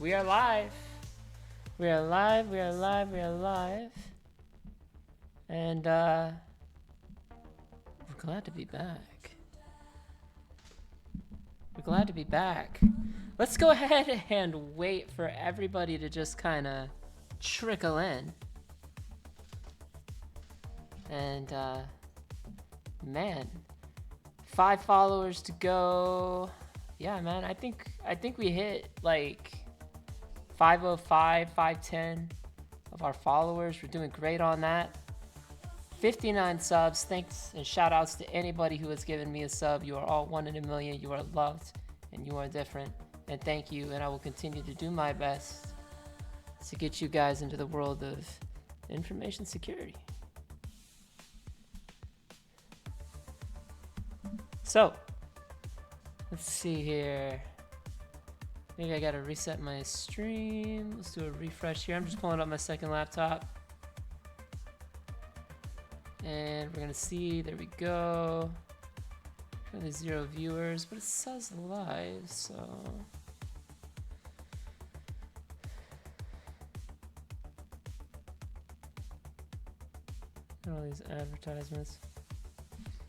We are live. We are live. We are live. We are live. And we're glad to be back. We're glad to be back. Let's go ahead and wait for everybody to just kind of trickle in. And man, 5 followers to go. Yeah, man, I think we hit like 505, 510 of our followers. We're doing great on that. 59 subs. Thanks and shout outs to anybody who has given me a sub. You are all 1 in a million. You are loved and you are different. And thank you. And I will continue to do my best to get you guys into the world of information security. So, let's see here. Maybe I gotta reset my stream. Let's do a refresh here. I'm just pulling up my second laptop. And we're gonna see, there we go. Currently 0 viewers, but it says live, so. Look at all these advertisements.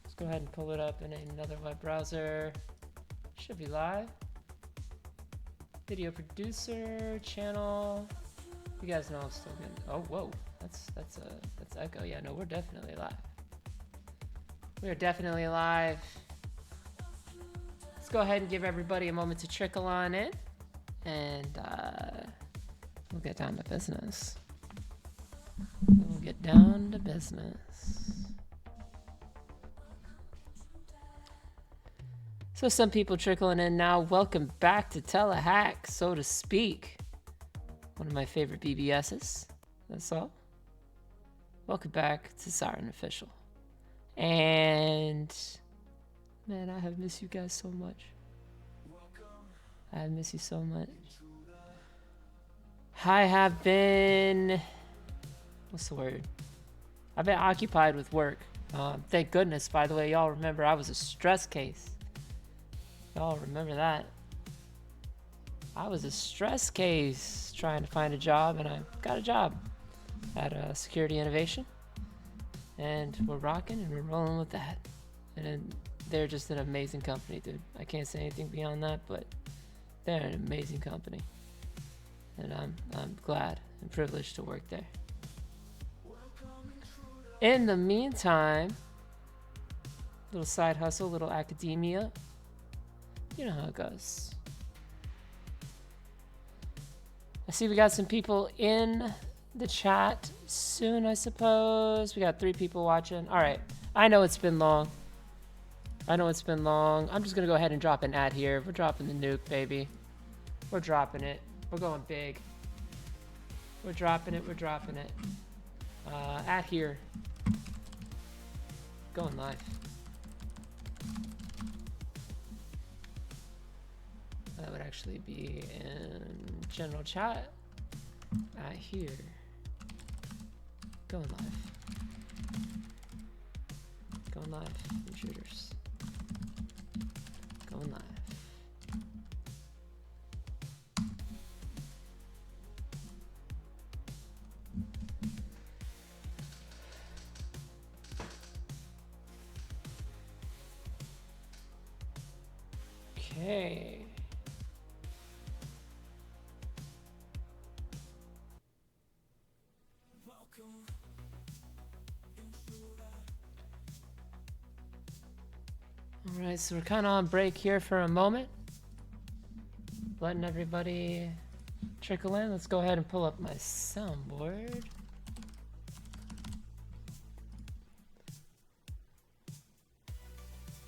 Let's go ahead and pull it up in another web browser. Should be live. Video producer channel. You guys know I'm still good. Oh, whoa, that's echo. Yeah, no, we're definitely live. We are definitely live. Let's go ahead and give everybody a moment to trickle on in, and we'll get down to business. We'll get down to business. So some people trickling in now. Welcome back to Telehack, so to speak. One of my favorite BBSs. That's all. Welcome back to S1REN Official. And man, I have missed you guys so much. I have missed you so much. I have been, what's the word? I've been occupied with work. Thank goodness, by the way, y'all remember I was a stress case. Y'all remember that. I was a stress case trying to find a job, and I got a job at Security Innovation. And we're rocking and we're rolling with that. And they're just an amazing company, dude. I can't say anything beyond that, but they're an amazing company. And I'm glad and privileged to work there. In the meantime, little side hustle, little academia. You know how it goes. I see we got some people in the chat soon, I suppose. We got 3 people watching. All right. I know it's been long. I'm just going to go ahead and drop an ad here. We're dropping the nuke, baby. We're dropping it. We're going big. We're dropping it. Ad here. Going live. That would actually be in general chat. At here. Going live. Going live. Intruders. Going live. Okay. Alright, so we're kind of on break here for a moment. Letting everybody trickle in. Let's go ahead and pull up my soundboard.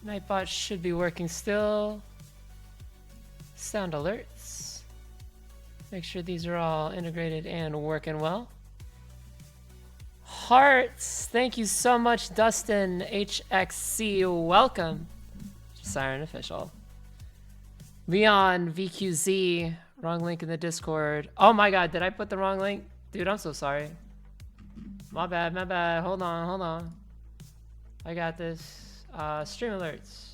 Nightbot should be working still. Sound alerts. Make sure these are all integrated and working well. Hearts, thank you so much, Dustin HXC. Welcome to S1REN Official. Leon VQZ, wrong link in the Discord. Oh my god, did I put the wrong link? Dude, I'm so sorry. My bad. Hold on. I got this. Stream alerts.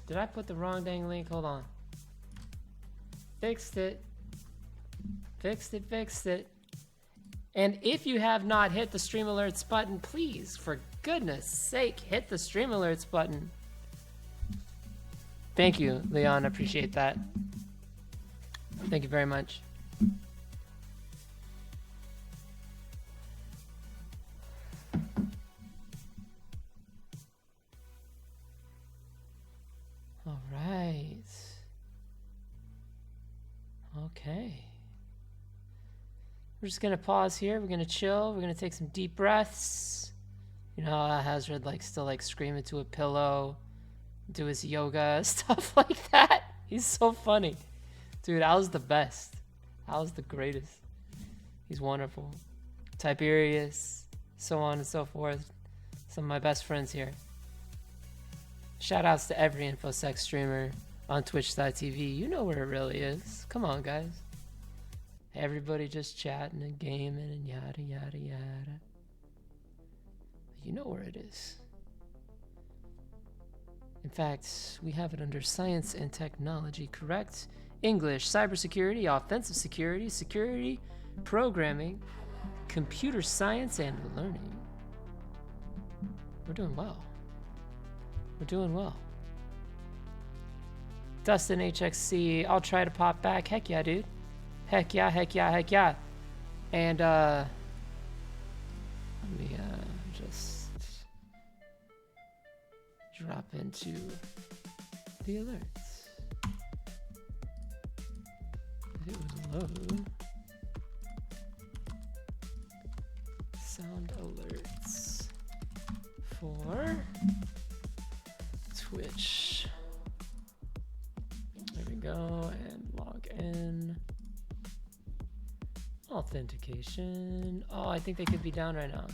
Did I put the wrong dang link? Hold on. Fixed it. Fixed it. And if you have not hit the stream alerts button, please, for goodness sake, hit the stream alerts button. Thank you, Leon. I appreciate that. Thank you very much. All right. Okay. We're just gonna pause here. We're gonna chill. We're gonna take some deep breaths. You know how Hazard likes to like scream into a pillow, do his yoga, stuff like that. He's so funny. Dude, Al's the best. Al's the greatest. He's wonderful. Tiberius, so on and so forth. Some of my best friends here. Shout outs to every InfoSec streamer on twitch.tv. You know where it really is. Come on, guys. Everybody just chatting and gaming and yada, yada, yada. You know where it is. In fact, we have it under science and technology, correct? English, cybersecurity, offensive security, security, programming, computer science, and learning. We're doing well. We're doing well. Dustin HXC, I'll try to pop back. Heck yeah, dude. Heck yeah, heck yeah, heck yeah. And, let me, just drop into the alerts. It was low. Sound alerts for Twitch. There we go, and log in. Authentication. Oh, I think they could be down right now.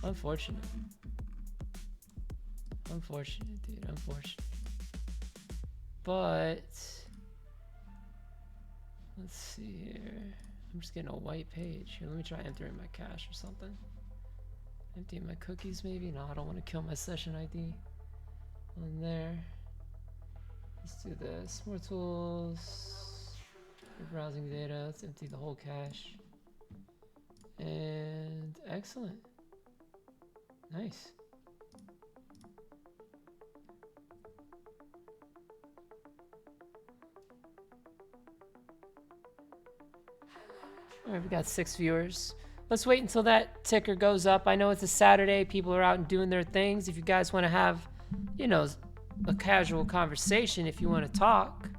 Unfortunate. Unfortunate, dude. Unfortunate. But let's see here. I'm just getting a white page. Here, let me try entering my cache or something. Empty my cookies, maybe? No, I don't want to kill my session ID on there. Let's do this. More tools. We're browsing data. Let's empty the whole cache. And excellent. Nice. All right, we got 6 viewers. Let's wait until that ticker goes up. I know it's a Saturday. People are out and doing their things. If you guys want to have, you know, a casual conversation, if you want to talk,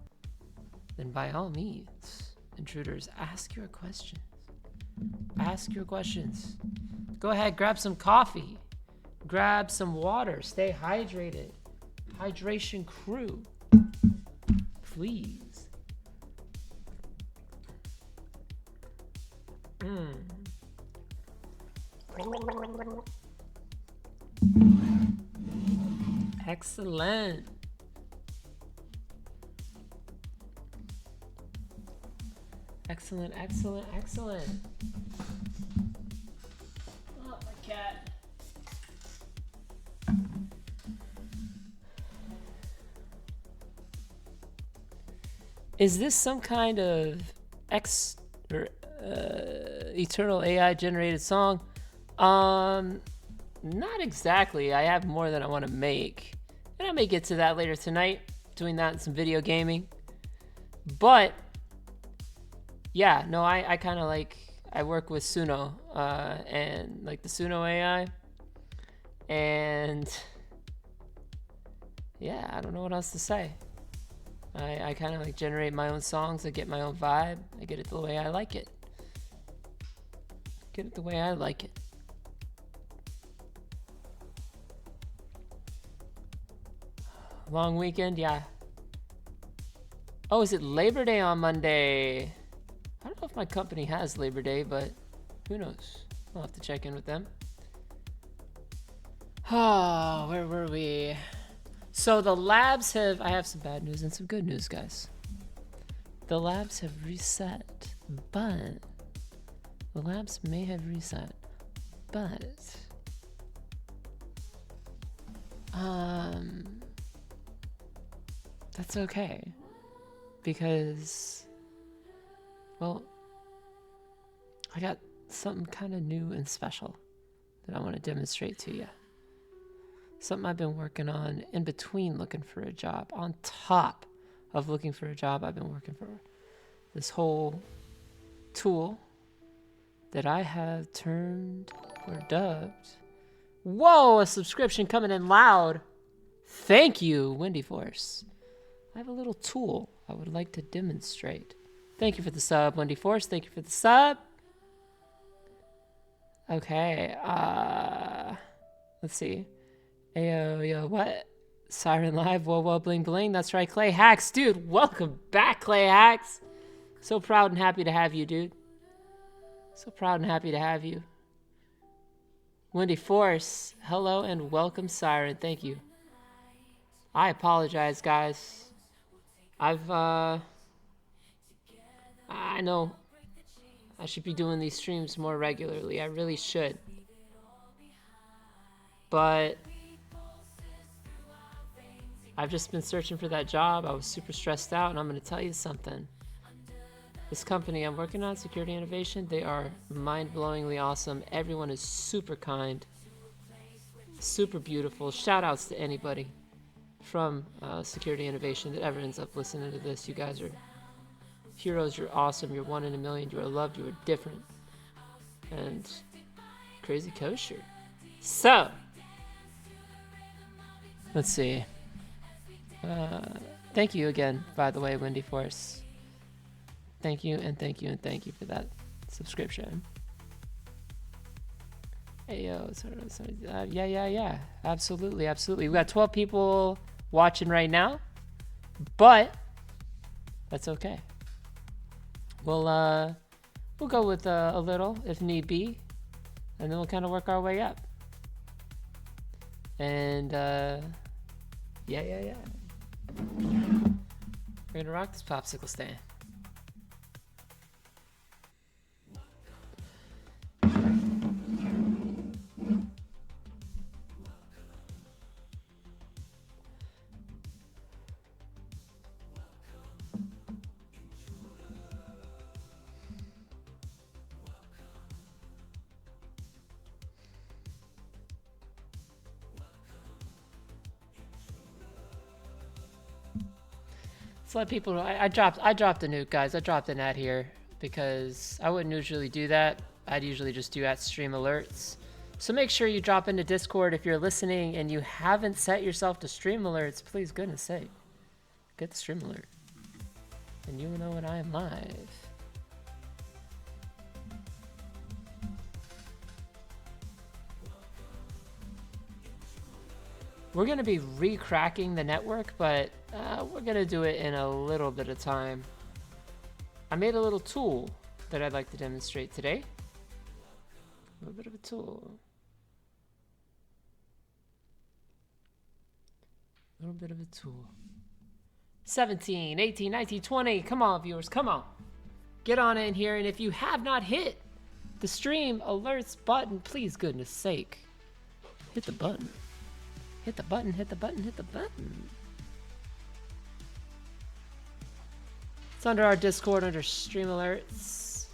then by all means, intruders, ask your questions. Ask your questions. Go ahead, grab some coffee. Grab some water. Stay hydrated. Hydration crew. Please. Excellent. Excellent, excellent, excellent. Oh, my cat. Is this some kind of eternal AI generated song? Not exactly. I have more than I want to make, and I may get to that later tonight, doing that in some video gaming. But yeah, no, I kind of like, I work with Suno and like the Suno AI, and yeah, I don't know what else to say. I kind of like generate my own songs. I get my own vibe. I get it the way I like it. Get it the way I like it. Long weekend, yeah. Oh, is it Labor Day on Monday? I don't know if my company has Labor Day, but who knows? I'll have to check in with them. Oh, where were we? So the labs have, I have some bad news and some good news, guys. The labs have reset, but the labs may have reset, but that's okay, because Well, I got something kind of new and special that I want to demonstrate to you. Something I've been working on in between looking for a job. On top of looking for a job, I've been working for this whole tool that I have turned or dubbed. Whoa, a subscription coming in loud. Thank you, Windy Force. I have a little tool I would like to demonstrate. Thank you for the sub, Windy Force. Thank you for the sub. Okay, let's see. Ayo, yo, what? Siren Live, whoa, whoa, bling, bling. That's right, Clay Hacks. Dude, welcome back, Clay Hacks. So proud and happy to have you, dude. So proud and happy to have you. Windy Force, hello and welcome, Siren. Thank you. I apologize, guys. I know I should be doing these streams more regularly. I really should. But I've just been searching for that job. I was super stressed out, and I'm going to tell you something. This company I'm working on, Security Innovation, they are mind-blowingly awesome. Everyone is super kind, super beautiful. Shout outs to anybody from Security Innovation that ever ends up listening to this. You guys are heroes. You're awesome. You're one in a million. You are loved. You are different. And crazy kosher. So, let's see. Thank you again, by the way, Windy Force. Thank you, and thank you, and thank you for that subscription. Hey, yo, yeah. Absolutely, absolutely. We got 12 people watching right now, but that's okay. We'll go with a little, if need be, and then we'll kind of work our way up. And, yeah. We're gonna rock this popsicle stand. Let's let people. I dropped a nuke, guys. I dropped an ad here because I wouldn't usually do that. I'd usually just do at stream alerts. So make sure you drop into Discord if you're listening and you haven't set yourself to stream alerts. Please, goodness sake, get the stream alert, and you will know when I am live. We're going to be re-cracking the network, but we're going to do it in a little bit of time. I made a little tool that I'd like to demonstrate today. A little bit of a tool. A little bit of a tool. 17, 18, 19, 20. Come on, viewers. Come on. Get on in here. And if you have not hit the stream alerts button, please, goodness sake, hit the button. Hit the button, hit the button, hit the button. It's under our Discord, under stream alerts.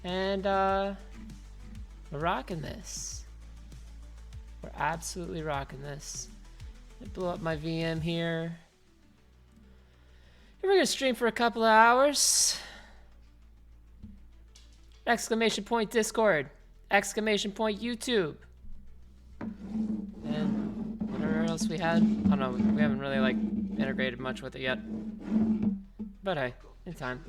And we're rocking this. We're absolutely rocking this. I blew up my VM here. And we're gonna stream for a couple of hours. Exclamation point Discord. Exclamation point YouTube. And whatever else we had. I don't know, we haven't really like integrated much with it yet. But hey, in time.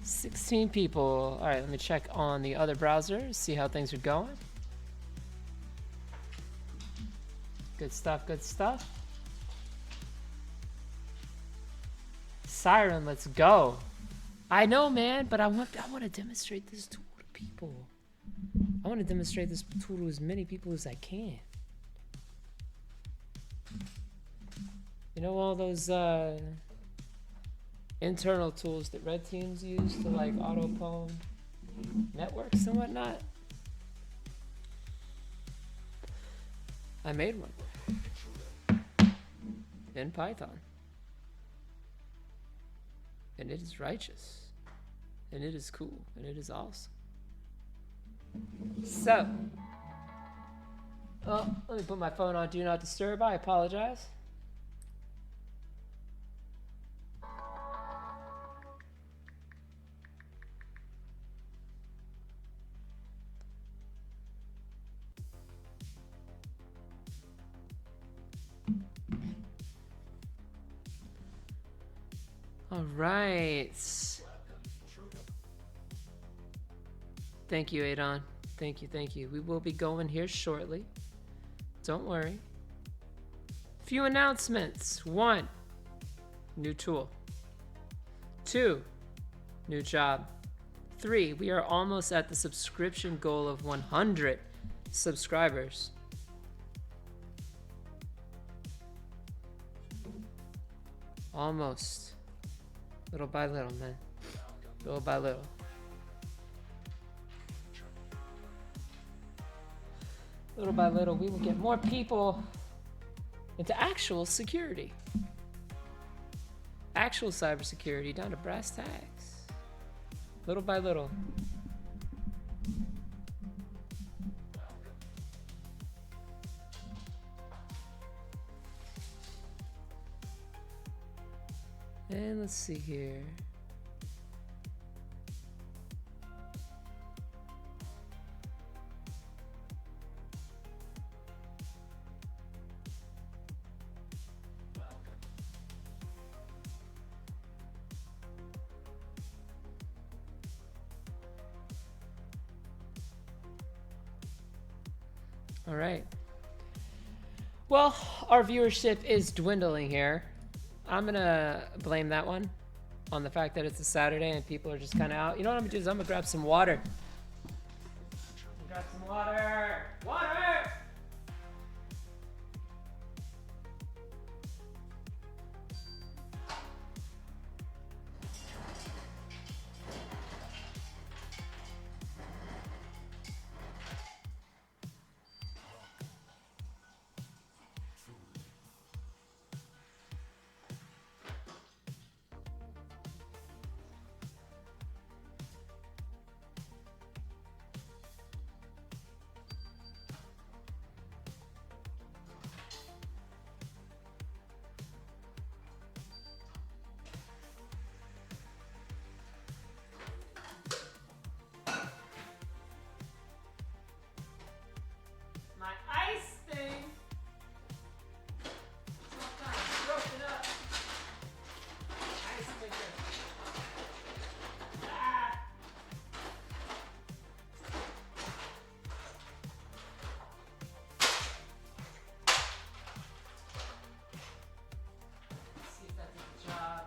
$16 people. Alright, let me check on the other browser, see how things are going. Good stuff, good stuff. Siren, let's go. I know, man, but I want to demonstrate this tool to people. I want to demonstrate this tool to as many people as I can. You know all those internal tools that red teams use to like auto-pwn networks and whatnot? I made one. in Python. And it is righteous. And it is cool. And it is awesome. So. Oh, let me put my phone on Do Not Disturb. I apologize. All right. Thank you, Adon. Thank you, thank you. We will be going here shortly. Don't worry. Few announcements. 1, new tool. 2, new job. 3, we are almost at the subscription goal of 100 subscribers. Almost. Little by little, man. Little by little. Little by little, we will get more people into actual security. Actual cybersecurity down to brass tacks. Little by little. And let's see here. All right. Well, our viewership is dwindling here. I'm gonna blame that one on the fact that it's a Saturday and people are just kind of out. You know what I'm gonna do is I'm gonna grab some water. Grab some water. Water! My ice thing. Sometimes broken up. Ice maker. Ah. Let's see if that did the job.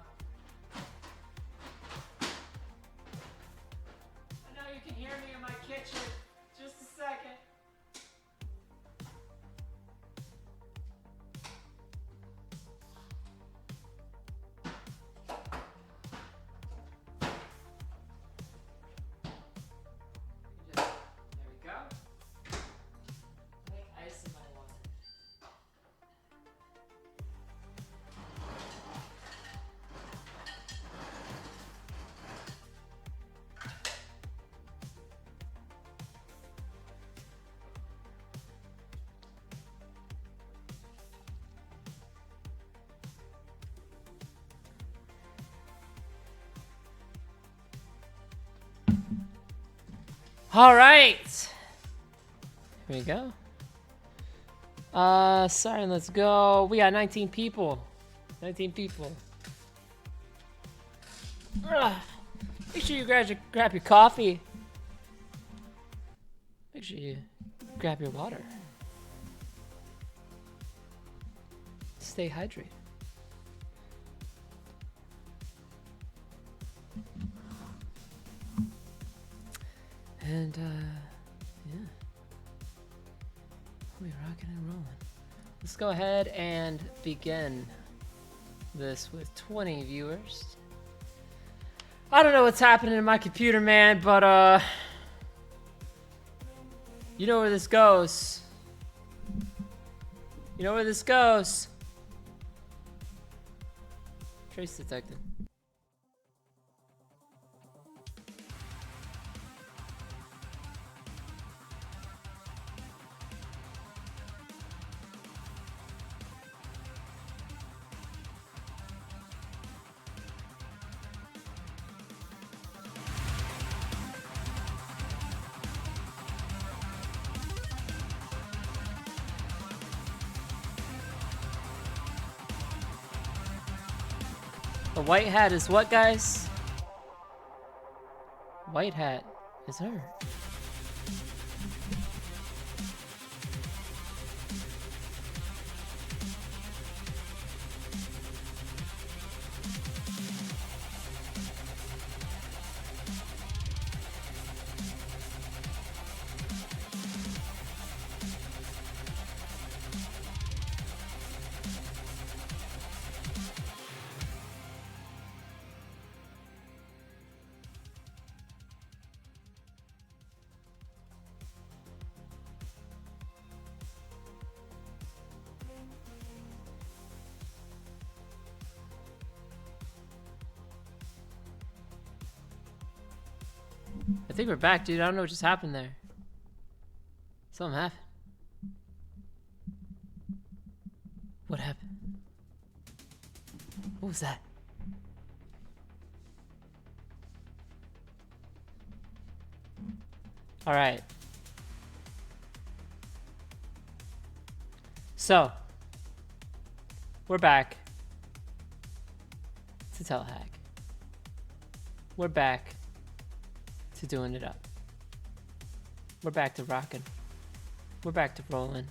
I know you can hear me in my kitchen. Just a second. There we go. Make ice in my water. All right. Here we go. Sorry, let's go. We got 19 people. 19 people. Make sure you grab your coffee. Make sure you grab your water. Stay hydrated. And, yeah. We'll be rocking and rolling. Let's go ahead and begin this with 20 viewers. I don't know what's happening in my computer, man, but, you know where this goes. You know where this goes. Trace detected. The white hat is what, guys? White hat is her. I think we're back, dude. I don't know what just happened there. Something happened. What happened? What was that? All right. So, we're back to Telehack. We're back to doing it up. We're back to rocking. We're back to rolling.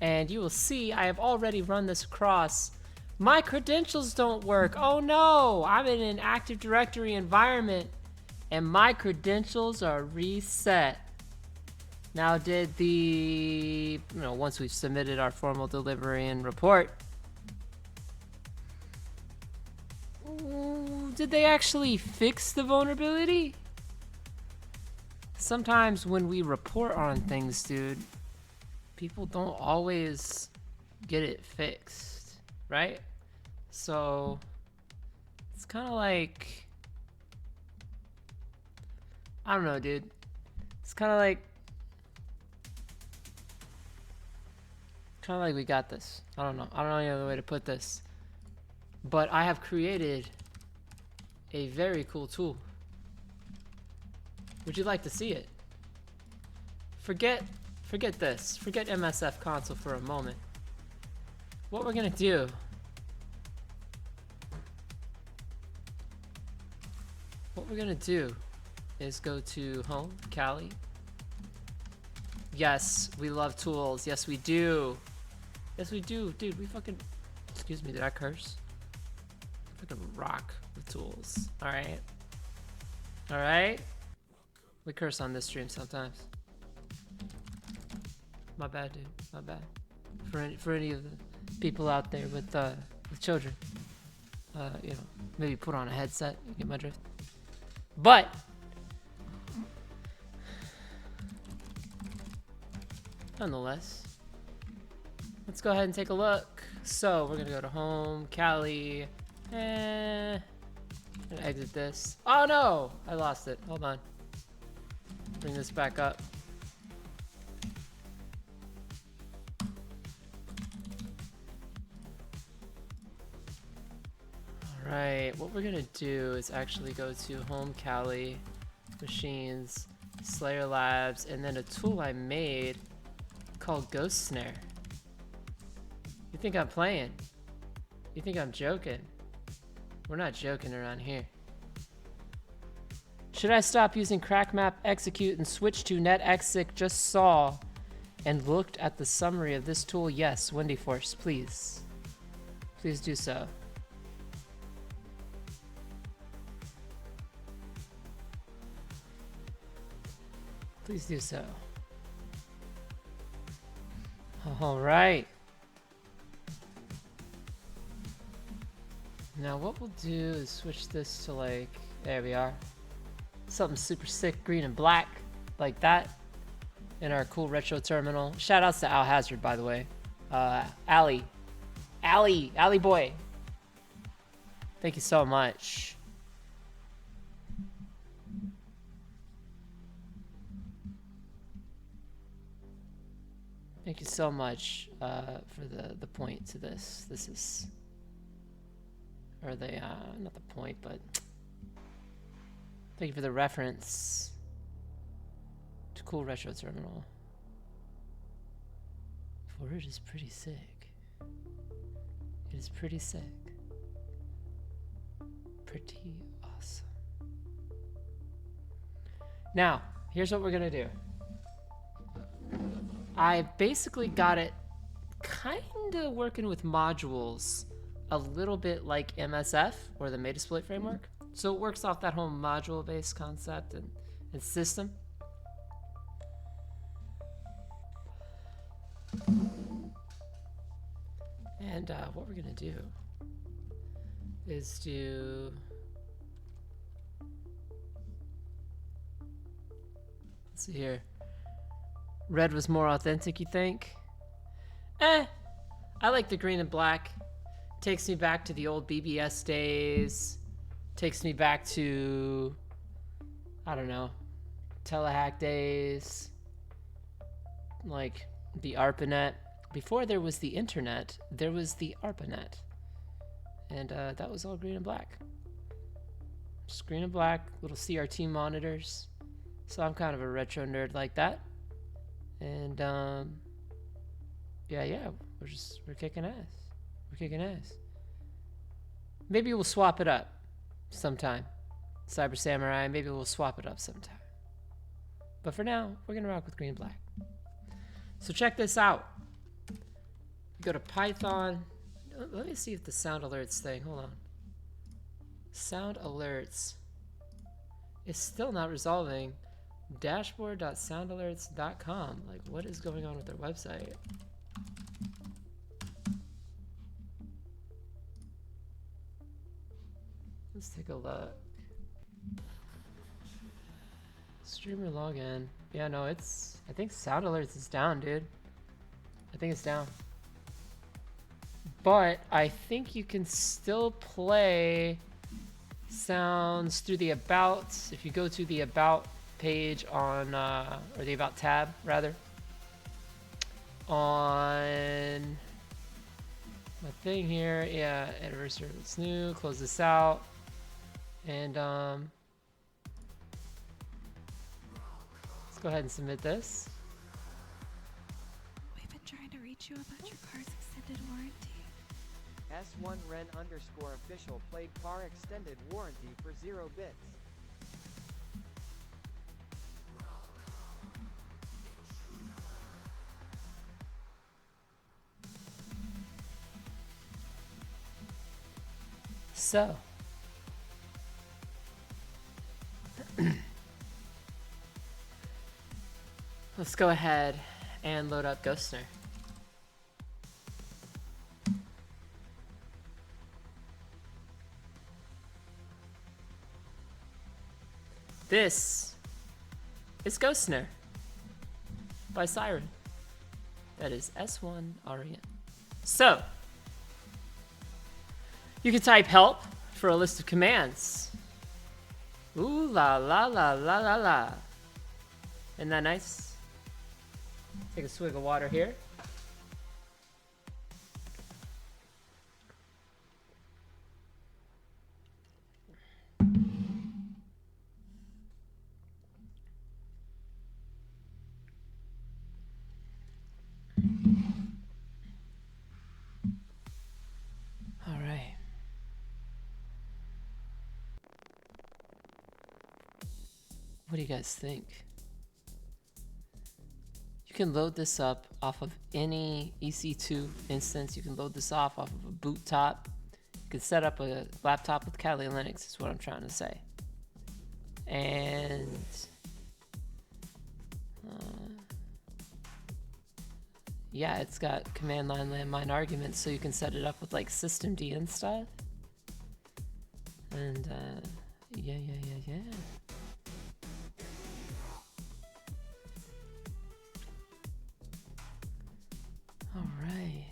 And you will see I have already run this across. My credentials don't work. Oh no, I'm in an Active Directory environment and my credentials are reset. Now did the, once we've submitted our formal delivery and report, did they actually fix the vulnerability? Sometimes when we report on things, dude, people don't always get it fixed, right? So it's kind of like, I don't know, dude. It's kind of like we got this. I don't know any other way to put this. But I have created a very cool tool. Would you like to see it? Forget this. Forget MSF console for a moment. What we're gonna do is go to Home, Cali. Yes, we love tools. Yes, we do. Yes, we do. Dude, we fucking... Excuse me, did I curse? I fucking rock with tools. Alright? Alright? We curse on this stream sometimes. My bad, dude. My bad. For any of the people out there with children, maybe put on a headset. You get my drift. But nonetheless, let's go ahead and take a look. So we're gonna go to Home, Cali, and exit this. Oh no, I lost it. Hold on. Bring this back up. Alright, what we're gonna do is actually go to Home, Cali, Machines, SlayerLabs, and then a tool I made called Ghostsnare. You think I'm playing? You think I'm joking? We're not joking around here. Should I stop using crackmap execute and switch to netexec? Just saw and looked at the summary of this tool. Yes, Windy Force, please. Please do so. Please do so. All right. Now what we'll do is switch this to like, there we are. Something super sick, green and black, like that. In our cool retro terminal. Shout outs to Al Hazard, by the way. Ali boy. Thank you so much. Thank you so much for the point to this. This is, or the not the point, but thank you for the reference to Cool Retro Terminal. For it is pretty sick. It is pretty sick. Pretty awesome. Now, here's what we're gonna do. I basically got it kinda working with modules a little bit like MSF or the Metasploit framework. So it works off that whole module-based concept and system. And what we're gonna do is do, let's see here. Red was more authentic, you think? I like the green and black. Takes me back to the old BBS days. Takes me back to, I don't know, telehack days. Like the ARPANET. Before there was the internet, there was the ARPANET. And that was all green and black. Just green and black, little CRT monitors. So I'm kind of a retro nerd like that. And yeah, we're kicking ass. We're kicking ass. Maybe we'll swap it up sometime. Cyber Samurai, maybe we'll swap it up sometime. But for now, we're gonna rock with green and black. So check this out. You go to Python. Let me see if the sound alerts thing, hold on. Sound alerts is still not resolving. Dashboard.soundalerts.com. Like, what is going on with their website? Let's take a look. Streamer login. Yeah, no, it's, I think Sound Alerts is down, dude. I think it's down. But I think you can still play sounds through the About. If you go to the About page on, or the About tab, rather, on my thing here. Yeah, anniversary of what's new. Close this out. And let's go ahead and submit this. We've been trying to reach you about your car's extended warranty. S1REN _ official played car extended warranty for 0 bits. So let's go ahead and load up Ghostsnare. This is Ghostsnare by S1REN. That is S1REN. So you can type help for a list of commands. Ooh la la la la la la. Isn't that nice? Take a swig of water here. All right. What do you guys think? You can load this up off of any EC2 instance. You can load this off of a boot top. You can set up a laptop with Kali Linux is what I'm trying to say. And yeah, it's got command line landmine arguments, so you can set it up with like systemd and stuff. And yeah. All right.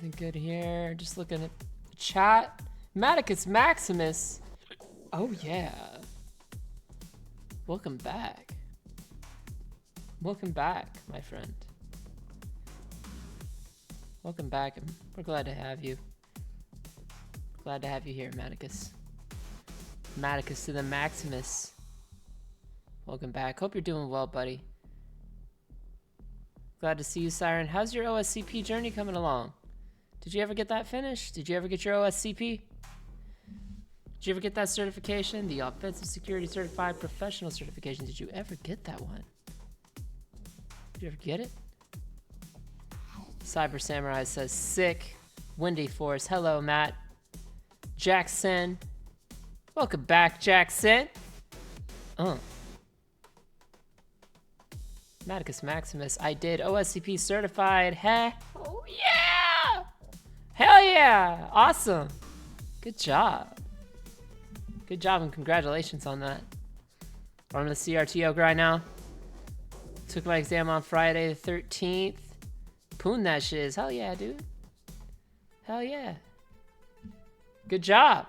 Anything good here? Just looking at the chat. Maticus Maximus. Oh yeah. Welcome back. Welcome back, my friend. Welcome back. We're glad to have you. Glad to have you here, Maticus. Maticus to the Maximus. Welcome back. Hope you're doing well, buddy. Glad to see you, Siren. How's your OSCP journey coming along? Did you ever get that finished? Did you ever get your OSCP? Did you ever get that certification? The Offensive Security Certified Professional Certification. Did you ever get that one? Did you ever get it? Cyber Samurai says, sick. Windy Force. Hello, Matt. Jackson. Welcome back, Jackson. Maticus Maximus. I did OSCP certified. Heh. Oh, yeah. Hell yeah. Awesome. Good job. Good job and congratulations on that. I'm in the CRTO grind now. Took my exam on Friday the 13th. Poon that shiz. Hell yeah, dude. Hell yeah. Good job.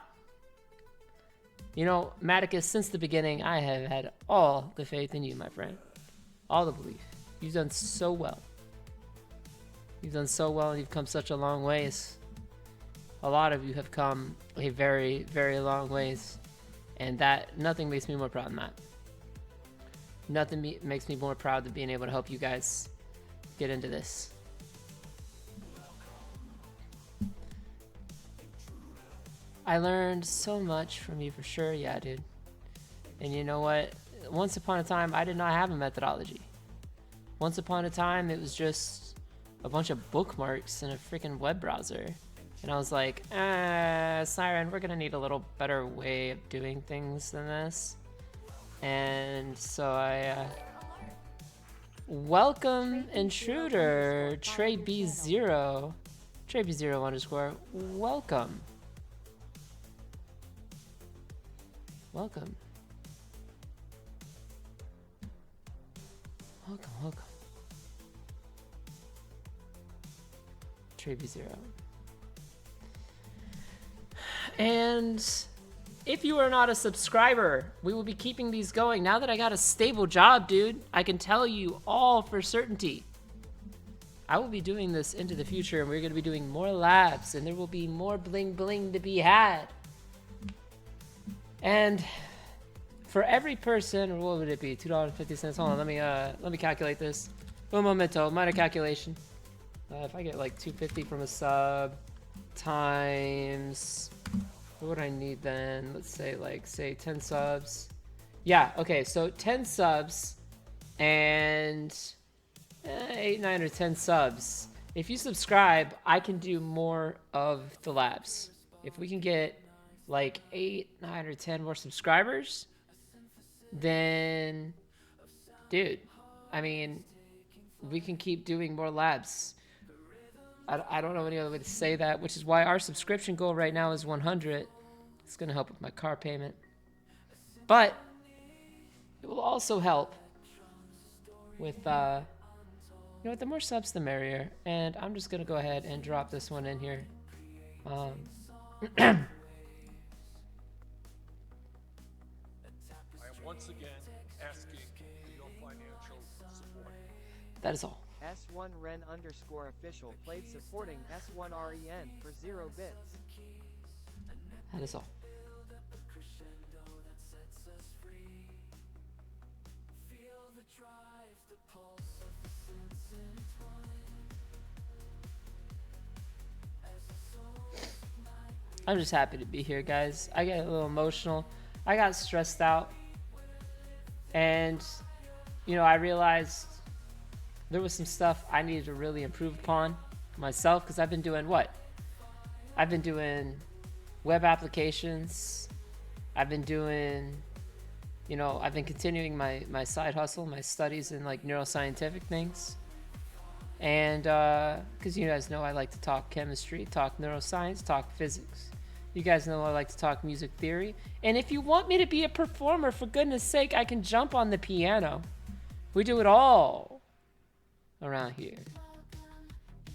You know, Maticus, since the beginning, I have had all the faith in you, my friend. All the belief. You've done so well. You've done so well and you've come such a long ways. A lot of you have come a very, very long ways. And that, nothing makes me more proud than that. Nothing makes me more proud than being able to help you guys get into this. I learned so much from you for sure, yeah, dude. And you know what? Once upon a time, I did not have a methodology. Once upon a time, it was just a bunch of bookmarks in a freaking web browser. And I was like, Siren, we're gonna need a little better way of doing things than this. And so I, welcome, Intruder, Trey B0, Trey B0 underscore, welcome. Welcome. Welcome, welcome. Trey B0. And if you are not a subscriber, we will be keeping these going. Now that I got a stable job, dude, I can tell you all for certainty. I will be doing this into the future, and we're going to be doing more labs, and there will be more bling bling to be had. And for every person, or what would it be? $2.50. Hold on, let me calculate this. Un momento, minor calculation. If I get like $2.50 from a sub times, what would I need then? Let's say like 10 subs. Yeah, okay, so 10 subs and 8, 9, or 10 subs. If you subscribe, I can do more of the labs. If we can get like 8, 9, or 10 more subscribers, then, dude, I mean, we can keep doing more labs. I don't know any other way to say that, which is why our subscription goal right now is 100. It's going to help with my car payment. But it will also help with, you know what, the more subs, the merrier. And I'm just going to go ahead and drop this one in here. I am once again asking for your financial support. That is all. S1REN underscore official played supporting S1REN for 0 bits. That is all. I'm just happy to be here, guys. I get a little emotional. I got stressed out. And, you know, I realized there was some stuff I needed to really improve upon myself, because I've been doing what? I've been doing web applications. I've been doing, you know, I've been continuing my side hustle, my studies in like neuroscientific things. And because you guys know I like to talk chemistry, talk neuroscience, talk physics. You guys know I like to talk music theory. And if you want me to be a performer, for goodness sake, I can jump on the piano. We do it all around here.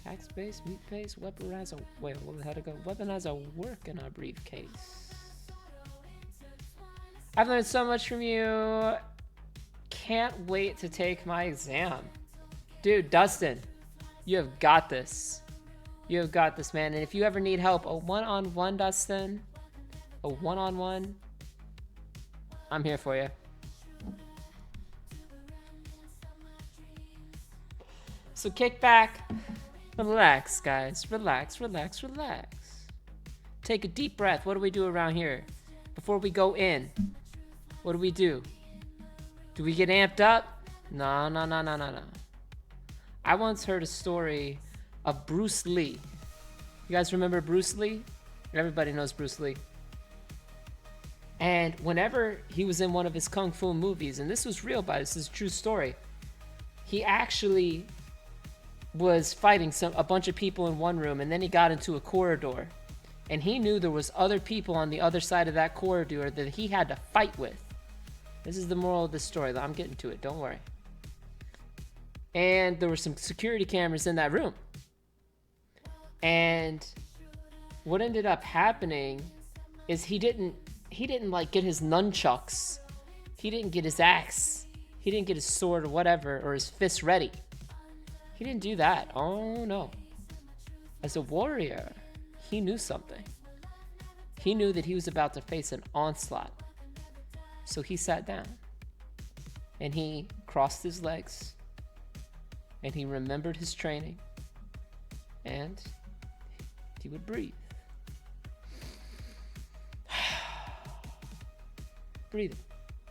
Axe base, meat paste, weapon has a wait, how'd it go? Weapon has a work in a briefcase. I've learned so much from you. Can't wait to take my exam. Dude, Dustin, you have got this. You have got this, man. And if you ever need help, a one-on-one, Dustin, a one-on-one, I'm here for you. So kick back, relax, guys. Relax, relax, relax. Take a deep breath. What do we do around here? Before we go in, what do? Do we get amped up? No, no, no, no, no, no. I once heard a story of Bruce Lee. You guys remember Bruce Lee? Everybody knows Bruce Lee. And whenever he was in one of his kung fu movies, and this was real, but this is a true story, he actually was fighting a bunch of people in one room, and then he got into a corridor, and he knew there was other people on the other side of that corridor that he had to fight with. This is the moral of the story. I'm getting to it, don't worry. And there were some security cameras in that room. And what ended up happening is he didn't like get his nunchucks. He didn't get his axe. He didn't get his sword or whatever, or his fist ready. He didn't do that. Oh no. As a warrior, he knew something. He knew that he was about to face an onslaught. So he sat down and he crossed his legs and he remembered his training and he would breathe. Breathing,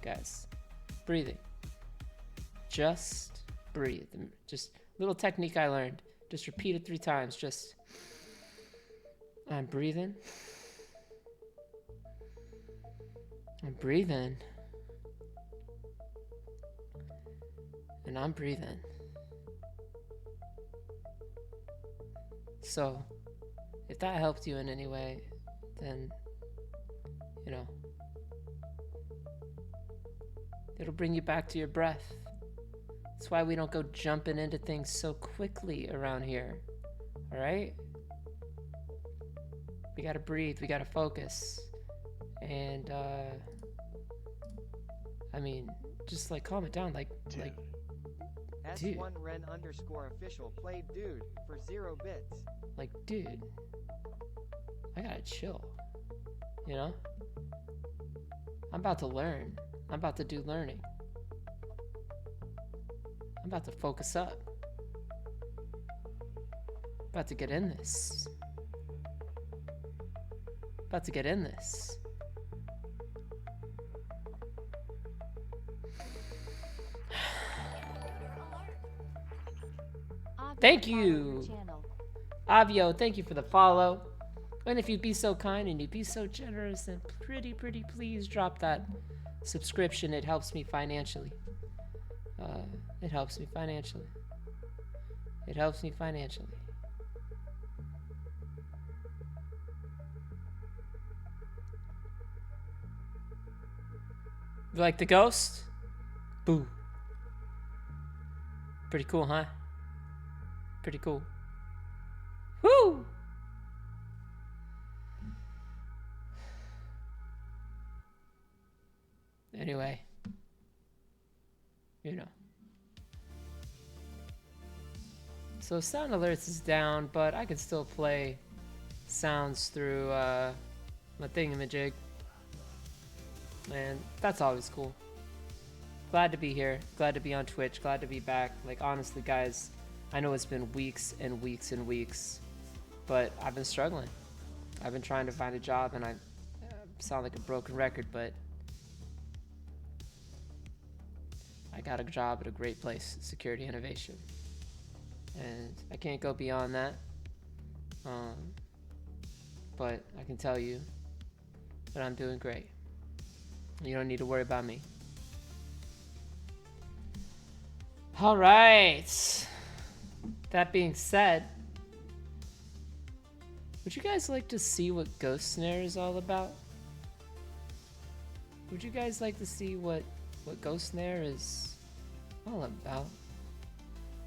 guys. Breathing. Just breathe. Just little technique I learned. Just repeat it 3 times. Just, I'm breathing. I'm breathing. And I'm breathing. So, if that helped you in any way, then, you know, it'll bring you back to your breath. That's why we don't go jumping into things so quickly around here. Alright? We gotta breathe, we gotta focus. And, I mean, just like calm it down, dude. S1REN _official played dude for 0 bits. Like, dude, I gotta chill. You know? I'm about to learn. I'm about to do learning. I'm about to focus up. About to get in this. About to get in this. Thank you, Avio. Thank you for the follow. And if you'd be so kind and you'd be so generous, then pretty please drop that subscription. It helps me financially. It helps me financially. It helps me financially. You like the ghost? Boo. Pretty cool, huh? Pretty cool. Woo! Anyway, you know. So sound alerts is down, but I can still play sounds through my thingamajig. And that's always cool. Glad to be here. Glad to be on Twitch. Glad to be back. Like, honestly, guys, I know it's been weeks and weeks and weeks, but I've been struggling. I've been trying to find a job, and I sound like a broken record, but I got a job at a great place, Security Innovation. And I can't go beyond that. But I can tell you that I'm doing great. You don't need to worry about me. All right. That being said, would you guys like to see what Ghostsnare is all about? Would you guys like to see what Ghostsnare is all about?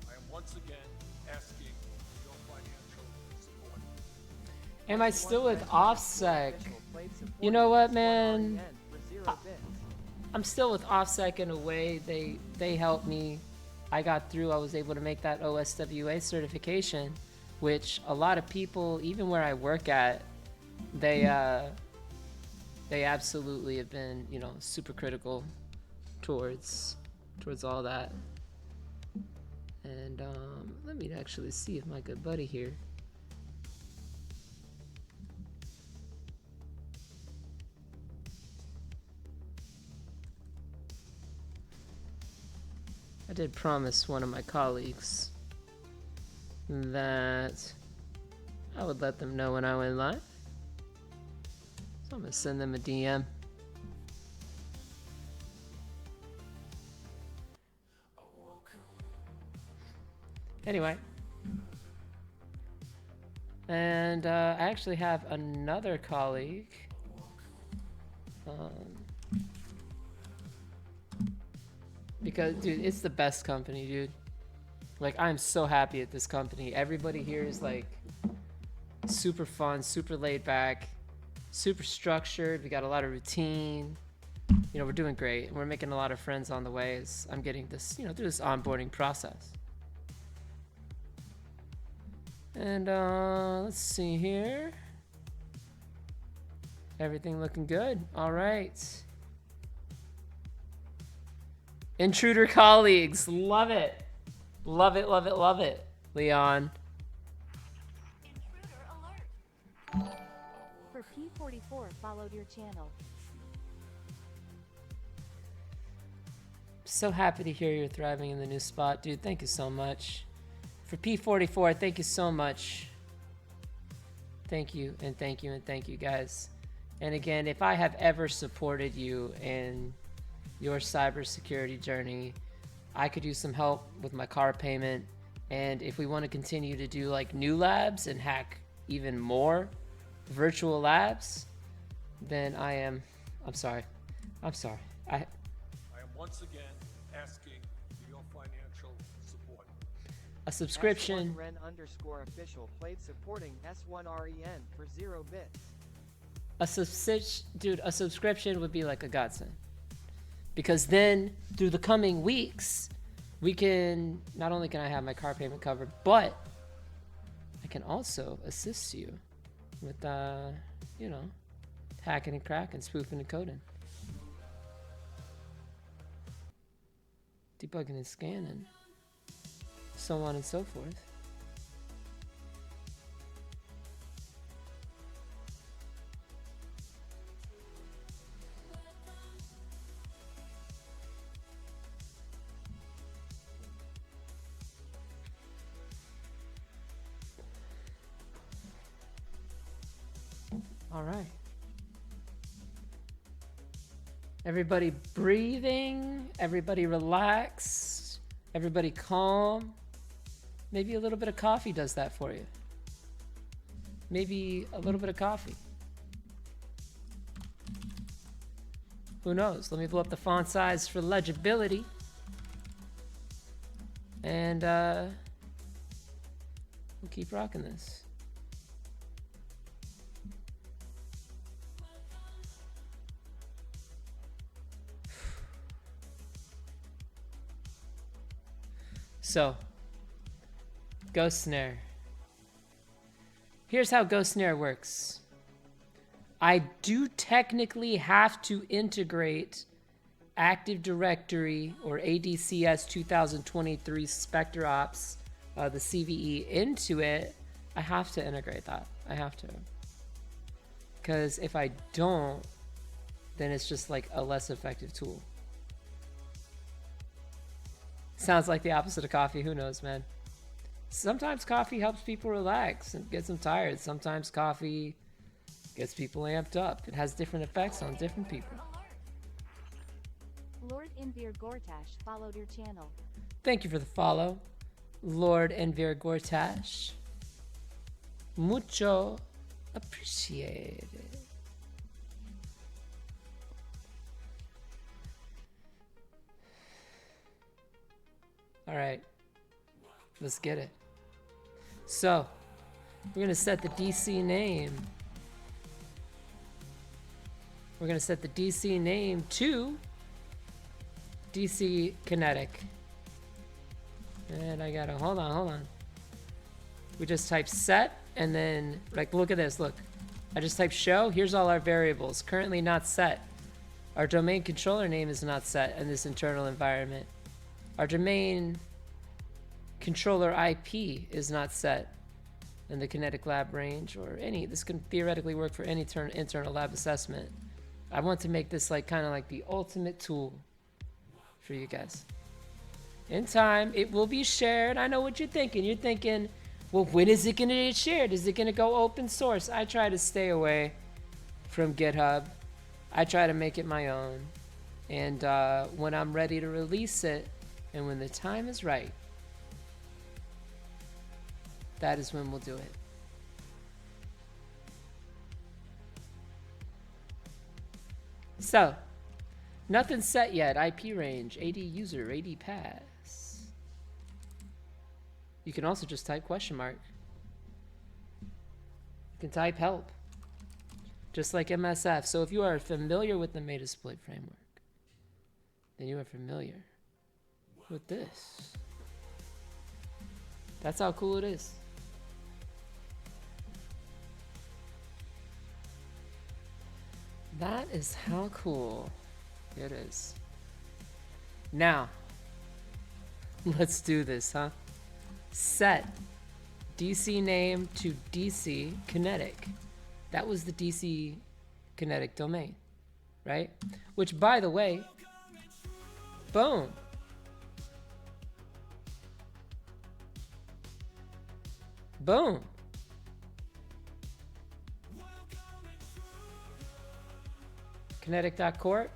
I am once again asking for your Am I still with S1REN OffSec? official played You know what, supporting man? S1REN for 0 bits. I'm still with OffSec in a way. They helped me. I got through. I was able to make that OSWA certification, which a lot of people, even where I work at, they absolutely have been, you know, super critical towards all that. And let me actually see if my good buddy here. I did promise one of my colleagues that I would let them know when I went live. So I'm gonna send them a DM. Anyway. And I actually have another colleague. Because, dude, it's the best company, dude. Like, I'm so happy at this company. Everybody here is, like, super fun, super laid back, super structured. We got a lot of routine. You know, we're doing great. We're making a lot of friends on the way as I'm getting this, you know, through this onboarding process. And, let's see here. Everything looking good. All right. Intruder colleagues, love it. Love it, love it, love it. Leon. Intruder alert. For P44 followed your channel. So happy to hear you're thriving in the new spot, dude. Thank you so much. For P44, thank you so much. Thank you, and thank you, and thank you, guys. And again, if I have ever supported you in your cybersecurity journey, I could use some help with my car payment. And if we want to continue to do like new labs and hack even more virtual labs, then I'm sorry. I I am once again asking for your financial support. a subscription. S1REN _ played supporting S1REN for 0 bits. A subscription would be like a godsend. Because then through the coming weeks, we can, not only can I have my car payment covered, but I can also assist you with, you know, hacking and cracking, spoofing and coding, debugging and scanning, so on and so forth. All right. Everybody breathing, everybody relax, everybody calm. Maybe a little bit of coffee does that for you. Maybe a little bit of coffee. Who knows? Let me blow up the font size for legibility. And we'll keep rocking this. So, Ghostsnare. Here's how Ghostsnare works. I do technically have to integrate Active Directory or ADCS 2023 Spectre Ops, the CVE, into it. I have to integrate that. I have to. Because if I don't, then it's just like a less effective tool. Sounds like the opposite of coffee. Who knows, man? Sometimes coffee helps people relax and gets them tired. Sometimes coffee gets people amped up. It has different effects on different people. Lord Envir Gortash followed your channel. Thank you for the follow, Lord Envir Gortash. Mucho appreciated. All right, let's get it. So, We're gonna set the DC name. We're gonna set the DC name to DC Kinetic. And I gotta, hold on. We just type set, and then, like, look at this, look. I just type show, here's all our variables. Currently not set. Our domain controller name is not set in this internal environment. Our domain controller IP is not set in the Kinetic Lab range, or any, this can theoretically work for any internal lab assessment. I want to make this like kind of like the ultimate tool for you guys. In time, it will be shared. I know what you're thinking. You're thinking, well, when is it going to get shared? Is it going to go open source? I try to stay away from GitHub. I try to make it my own. And when I'm ready to release it, and when the time is right, that is when we'll do it. So, nothing's set yet. IP range, AD user, AD pass. You can also just type question mark. You can type help, just like MSF. So if you are familiar with the Metasploit framework, then you are familiar with this. That's how cool it is. That is how cool it is. Now, let's do this, huh? Set DC name to DC Kinetic. That was the DC Kinetic domain, right? Which, by the way, boom. Boom. Kinetic.corp,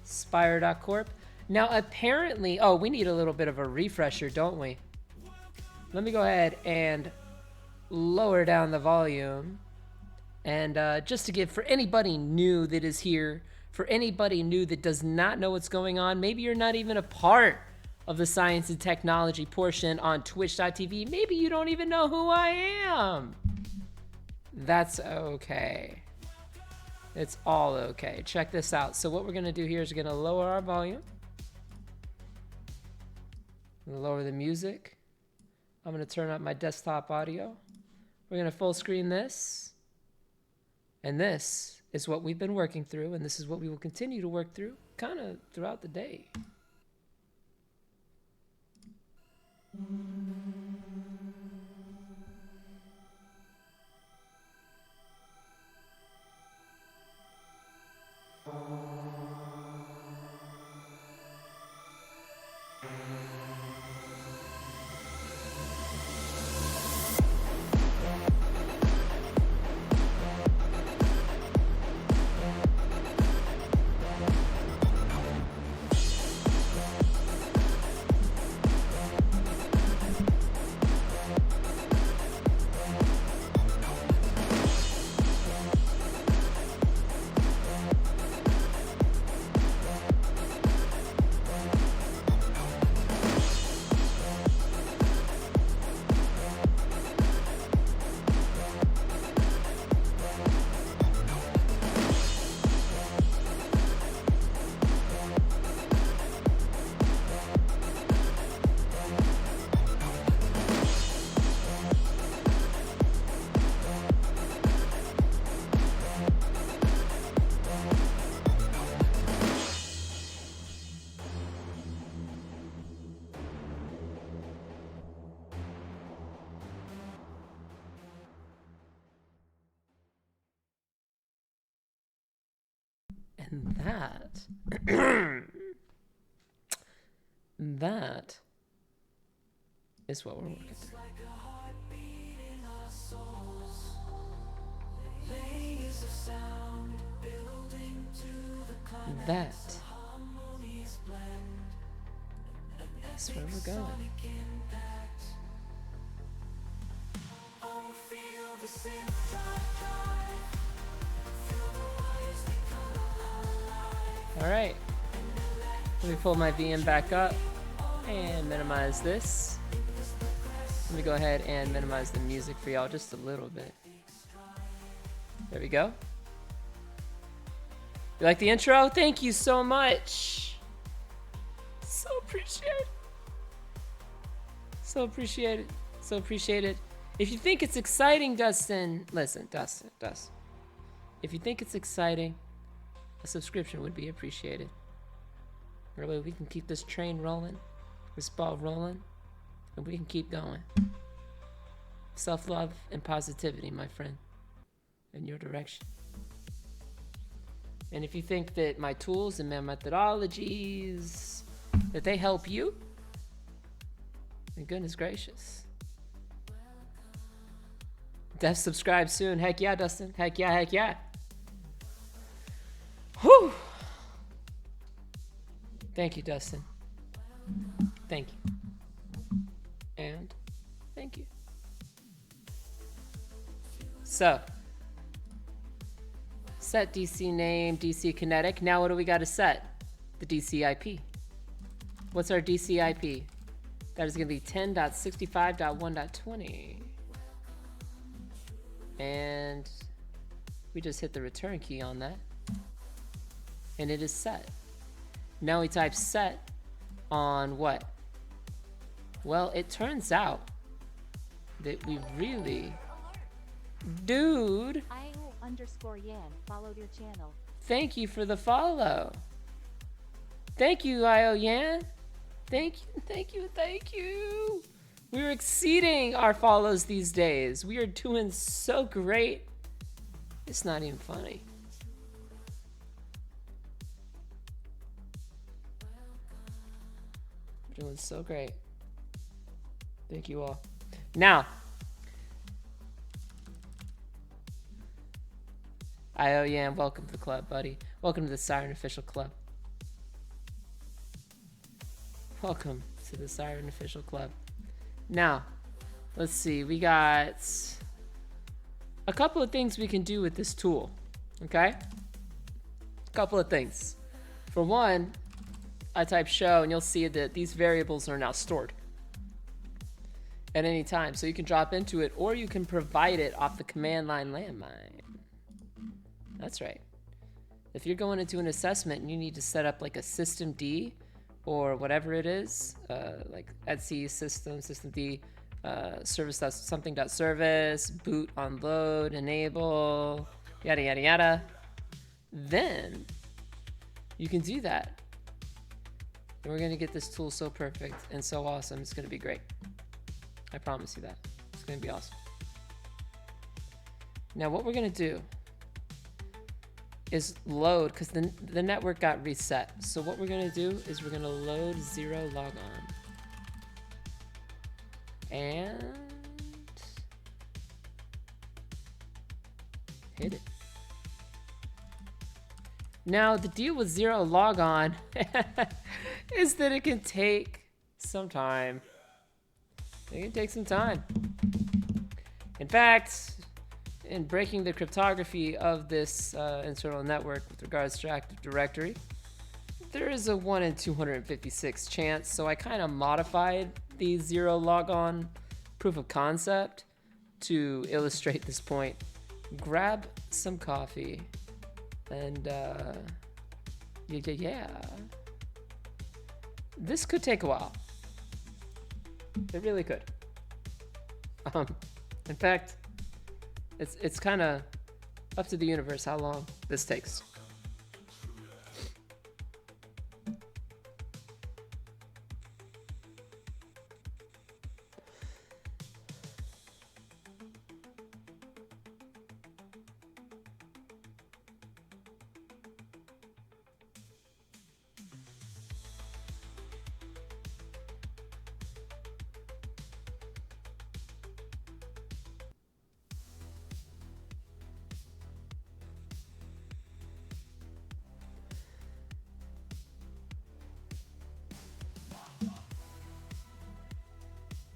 Spire.corp. Now apparently, oh, we need a little bit of a refresher, don't we? Let me go ahead and lower down the volume. And just to give, for anybody new that is here, for anybody new that does not know what's going on, maybe you're not even a part of the science and technology portion on twitch.tv. Maybe you don't even know who I am. That's okay. It's all okay. Check this out. So what we're gonna do here is we're gonna lower our volume. Lower the music. I'm gonna turn up my desktop audio. We're gonna full screen this. And this is what we've been working through, and this is what we will continue to work through kind of throughout the day. And that is what we're working through. That is where we're going. All right, let me pull my VM back up and minimize this. Let me go ahead and minimize the music for y'all just a little bit. There we go. You like the intro? Thank you so much. So appreciate it. So appreciate it. So appreciate it. If you think it's exciting, Dustin, listen, Dustin. If you think it's exciting, a subscription would be appreciated. Really, we can keep this train rolling, this ball rolling, and we can keep going. Self-love and positivity, my friend, in your direction. And if you think that my tools and my methodologies, that they help you, then goodness gracious. Def subscribe soon. Heck yeah, Dustin. Heck yeah, heck yeah. Whew. Thank you, Dustin. Thank you. And thank you. So, set DC name, DC kinetic. Now what do we got to set? The DC IP. What's our DC IP? That is going to be 10.65.1.20. And we just hit the return key on that. And it is set. Now we type set on what? Well, it turns out that we really... Dude! IO_Yan followed your channel. Thank you for the follow. Thank you, IO_Yan. Thank you, thank you, thank you. We're exceeding our follows these days. We are doing so great. It's not even funny. We're doing so great. Thank you all. Now, IO_Yan, welcome to the club, buddy. Welcome to the SYREN Official Club. Welcome to the SYREN Official Club. Now, let's see. We got a couple of things we can do with this tool. Okay? A couple of things. For one, I type show and you'll see that these variables are now stored at any time. So you can drop into it or you can provide it off the command line landmine. That's right. If you're going into an assessment and you need to set up like a system D or whatever it is, like etc system D, service.something.service, boot, unload, enable, yada yada yada, then you can do that. And we're gonna get this tool so perfect and so awesome. It's gonna be great. I promise you that. It's gonna be awesome. Now what we're gonna do is load, because the network got reset. So what we're gonna do is we're gonna load 0 logon. And hit it. Now the deal with 0 logon is that it can take some time. It can take some time. In fact, in breaking the cryptography of this internal network with regards to Active Directory, there is a 1 in 256 chance, so I kind of modified the 0 logon proof of concept to illustrate this point. Grab some coffee and yeah. This could take a while. It really could. In fact, it's kind of up to the universe how long this takes.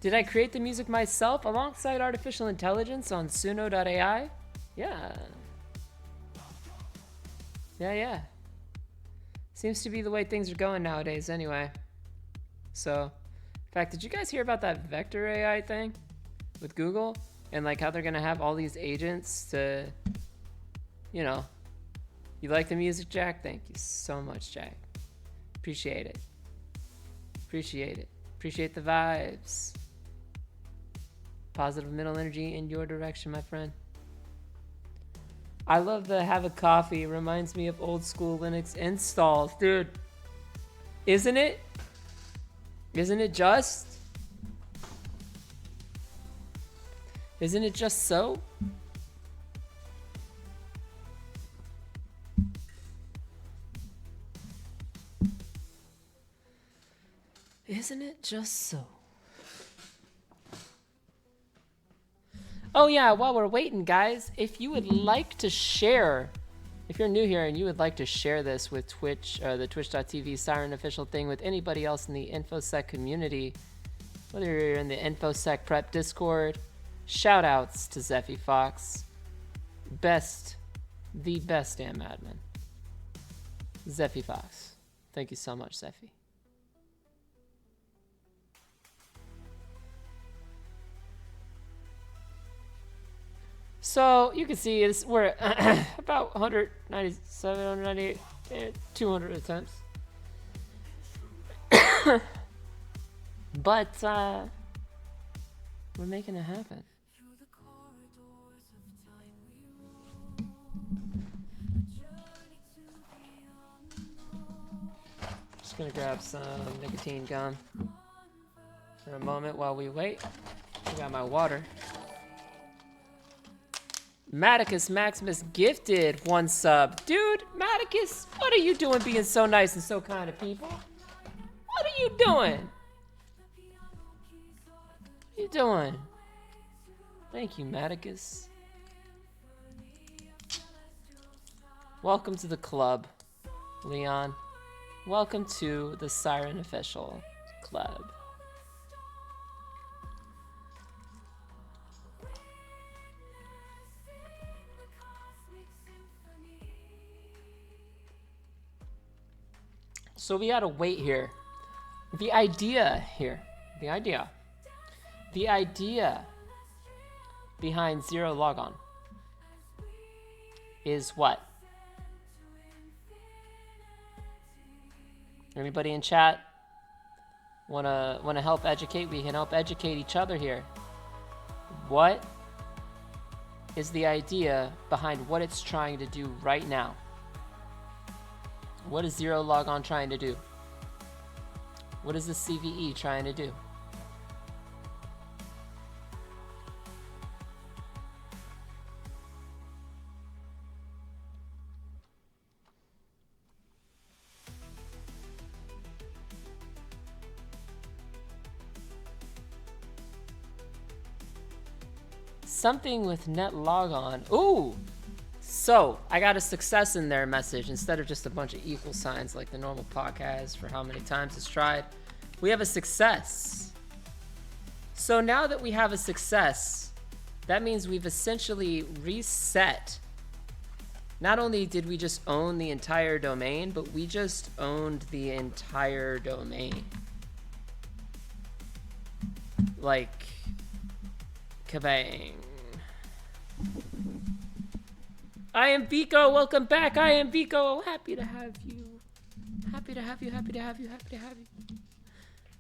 Did I create the music myself alongside artificial intelligence on Suno.ai? Yeah. Yeah. Seems to be the way things are going nowadays anyway. So, In fact, did you guys hear about that vector AI thing with Google? And like how they're gonna have all these agents to, you know, you like the music, Jack? Thank you so much, Jack. Appreciate it. Appreciate it. Appreciate the vibes. Positive mental energy in your direction, my friend. I love the have a coffee. Reminds me of old school Linux installs. Dude, isn't it? Isn't it just? Isn't it just so? Isn't it just so? Oh yeah, while we're waiting, guys, if you would like to share, if you're new here and you would like to share this with Twitch, or the twitch.tv Siren official thing with anybody else in the InfoSec community, whether you're in the InfoSec Prep Discord, shout outs to Zeffy Fox. The best damn admin. Zeffy Fox. Thank you so much, Zeffy. So you can see we're at about 197, 198, 200 attempts. But we're making it happen. Just gonna grab some nicotine gum for a moment while we wait. I got my water. Maticus Maximus gifted 1 sub. Dude, Maticus, what are you doing being so nice and so kind to people? What are you doing? What are you doing? Thank you, Maticus. Welcome to the club, Leon. Welcome to the Siren Official Club. So we gotta wait here. The idea behind zero logon is what? Anybody in chat wanna help educate? We can help educate each other here. What is the idea behind what it's trying to do right now? What is zero logon trying to do? What is the CVE trying to do? Something with net logon. Ooh! So, I got a success in their message instead of just a bunch of equal signs like the normal podcast for how many times it's tried. We have a success. So now that we have a success, that means we've essentially reset. Not only did we just own the entire domain, but we just owned the entire domain. Like, kabang. I am Vico, welcome back. I am Vico, happy to have you. Happy to have you, happy to have you, happy to have you.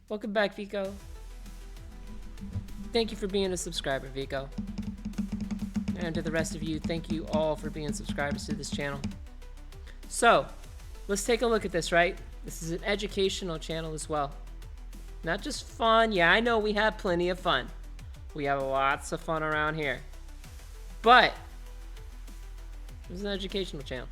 Welcome back, Vico. Thank you for being a subscriber, Vico. And to the rest of you, thank you all for being subscribers to this channel. So, let's take a look at this, right? This is an educational channel as well. Not just fun. Yeah, I know we have plenty of fun. We have lots of fun around here. But this is an educational channel.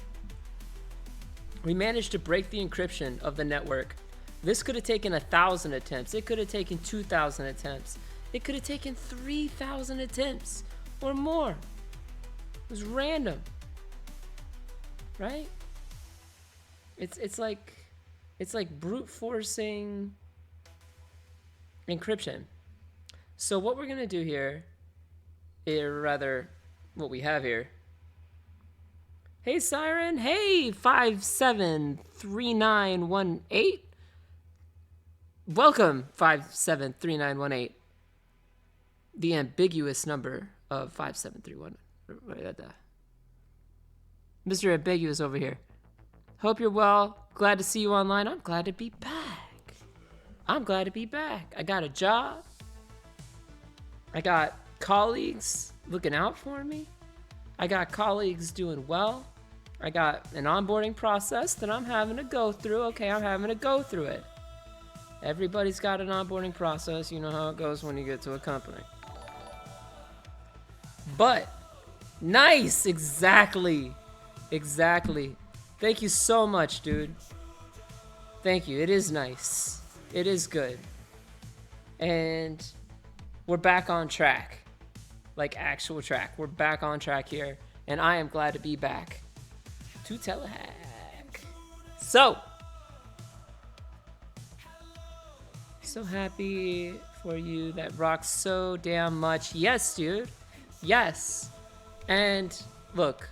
We managed to break the encryption of the network. This could have taken 1,000 attempts. It could have taken 2,000 attempts. It could have taken 3,000 attempts or more. It was random, right? It's like brute forcing encryption. So what we're gonna do here, or rather, what we have here. Hey Siren, hey 573918. Welcome, 573918. The ambiguous number of 5731. Mr. Ambiguous over here. Hope you're well. Glad to see you online. I'm glad to be back. I'm glad to be back. I got a job. I got colleagues looking out for me. I got colleagues doing well. I got an onboarding process that I'm having to go through. Okay, I'm having to go through it. Everybody's got an onboarding process. You know how it goes when you get to a company. But, nice, exactly. Thank you so much, dude. Thank you, it is nice. It is good. And we're back on track. Like actual track. We're back on track here. And I am glad to be back to Telehack. So happy for you. That rocks so damn much. Yes, dude. Yes. And look,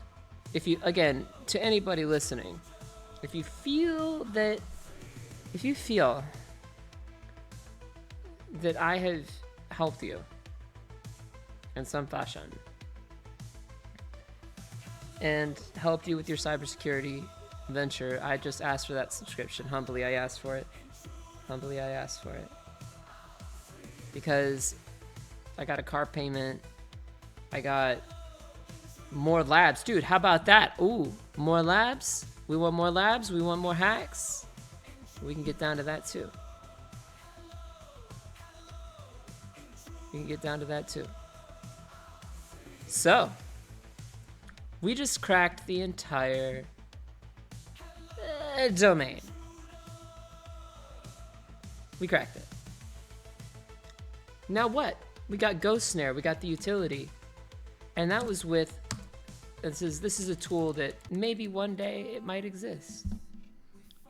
if you, again, to anybody listening, if you feel that I have helped you in some fashion and helped you with your cybersecurity venture, I just asked for that subscription. Humbly, I asked for it. Because I got a car payment. I got more labs. Dude, how about that? Ooh, more labs? We want more labs? We want more hacks? We can get down to that too. So, we just cracked the entire domain. We cracked it. Now what? We got Ghostsnare, we got the utility. And that was with, this is a tool that maybe one day it might exist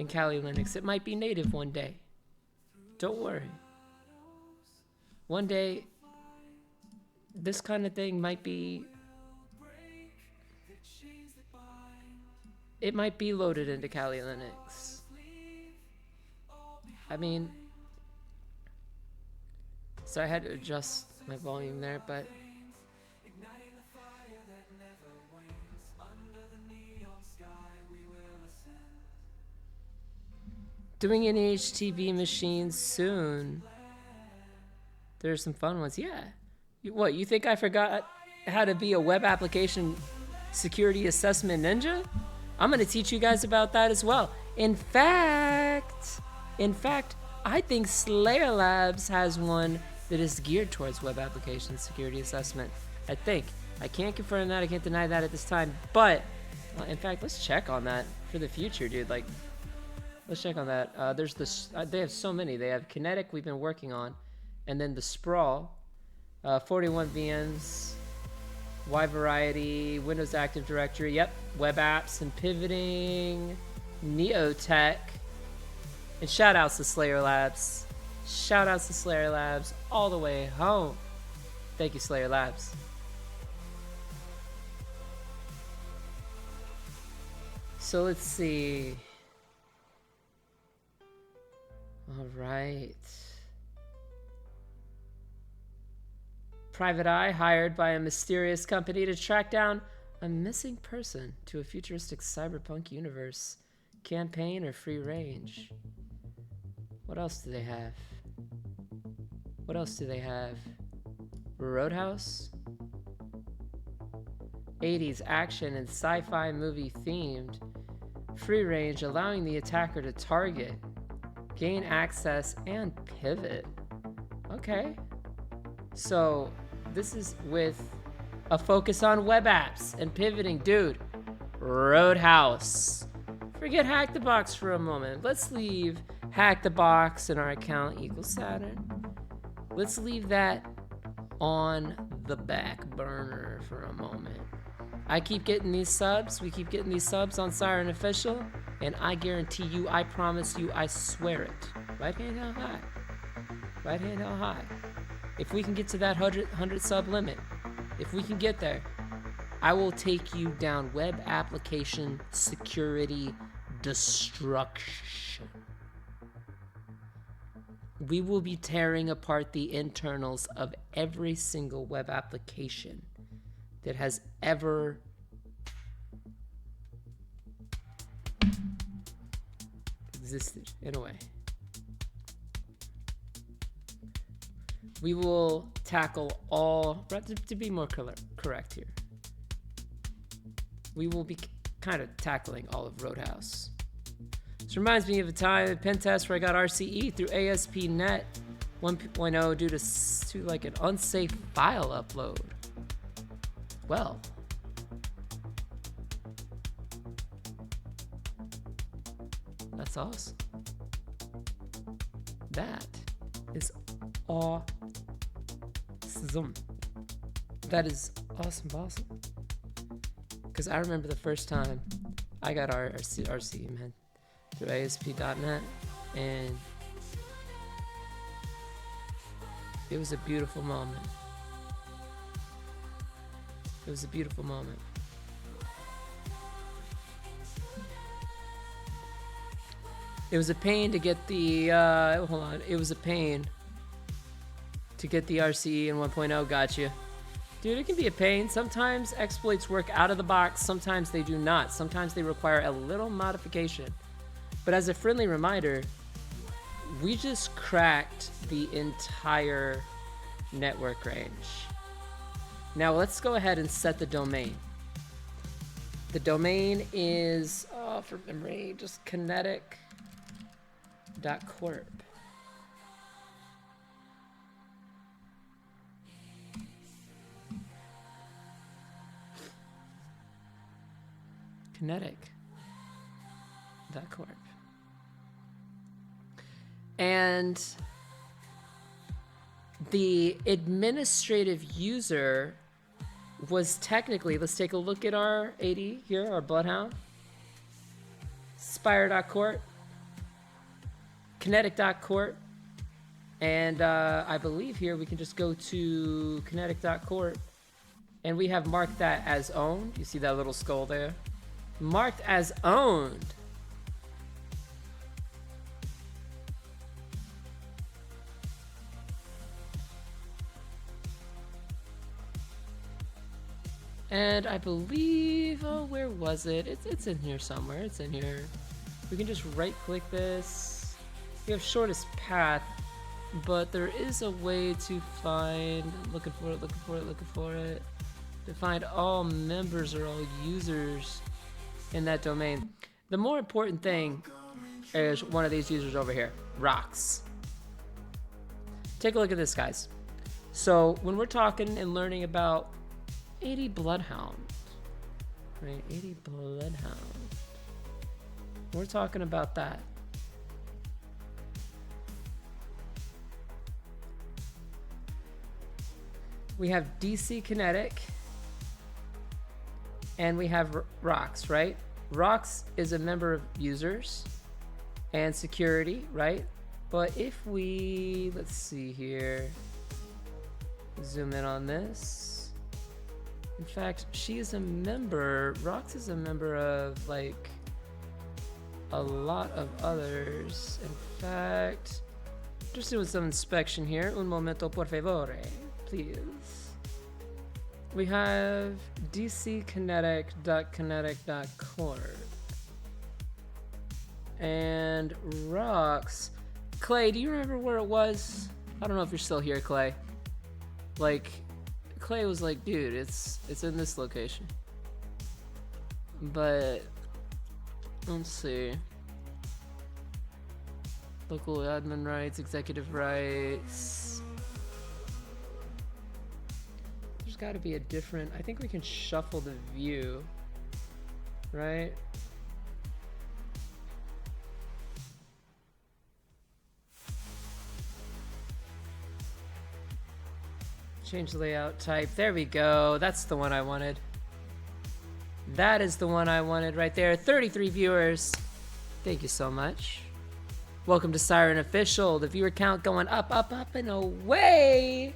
in Kali Linux. It might be native one day. Don't worry. One day, this kind of thing might be, it might be loaded into Kali Linux. I mean, so I had to adjust my volume there, but doing an HTV machine soon. There's some fun ones. Yeah. What, you think I forgot how to be a web application security assessment ninja? I'm going to teach you guys about that as well. In fact, I think SlayerLabs has one that is geared towards web application security assessment. I think. I can't confirm that. I can't deny that at this time. But, in fact, let's check on that for the future, dude. Like, let's check on that. There's this. They have so many. They have Kinetic, we've been working on, and then the Sprawl, 41 VMs, Y Variety, Windows Active Directory. Yep, web apps and pivoting, Neotech, and shout outs to SlayerLabs. Shout outs to SlayerLabs all the way home. Thank you, SlayerLabs. So let's see. All right. Private Eye hired by a mysterious company to track down a missing person to a futuristic cyberpunk universe. Campaign or free range? What else do they have? Roadhouse? 80s action and sci-fi movie themed. Free range, allowing the attacker to target, gain access, and pivot. Okay. So, this is with a focus on web apps and pivoting. Dude, Roadhouse. Forget Hack the Box for a moment. Let's leave Hack the Box and our account equals Saturn. Let's leave that on the back burner for a moment. I keep getting these subs. We keep getting these subs on SYREN Official. And I guarantee you, I promise you, I swear it. Right hand held high. Right hand held high. If we can get to that 100 sub limit, if we can get there, I will take you down web application security destruction. We will be tearing apart the internals of every single web application that has ever existed in a way. We will tackle all, to be more correct here, we will be kind of tackling all of Roadhouse. This reminds me of a time at pen test where I got RCE through ASP.NET 1.0 due to like an unsafe file upload. Well, that's awesome. That is awesome. That is awesome. Because I remember the first time I got RCE, man, through ASP.NET, and it was a beautiful moment. It was a beautiful moment. It was a pain to get the, hold on. It was a pain to get the RCE in 1.0. Gotcha. Dude, it can be a pain. Sometimes exploits work out of the box. Sometimes they do not. Sometimes they require a little modification. But as a friendly reminder, we just cracked the entire network range. Now let's go ahead and set the domain. The domain is, from memory, just kinetic.corp. Kinetic.corp. And the administrative user was technically, let's take a look at our AD here, our Bloodhound. Spire.corp. Kinetic.corp. And I believe here we can just go to Kinetic.corp. And we have marked that as owned. You see that little skull there? Marked as owned. And I believe, where was it? It's in here somewhere. It's in here. We can just right click this. We have shortest path, but there is a way to find, looking for it, to find all members or all users in that domain. The more important thing is one of these users over here, Rocks. Take a look at this, guys. So when we're talking and learning about 80 Bloodhound, right? 80 Bloodhound. We're talking about that. We have DC Kinetic and we have Rocks, right? Rocks is a member of users and security, right? But if we, let's see here, zoom in on this. In fact, she is a member, Rox is a member of like a lot of others. In fact, just doing some inspection here. Un momento, por favor, please. We have dckinetic.kinetic.corp. And Rox. Clay, do you remember where it was? I don't know if you're still here, Clay. Like, Clay was like, dude, it's in this location. But let's see. Local admin rights, executive rights. There's got to be a different, I think we can shuffle the view, right? Change the layout type. There we go. That's the one I wanted. That is the one I wanted right there. 33 viewers. Thank you so much. Welcome to S1REN Official. The viewer count going up, up, up, and away.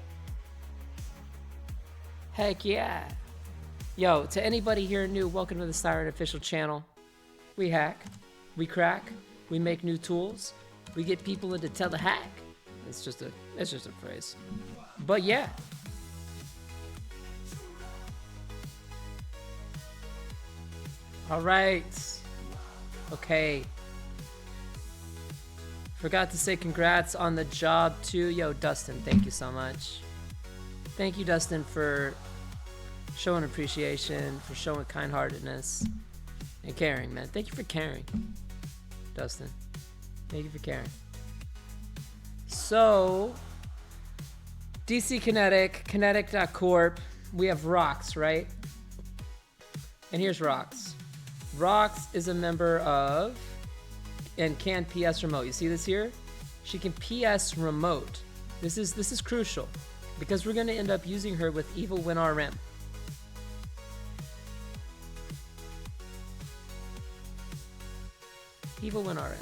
Heck yeah. Yo, to anybody here new, welcome to the SLYREN official channel. We hack, we crack, we make new tools, we get people into telehack, It's just a phrase. But yeah. All right. Okay. Forgot to say congrats on the job too. Yo, Dustin, thank you so much. Thank you, Dustin, for showing appreciation, for showing kind-heartedness and caring, man. Thank you for caring, Dustin. Thank you for caring. So, DC Kinetic, Kinetic.corp, we have Rox, right? And here's Rox. Rox is a member of and can PS remote. You see this here? She can PS remote. This is crucial because we're going to end up using her with Evil WinRM. Evil WinRM.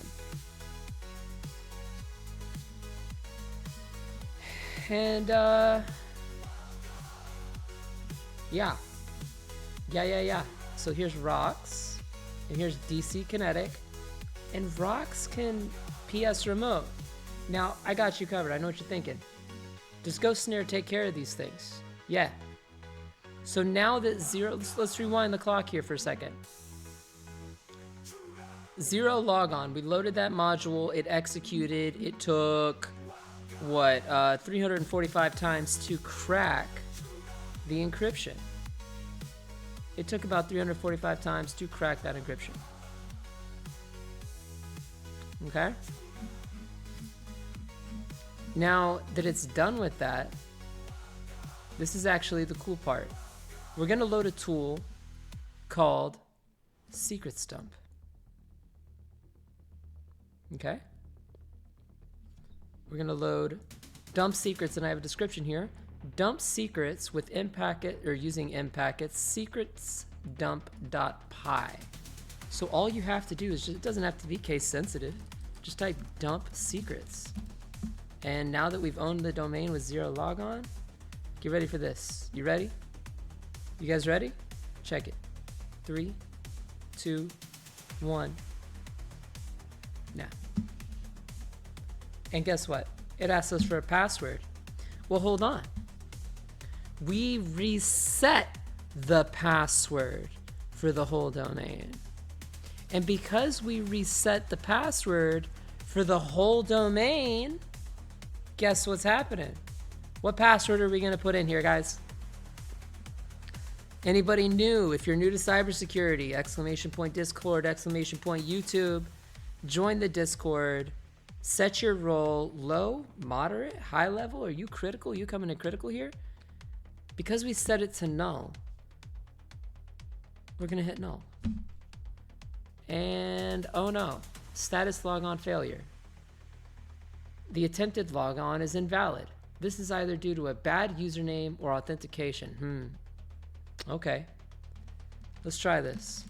And yeah. So here's Rox, and here's DC Kinetic, and Rox can PS remote. Now I got you covered. I know what you're thinking. Does Ghostsnare take care of these things? Yeah. So now that let's rewind the clock here for a second. Zero logon. We loaded that module. It executed. It took what 345 times to crack the encryption. It took about 345 times to crack that encryption. Okay? Now that it's done with that, this is actually the cool part. We're going to load a tool called Secrets Dump. Okay? We're going to load dump secrets, and I have a description here. Dump secrets withmpacket or using mpackets secrets dump.py. So all you have to do is it doesn't have to be case sensitive. Just type dump secrets. And now that we've owned the domain with zero logon, get ready for this. You ready? You guys ready? Check it. 3, 2, 1. Now. And guess what? It asks us for a password. Well, hold on. We reset the password for the whole domain. And because we reset the password for the whole domain, guess what's happening? What password are we going to put in here, guys? Anybody new? If you're new to cybersecurity, !Discord, !YouTube, join the Discord. Set your role low, moderate, high level. Are you critical? You coming in critical here? Because we set it to null, we're going to hit null. And oh no, status logon failure. The attempted logon is invalid. This is either due to a bad username or authentication. Okay. Let's try this.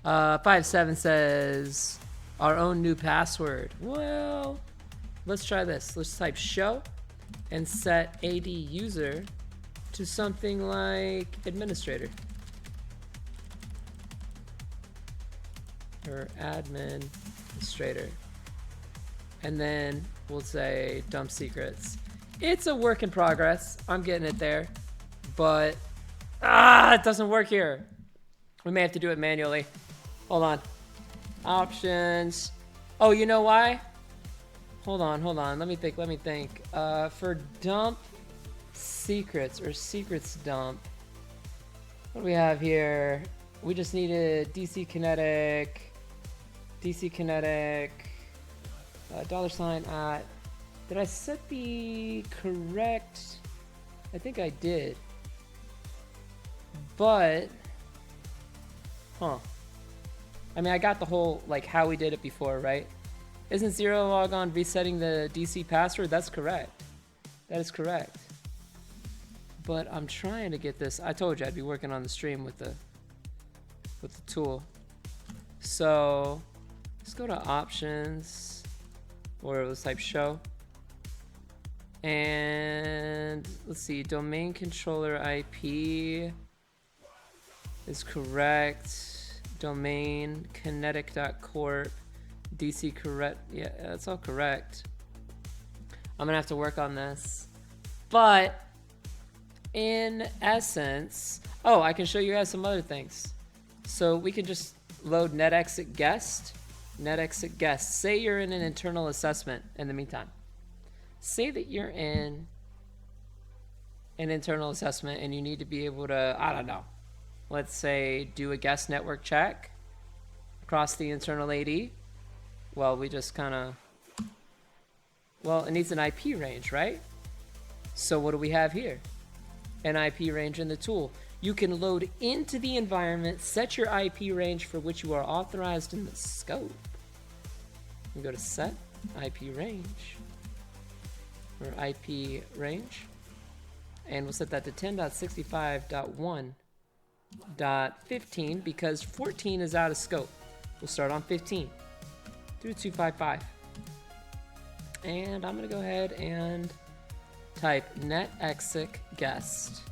57 says our own new password. Well, let's try this. Let's type show and set AD user to something like administrator or admin administrator. And then we'll say dump secrets. It's a work in progress. I'm getting it there, but it doesn't work here. We may have to do it manually. Hold on. Options. Oh, you know why? Hold on. Let me think. For dump secrets or secrets dump, what do we have here? We just needed DC Kinetic, $@. Did I set the correct? I think I did. But, I mean, I got the whole, like, how we did it before, right? Isn't zero logon resetting the DC password? That's correct. That is correct. But I'm trying to get this. I told you I'd be working on the stream with the tool. So let's go to options, or let's type show. And let's see, domain controller IP is correct. Domain kinetic.corp. DC correct. Yeah, that's all correct. I'm gonna have to work on this. But in essence, oh, I can show you guys some other things. So we can just load netexit guest. Netexit guest. Say you're in an internal assessment in the meantime. Say that you're in an internal assessment and you need to be able to, I don't know, let's say do a guest network check across the internal AD. Well, we just kind of, well, it needs an IP range, right? So what do we have here? An IP range in the tool. You can load into the environment, set your IP range for which you are authorized in the scope. We go to set IP range, or IP range, and we'll set that to 10.65.1.15 because 14 is out of scope. We'll start on 15 through 255. And I'm gonna go ahead and type netexec guest.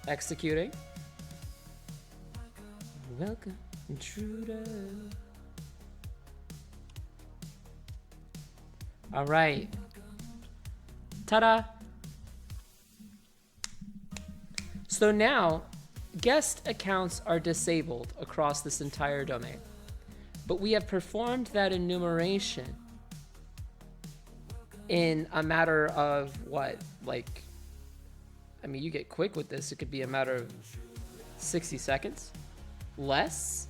Executing. Welcome, Intruder. All right. Ta-da. So now, guest accounts are disabled across this entire domain. But we have performed that enumeration in a matter of what? Like, I mean, you get quick with this. It could be a matter of 60 seconds. Less.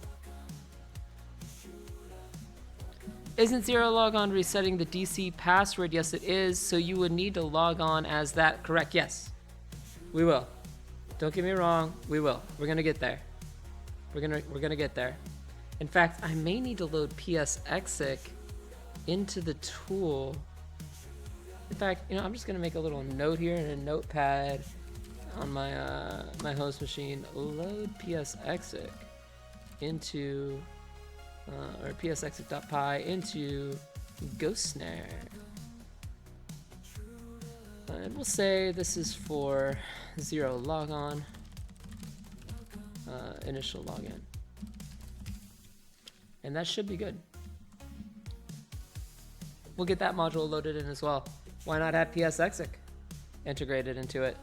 Isn't zero logon resetting the DC password? Yes, it is. So you would need to log on as that. Correct. Yes, we will. Don't get me wrong. We will. We're gonna get there. We're gonna get there. In fact, I may need to load psexec into the tool. In fact, you know, I'm just gonna make a little note here in a notepad on my my host machine. Load psexec into or psexec.py into Ghostsnare. And we'll say this is for zero logon, initial login. And that should be good. We'll get that module loaded in as well. Why not have psexec integrated into it?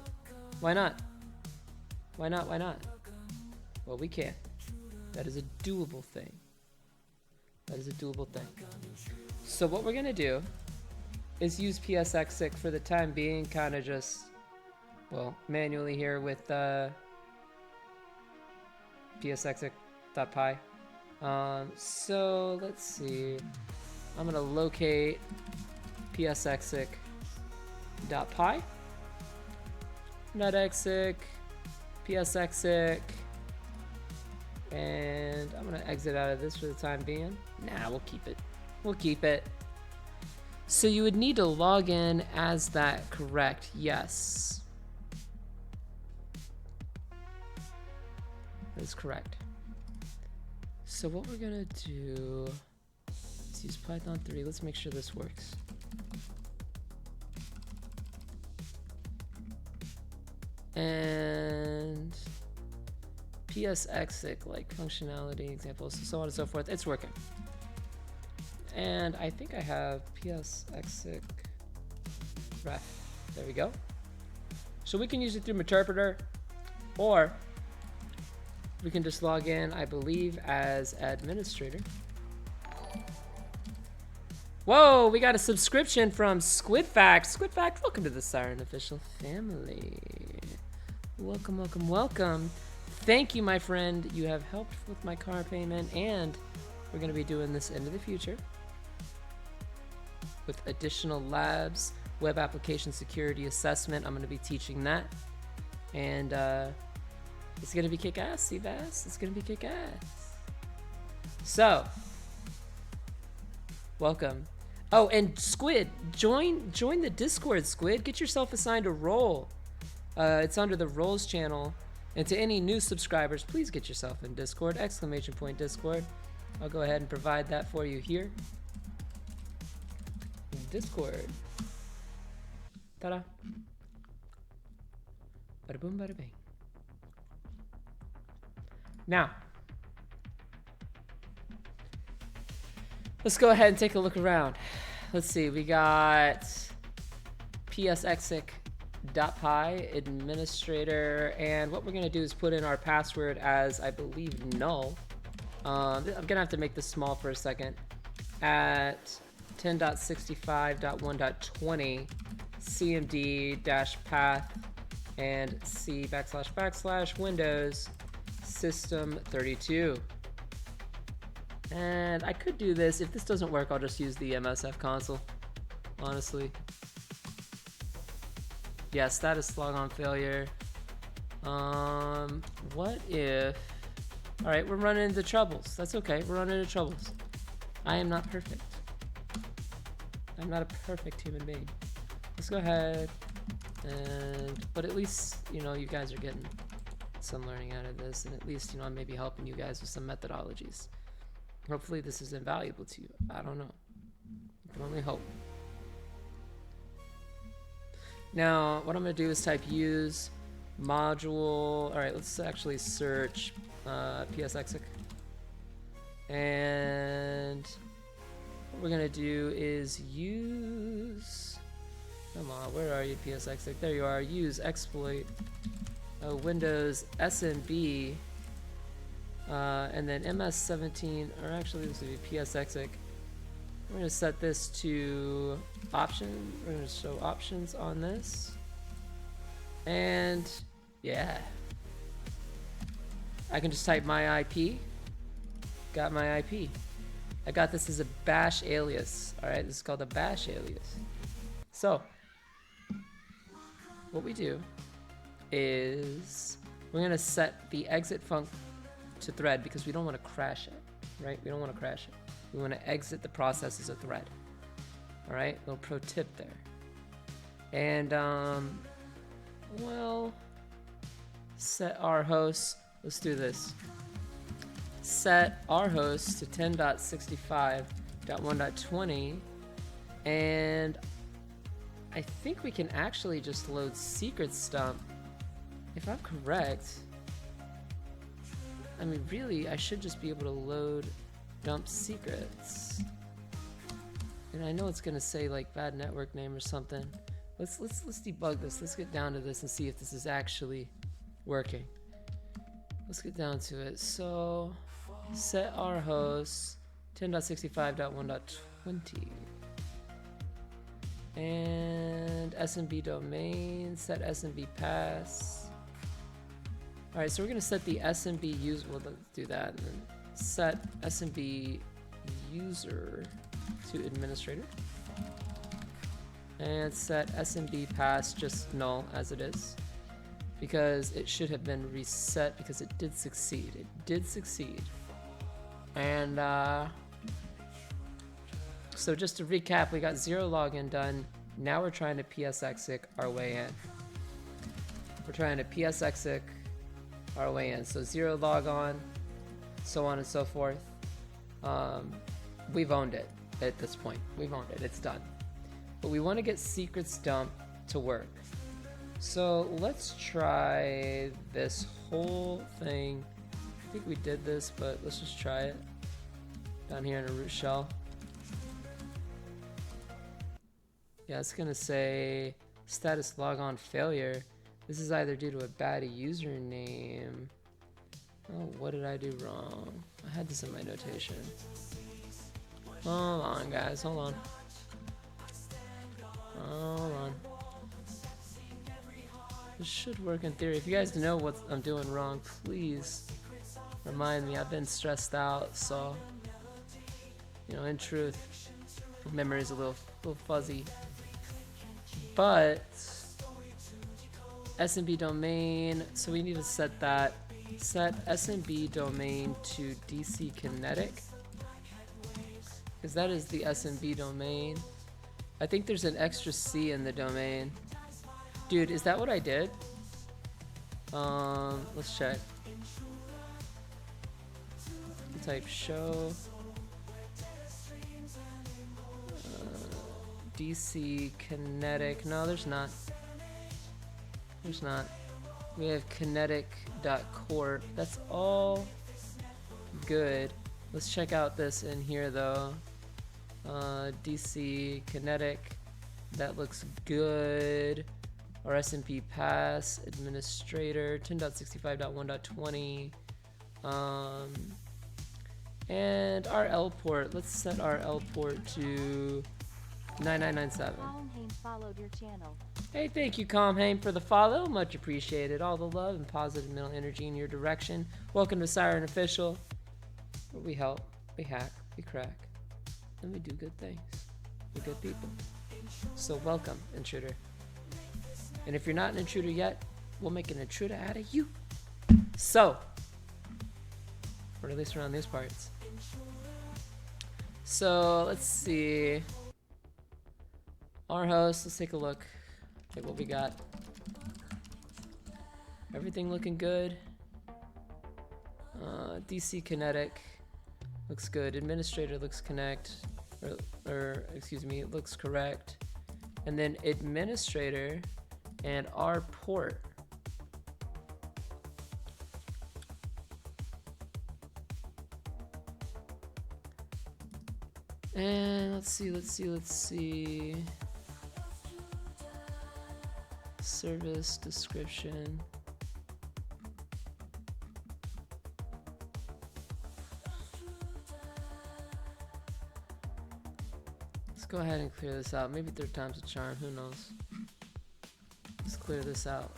Why not? Why not? Why not? Well, we can. That is a doable thing. That is a doable thing. So what we're gonna do is use psexec for the time being, kind of just, well, manually here with psexec.py. So let's see. I'm gonna locate psexec.py, netexec, psexec, and I'm gonna exit out of this for the time being. Nah, we'll keep it. We'll keep it. So you would need to log in as that, correct? Yes. That is correct. So what we're gonna do, let's use Python 3. Let's make sure this works. And psexec, like functionality examples, so on and so forth. It's working. And I think I have psexec ref. There we go. So we can use it through Interpreter, or we can just log in, I believe, as administrator. Whoa, we got a subscription from SquidFact. SquidFact, welcome to the SliderLabs official family. Welcome, welcome, welcome. Thank you, my friend. You have helped with my car payment, and we're going to be doing this into the future with additional labs, web application security assessment. I'm going to be teaching that, and it's going to be kick-ass, Seabass. It's going to be kick-ass. So, welcome. Oh, and Squid, join the Discord, Squid. Get yourself assigned a role. It's under the roles channel. And to any new subscribers, please get yourself in Discord, ! Discord. I'll go ahead and provide that for you here. Discord. Ta-da. Bada boom, bada bang. Now, Let's go ahead and take a look around. Let's see, we got psexec.py administrator, and what we're gonna do is put in our password as, I believe, null. I'm gonna have to make this small for a second. At 10.65.1.20 cmd-path and c / Windows system 32. And I could do this. If this doesn't work, I'll just use the MSF console, honestly. Yeah, status logon failure. What if... Alright, we're running into troubles. That's okay, we're running into troubles. I am not perfect. I'm not a perfect human being. Let's go ahead and... But at least, you know, you guys are getting some learning out of this, and at least, you know, I'm maybe helping you guys with some methodologies. Hopefully this is invaluable to you. I don't know. I can only hope. Now, what I'm going to do is type use module. Alright, let's actually search psexec. And what we're going to do is use... Come on, where are you, psexec? There you are. Use exploit Windows SMB. And then MS17, or actually this would be psexec. We're going to set this to option. We're going to show options on this. And yeah. I can just type my IP. Got my IP. I got this as a bash alias. Alright, this is called a bash alias. So, what we do is we're going to set the exit func to thread because we don't want to crash it, right? We don't want to crash it. We want to exit the process as a thread. All right, little pro tip there. And well, set our host. Let's do this. Set our host to 10.65.1.20, and I think we can actually just load secret stump. If I'm correct. I mean, really, I should just be able to load dump secrets. And I know it's gonna say like bad network name or something. Let's debug this. Let's get down to this and see if this is actually working. Let's get down to it. So set our host 10.65.1.20 and SMB domain, set SMB pass. Alright, so we're going to set the SMB user, well, let's do that, and then set SMB user to administrator, and set SMB pass just null as it is, because it should have been reset because it did succeed. It did succeed. And so just to recap, we got 0 login done. Now we're trying to psexec our way in. We're trying to psexec our way in. So 0 logon, so on and so forth. We've owned it at this point. We've owned it. It's done. But we want to get secrets dump to work. So let's try this whole thing. I think we did this, but let's just try it down here in a root shell. Yeah, it's gonna say status logon failure. This is either due to a bad username. Oh, what did I do wrong? I had this in my notation. Hold on, guys. Hold on. Hold on. This should work in theory. If you guys know what I'm doing wrong, please remind me. I've been stressed out, so you know, in truth, memory is a little fuzzy. But SMB domain, so we need to set that. Set SMB domain to DC kinetic, because that is the SMB domain. I think there's an extra C in the domain. Dude, is that what I did? Let's check. Type show DC kinetic. No, there's not. There's not. We have kinetic.corp. That's all good. Let's check out this in here though. DC Kinetic, that looks good. Our SMP Pass, Administrator, 10.65.1.20. And our L port, let's set our L port to 9997. Calmhain followed your channel. Hey, thank you, Calmhain, for the follow. Much appreciated. All the love and positive mental energy in your direction. Welcome to S1REN Official, where we help, we hack, we crack, and we do good things. We're good people. So welcome, Intruder. And if you're not an Intruder yet, we'll make an Intruder out of you. So, or at least around these parts. So, let's see. Our host, let's take a look at what we got. Everything looking good. DC Kinetic looks good. Administrator looks excuse me, it looks correct. And then Administrator and our port. And let's see. Service description. Let's go ahead and clear this out. Maybe third time's a charm, who knows? Let's clear this out.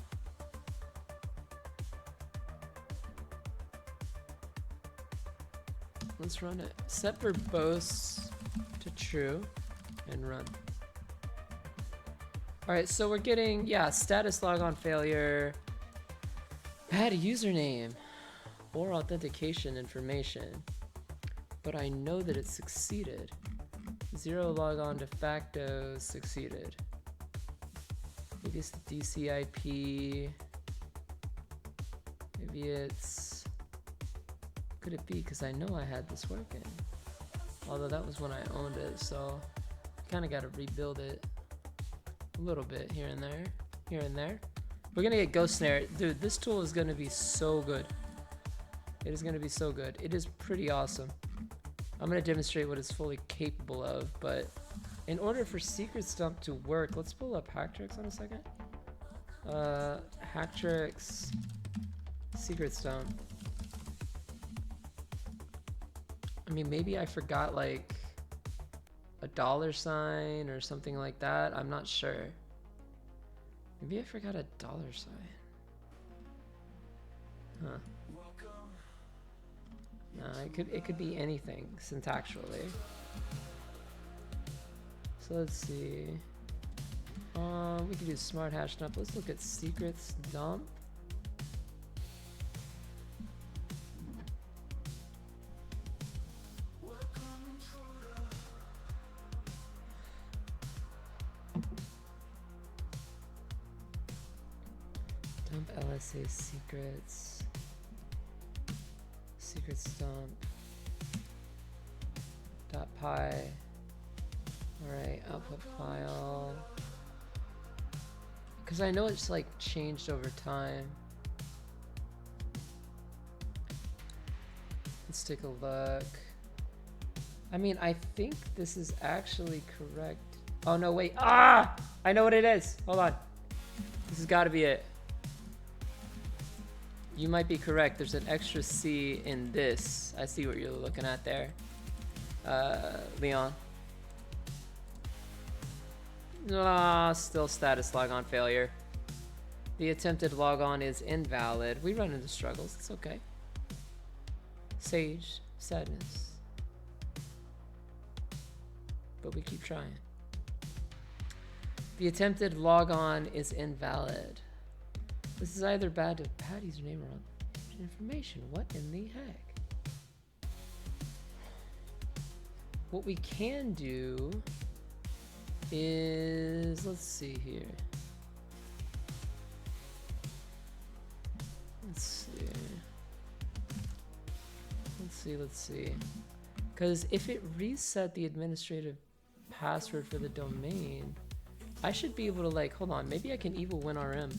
Let's run it. Set verbose to true and run. Alright, so we're getting, yeah, status logon failure, bad username, or authentication information. But I know that it succeeded. 0 logon de facto succeeded. Maybe it's the DC IP. Maybe it's... Could it be? Because I know I had this working. Although that was when I owned it, so kind of got to rebuild it a little bit here and there. Here and there. We're going to get Ghostsnare. Dude, this tool is going to be so good. It is going to be so good. It is pretty awesome. I'm going to demonstrate what it's fully capable of, but in order for Secret Stump to work, let's pull up Hacktrix on a second. Hacktrix Secret Stump. I mean, maybe I forgot like a $sign or something like that. I'm not sure. Maybe I forgot a $sign. Huh. No, it could be anything syntactually. So let's see. We could do smart hash dump. Let's look at secrets dump. Dump LSA secrets. Secrets dump. .py. Alright, output file. Because I know it's like changed over time. Let's take a look. I mean, I think this is actually correct. Oh no, wait. Ah! I know what it is. Hold on. This has got to be it. You might be correct. There's an extra C in this. I see what you're looking at there. Leon. Still status logon failure. The attempted logon is invalid. We run into struggles. It's okay. Sage. Sadness. But we keep trying. The attempted logon is invalid. This is either bad to Patty's name or information. What in the heck? What we can do is, let's see here. Let's see. Because if it reset the administrative password for the domain, I should be able to like, hold on, maybe I can evil WinRM.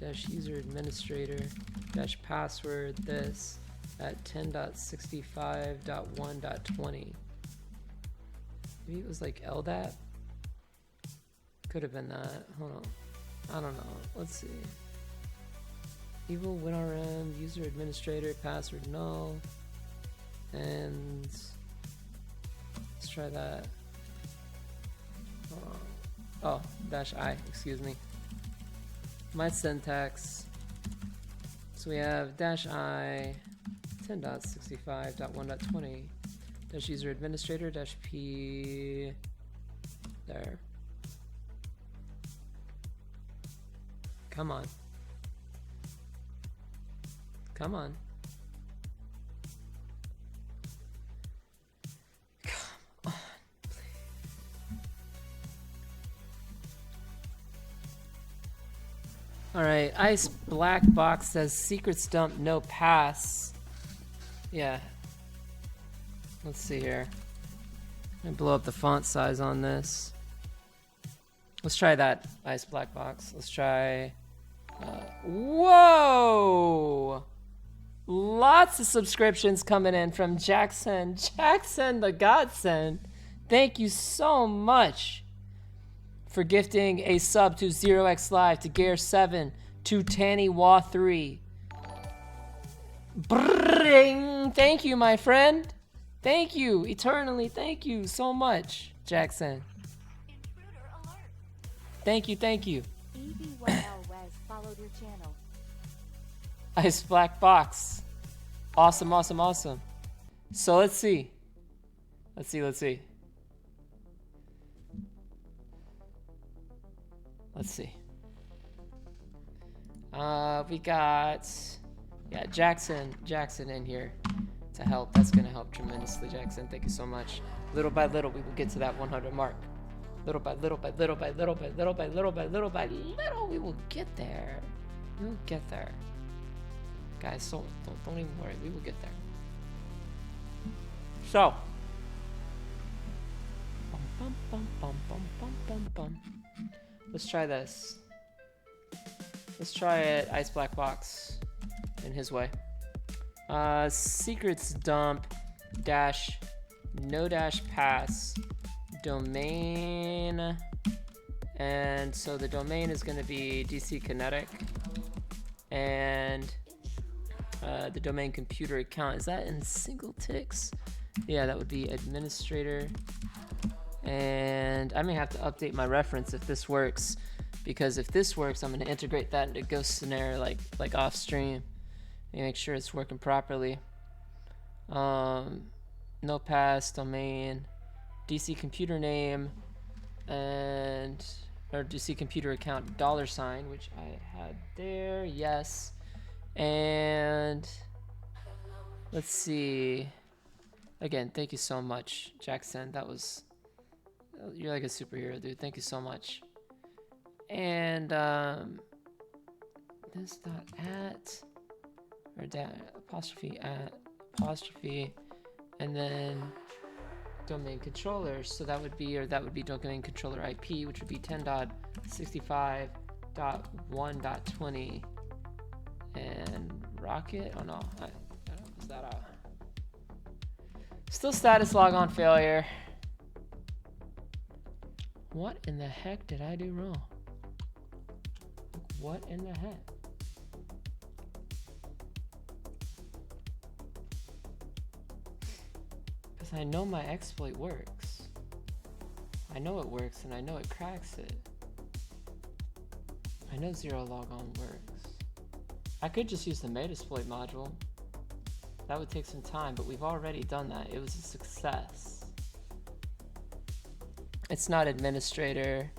-user administrator -password this at 10.65.1.20. Maybe it was like LDAP. Could have been that. Hold on. I don't know. Let's see. Evil WinRM, user administrator, password null. And let's try that. Oh, -I, excuse me. My syntax. So we have -I 10.65.1.20 -user administrator -p there. Come on. Come on. Come on, please. Alright, Ice Black Box says secrets dump, no pass. Yeah. Let's see here. I'm gonna blow up the font size on this. Let's try that, Ice Black Box. Let's try... whoa! Lots of subscriptions coming in from Jackson. Jackson the Godsend. Thank you so much for gifting a sub to 0x Live, to Gear7, to Tanny Waugh 3. Bring! Thank you, my friend. Thank you, eternally. Thank you so much, Jackson. Intruder alert. Thank you, thank you. EVYL Wes followed your channel. Ice Black Box. Awesome, awesome, awesome. So let's see. Let's see. Let's see. We got, yeah, Jackson in here to help. That's gonna help tremendously, Jackson. Thank you so much. Little by little, we will get to that 100 mark. Little by little, we will get there. We will get there. Guys, so don't even worry. We will get there. So. Let's try this. Let's try it Ice Black Box in his way. Secrets dump dash no dash pass domain. And so the domain is going to be DC Kinetic. And the domain computer account, is that in single ticks? Yeah, that would be administrator. And I may have to update my reference if this works, because if this works, I'm going to integrate that into Ghostsnare like off stream and make sure it's working properly. No pass domain, DC computer name, and or DC computer account $, which I had there. Yes. And let's see. Again, thank you so much, Jackson. That was, you're like a superhero, dude. Thank you so much. And this dot at or apostrophe at apostrophe, and then domain controller. So that would be domain controller IP, which would be 10.65.1.20. And rocket. Oh no, is that a still status log on failure? What in the heck did I do wrong? What in the heck? Because I know my exploit works. I know it works, and I know it cracks it. I know zero logon works. I could just use the Metasploit module. That would take some time, but we've already done that. It was a success. It's not administrator.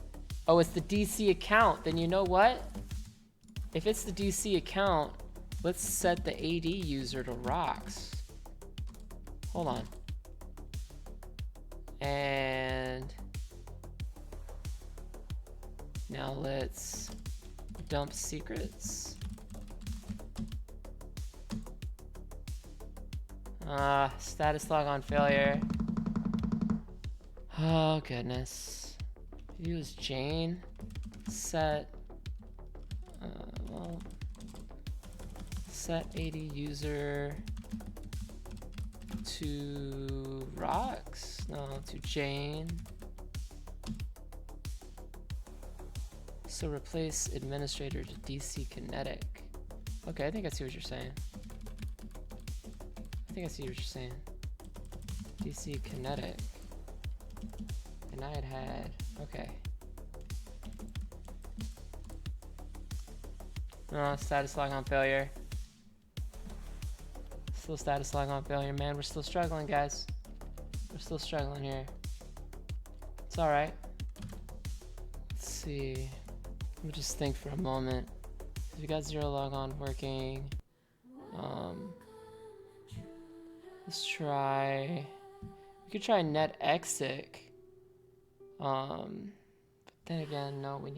Oh, it's the DC account. Then you know what? If it's the DC account, let's set the AD user to rocks. Hold on. And now let's dump secrets. Status log on failure. Oh goodness. Use Jane. Set. Set AD user to rocks. No, to Jane. So replace administrator to DC kinetic. Okay, I think I see what you're saying. I think I see what you're saying. DC kinetic. And I had, okay. Oh, status log on failure. Still status log on failure, man. We're still struggling, guys. We're still struggling here. It's alright. Let's see. Let me just think for a moment. We got zero log on working. Let's try. We could try net exec. But then again, no. We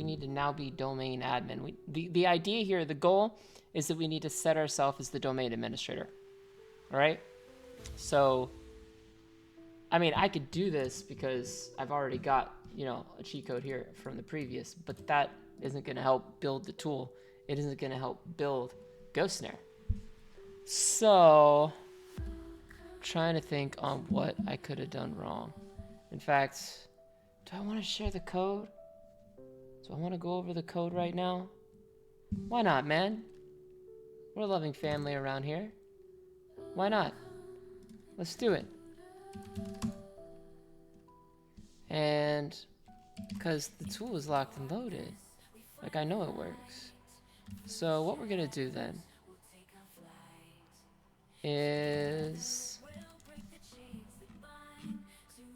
need to now be domain admin. The idea here, the goal is that we need to set ourselves as the domain administrator. All right. So, I mean, I could do this because I've already got, you know, a cheat code here from the previous, but that isn't going to help build the tool. It isn't going to help build Ghostsnare. So, trying to think on what I could have done wrong. In fact, do I want to share the code? Do I want to go over the code right now? Why not, man? We're a loving family around here. Why not? Let's do it. And because the tool is locked and loaded, like I know it works. So what we're gonna do then is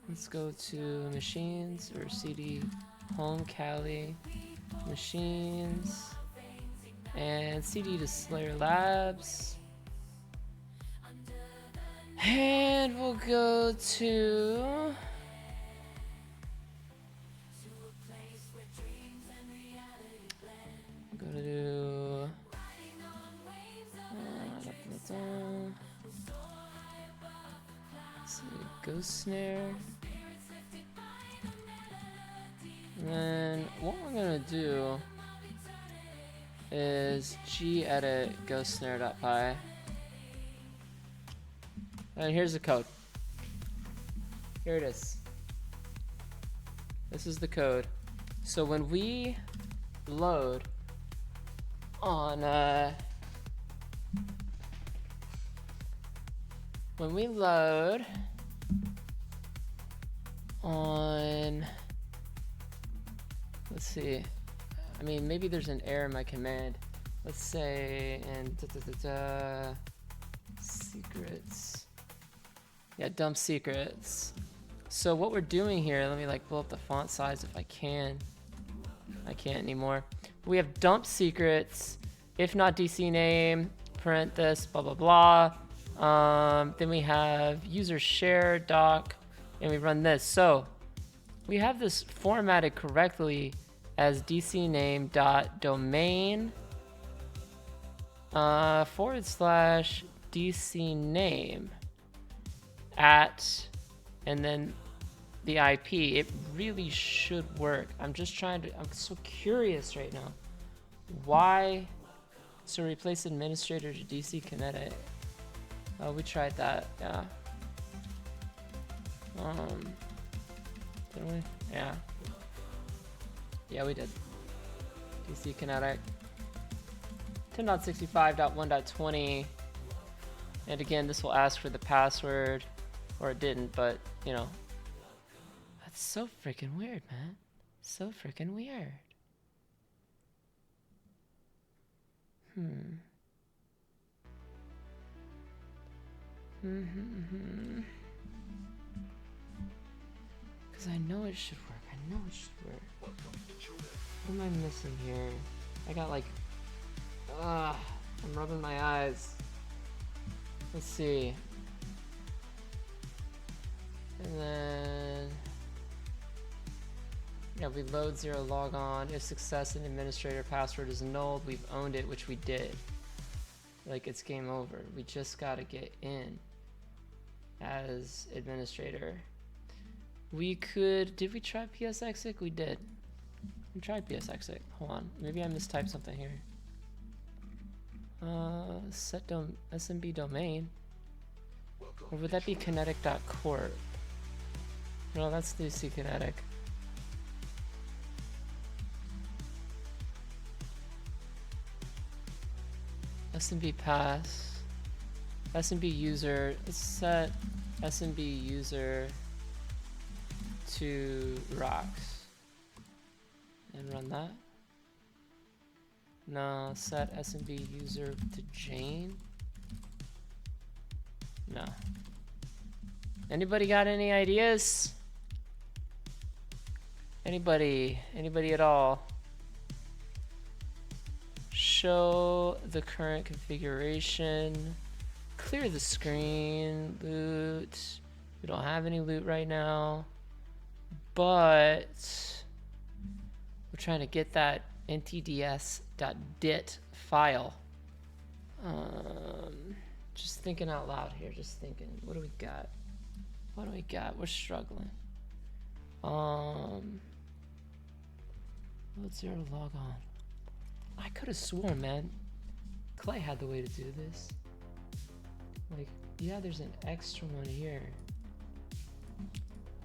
let's go to machines or CD home Cali machines and CD to SlayerLabs. And we'll go to let's see, Ghostsnare. And then what we're gonna do is gedit ghostsnare.py. And here's the code. Here it is. This is the code. So when we load on let's see, I mean maybe there's an error in my command. Let's say and secrets. Yeah, dump secrets. So what we're doing here, let me like pull up the font size if I can. I can't anymore. We have dump secrets, if not DC name, print this, blah, blah, blah. Then we have user share doc, and we run this. So we have this formatted correctly as DC name dot domain / DC name at, and then the IP. It really should work. I'm just trying to, I'm so curious right now. Why? So replace administrator to DC kinetic. Oh, we tried that, yeah. Didn't we? Yeah. Yeah, we did. DC kinetic. 10.65.1.20. And again, this will ask for the password, or it didn't, but you know. That's so freaking weird, man. So freaking weird. Because I know it should work. I know it should work. What am I missing here? I got like, I'm rubbing my eyes. Let's see. And then, yeah, we load 0 logon. If success and administrator password is nulled, we've owned it, which we did. Like, it's game over. We just gotta get in as administrator. We could, did we try PSExic? We did. We tried PSExic. Hold on, maybe I mistyped something here. Set SMB domain. Or would that be kinetic.corp? No, that's DC Kinetic. SMB pass. SMB user. Let's set SMB user to rocks. And run that. No, set SMB user to Jane. No. Anybody got any ideas? Anybody at all? Show the current configuration. Clear the screen. Loot. We don't have any loot right now. But we're trying to get that ntds.dit file. Just thinking out loud here. Just thinking. What do we got? What do we got? We're struggling. Let's zero log on. I could have sworn, man, Clay had the way to do this. Like, yeah, there's an extra one here.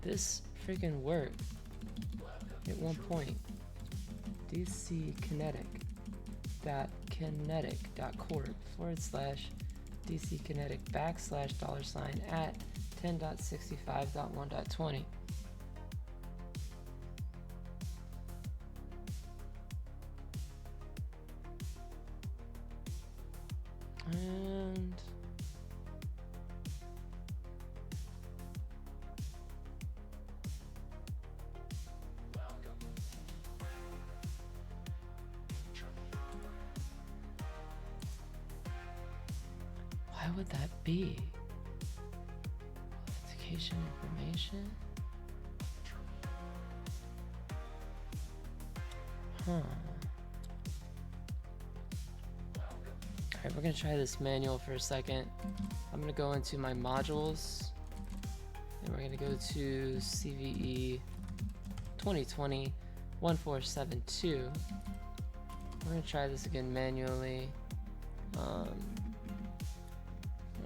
This freaking worked at one point. DC kinetic.corp/DC kinetic / $at 10.65.1.20. And why would that be? Authentication information? Huh. Alright, we're gonna try this manual for a second. I'm gonna go into my modules and we're gonna go to CVE 2020-1472. We're gonna try this again manually.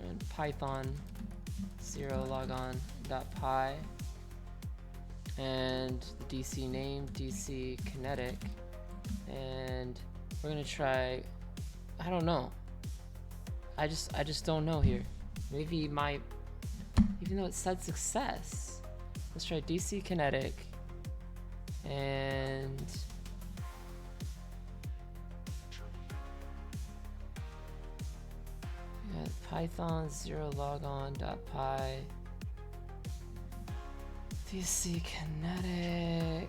And Python 0 logon.py and the DC name DC kinetic, and we're gonna try. I don't know. I just don't know here. Maybe my, even though it said success, let's try DC kinetic and Python 0 logon.py DC kinetic,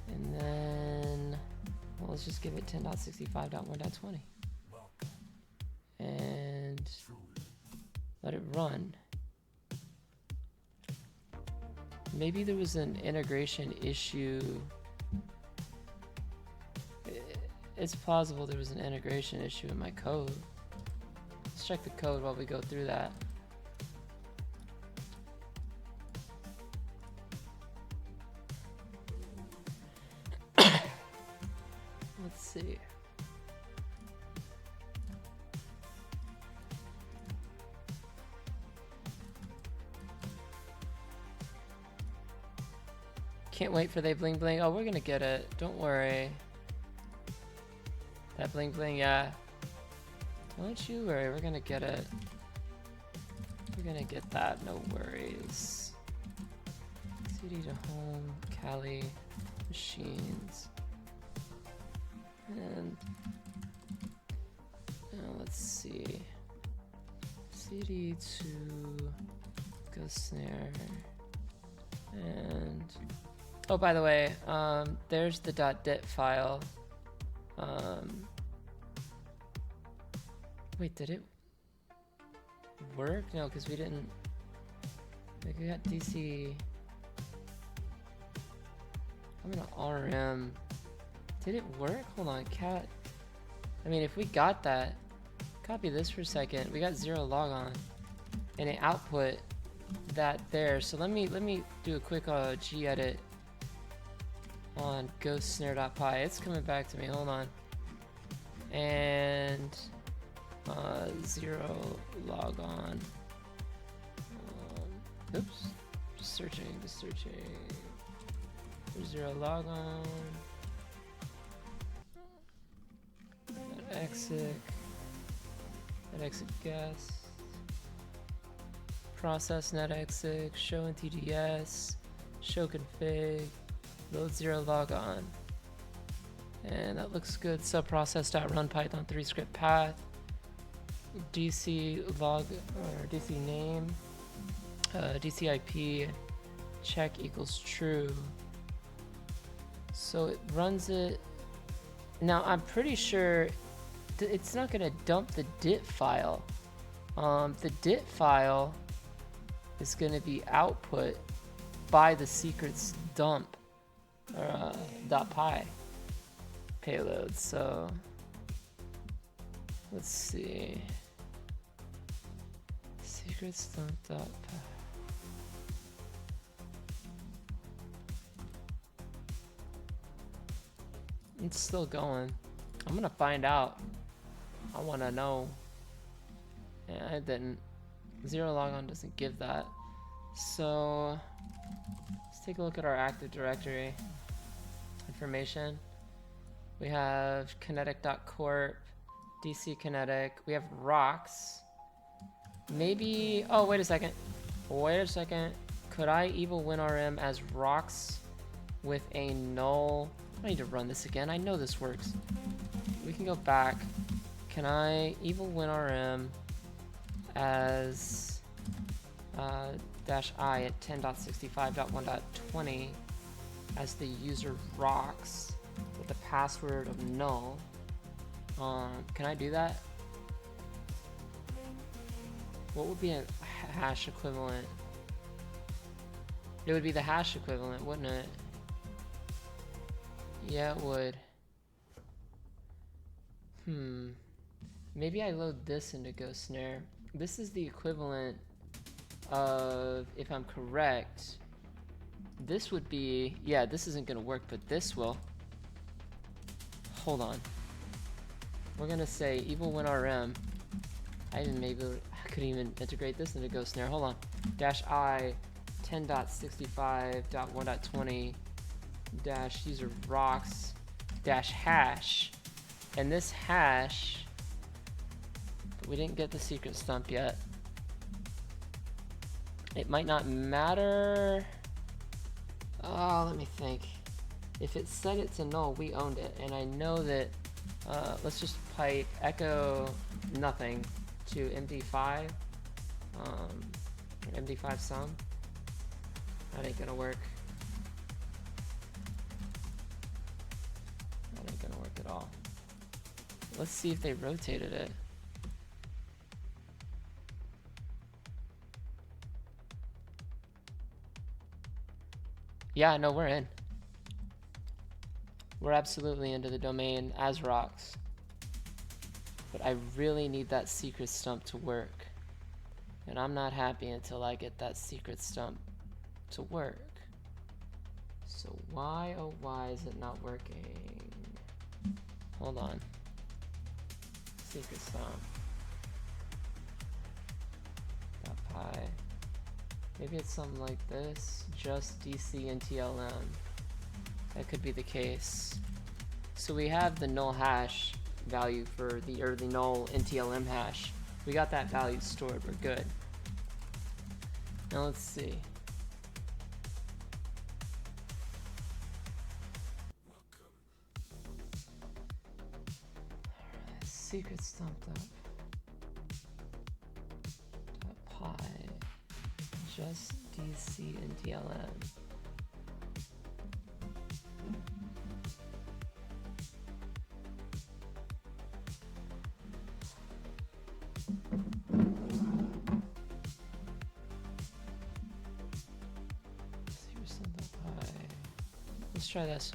and then well, let's just give it 10.65.1.20 and let it run. Maybe there was an integration issue. It's plausible there was an integration issue in my code. Let's check the code while we go through that. Let's see. Can't wait for they bling bling. Oh, we're gonna get it. Don't worry. That bling bling, yeah. Don't you worry, we're gonna get it. We're gonna get that, no worries. CD to home, Cali, machines. And now let's see. CD to Ghostsnare. And oh, by the way, there's the .dit file. Wait, did it work? No, because we didn't. Like, we got DC. I'm gonna RM. Did it work? Hold on, cat. I mean, if we got that, copy this for a second. We got 0 logon, and it output that there. So let me do a quick gedit on ghostsnare.py. It's coming back to me. Hold on. And 0 log on. Oops. Just searching. 0 log on. Exit guest. Process net exit. Show in TDS. Show config. Load 0 log on. And that looks good. Subprocess.run Python 3 script path. DC log or DC name. DC IP check equals true. So it runs it. Now I'm pretty sure it's not gonna dump the dit file. The dit file is gonna be output by the secrets dump or .py payload. So let's see. Secrets dump .py. It's still going. I'm gonna find out. I wanna know. Yeah, I didn't. 0 logon doesn't give that. So let's take a look at our Active Directory information. We have kinetic.corp, DC kinetic. We have rocks. Maybe. Oh, wait a second. Could I evil WinRM as rocks with a null? I need to run this again. I know this works. We can go back. Can I evil WinRM as -I at 10.65.1.20 as the user rocks with the password of null? Can I do that? What would be a hash equivalent? It would be the hash equivalent, wouldn't it? Yeah, it would. Maybe I load this into Ghostsnare. This is the equivalent of, if I'm correct, this would be, yeah, this isn't gonna work, but this will. Hold on. We're gonna say evil WinRM. I could even integrate this into Ghostsnare. Hold on. -I 10.65.1.20 user rocks -hash, and this hash, we didn't get the secret stump yet. It might not matter. Oh, let me think. If it set it to null, we owned it, and I know that. Let's just pipe echo nothing to MD5. MD5 sum. That ain't gonna work. That ain't gonna work at all. Let's see if they rotated it. Yeah, no, we're in. We're absolutely into the domain as rocks. But I really need that secret stump to work. And I'm not happy until I get that secret stump to work. So why, oh why is it not working? Hold on. Secret stump. .py. Maybe it's something like this. Just DC and TLM. That could be the case. So we have the null hash value for the null NTLM hash. We got that value stored. We're good. Now let's see. Secret stumped up. .py. Just DC and TLM. Let's try this.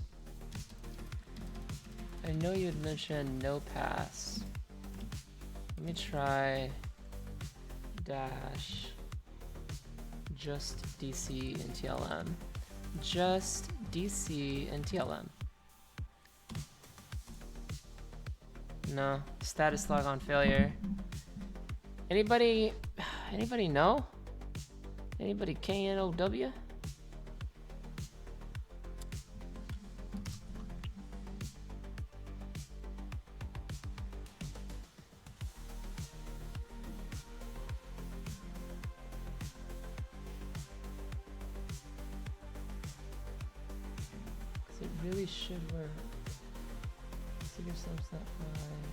I know you had mentioned no pass. Let me try dash just DC and TLM. Just DC and TLM. No. Status log on failure. Anybody know? Anybody KNOW? It really should work. Secret subs not high.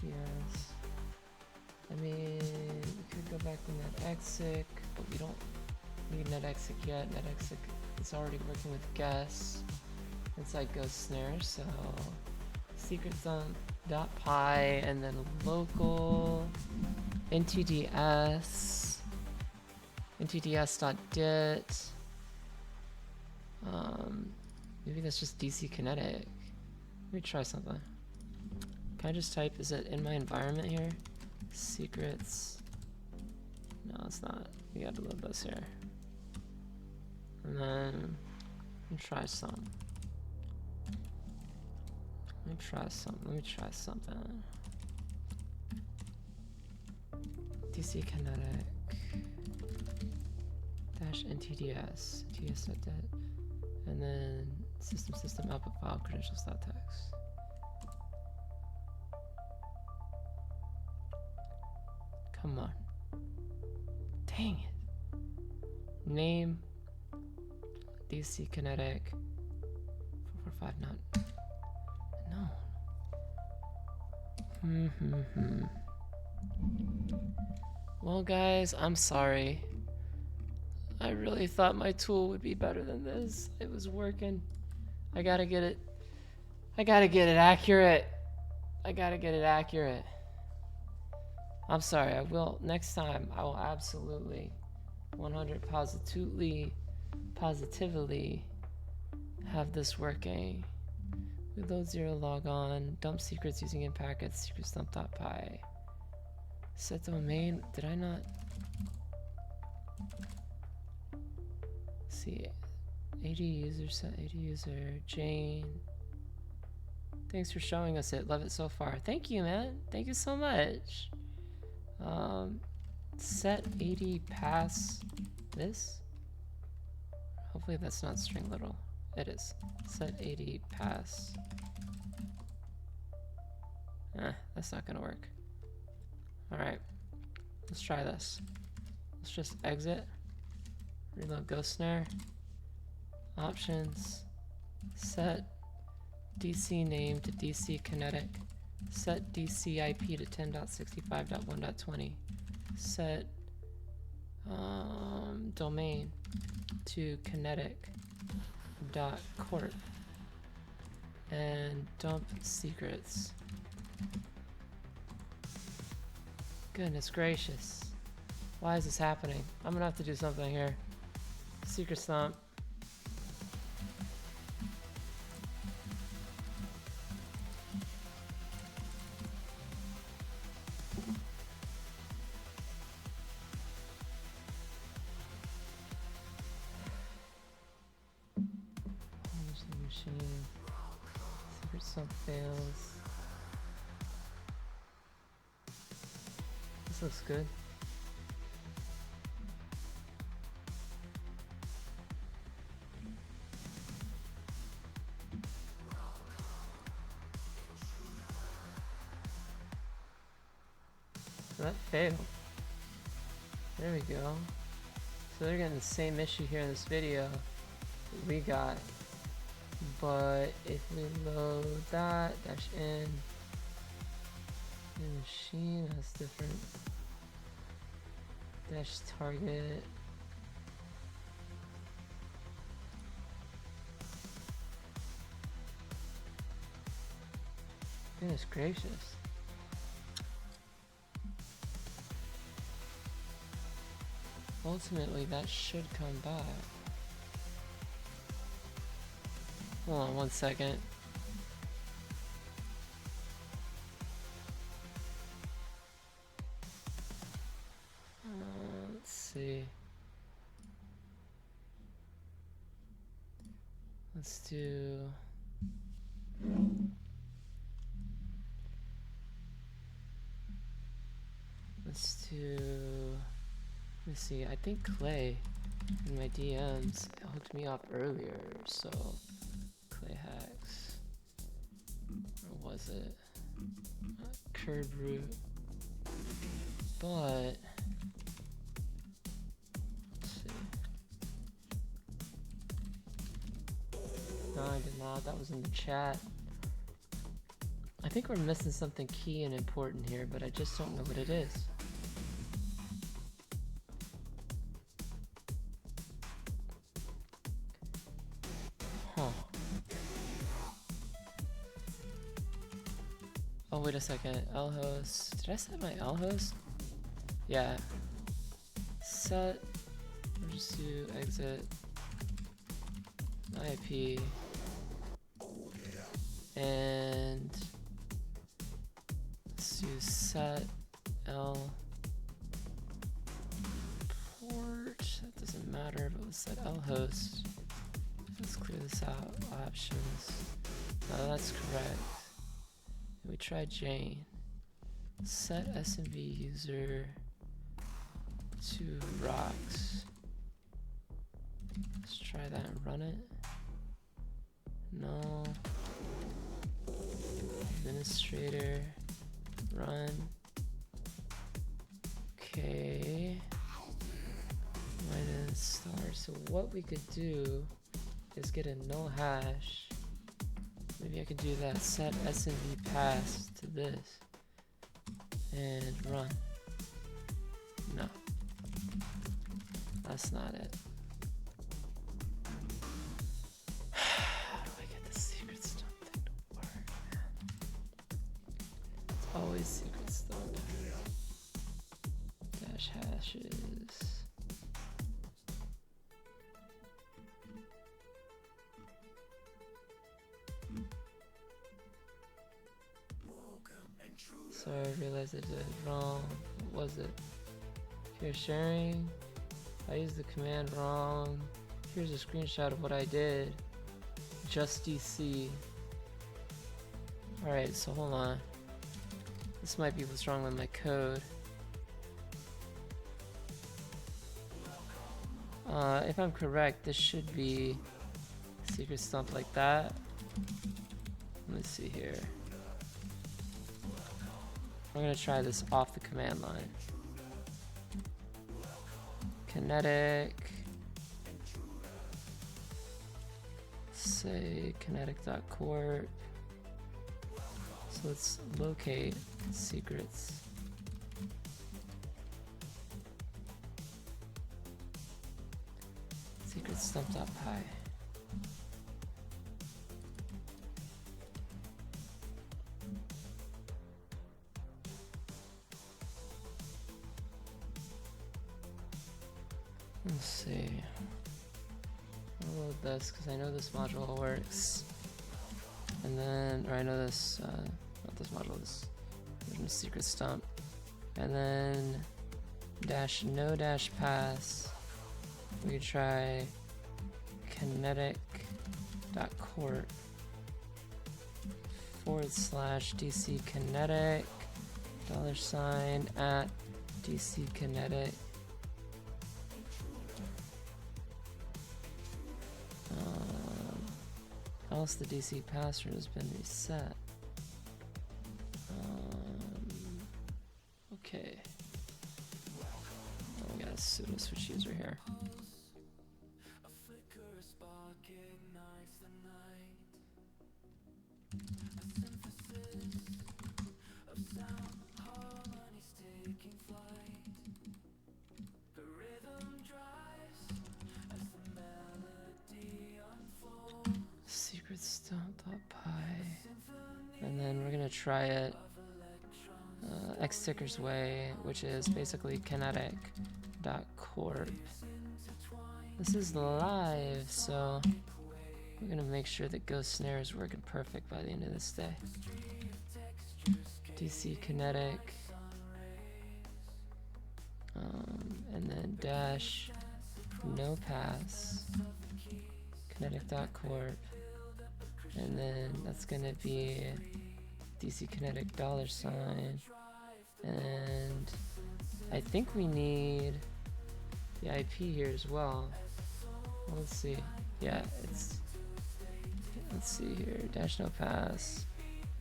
TTS. I mean, we could go back to NetExic, but we don't need NetExic yet. NetExic is already working with guests inside Ghostsnare, so secrets.py and then local ntds ntds.dit. Maybe that's just DC kinetic. Let me try something. Can I just type, is it in my environment here? Secrets. No, it's not. We gotta load this here. And then, let me try some. Let me try something. DC kinetic. Dash ntds. ts.dit. And then system output file credentials.txt. Come on. Dang it. Name DC kinetic 445 not. No. Well guys, I'm sorry. I really thought my tool would be better than this. It was working. I gotta get it accurate. I'm sorry, I will, next time, I will absolutely, 100 positively have this working. Reload 0 log on, dump secrets using in packets, secrets dump.py. Set domain, did I not? Let's see, 80 user, set 80 user, Jane. Thanks for showing us it, love it so far. Thank you, man, thank you so much. Set 80 pass this. Hopefully that's not string little. It is. Set 80 pass. That's not gonna work. Alright, let's try this. Let's just exit. Reload Ghostsnare. Options. Set DC name to DC kinetic. Set DC IP to 10.65.1.20. Set domain to kinetic.corp. And dump secrets. Goodness gracious. Why is this happening? I'm gonna have to do something here. Secret stomp. Machine. Secret stomp fails. This looks good. That failed. There we go. So they're getting the same issue here in this video that we got. But if we load that, dash in, machine, that's different. Dash target. Goodness gracious. Ultimately, that should come back. Hold on 1 second. Let's see. Let's do Let's do. Let me see. I think Clay in my DMs hooked me up earlier, so Clay hacks. Or was it Curb Root? But let's see. No, I did not. That was in the chat. I think we're missing something key and important here, but I just don't know what it is. Huh. Oh, wait a second. Lhost. Did I set my lhost? Yeah. Set. We'll just do exit IP. And let's do set L port. That doesn't matter, but let's set L host. Let's clear this out. Options. No, that's correct. We try Jane. Set SMB user to rocks. Let's try that and run it. No. Administrator. Run. Okay. Minus star. So what we could do is get a null hash. Maybe I could do that. Set SMB pass to this. And run. No. That's not it. How do I get the secret stump thing to work, man? It's always secret stump. Dash hashes. Sorry, I realized I did it wrong. What was it? If you're sharing, I used the command wrong. Here's a screenshot of what I did. Just DC. Alright, so hold on. This might be what's wrong with my code. If I'm correct, this should be secret stump like that. Let's see here. I'm gonna try this off the command line. Kinetic. Say kinetic.corp. So let's locate secrets. Secret stump.py. Let's see. I'll load this because I know this module works. And then, or I know this, not this module, this secret stump. And then dash no dash pass. We could try kinetic.corp / DC kinetic $@ DC kinetic. Else the DC password has been reset. Okay. Oh, we got a pseudo switch user here. Stump.py, and then we're gonna try it Xticker's way, which is basically kinetic.corp. This is live, so we're gonna make sure that Ghostsnare is working perfect by the end of this day. DC kinetic, and then dash no pass kinetic.corp. And then that's gonna be DC kinetic $, and I think we need the IP here as well. Let's see. Yeah, it's, let's see here. Dash no pass.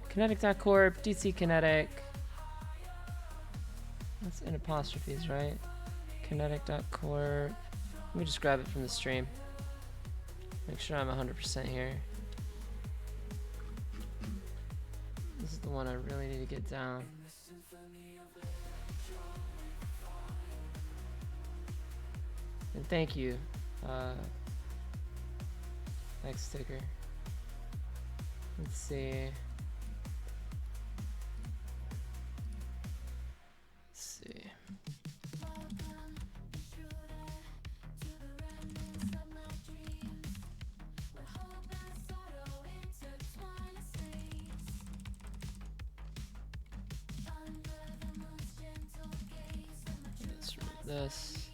Kinetic.corp, DC Kinetic. That's in apostrophes, right? Kinetic.corp. Let me just grab it from the stream. Make sure I'm 100% here. This is the one I really need to get down. And thank you, next sticker. Let's see. Let's see. Let's read this.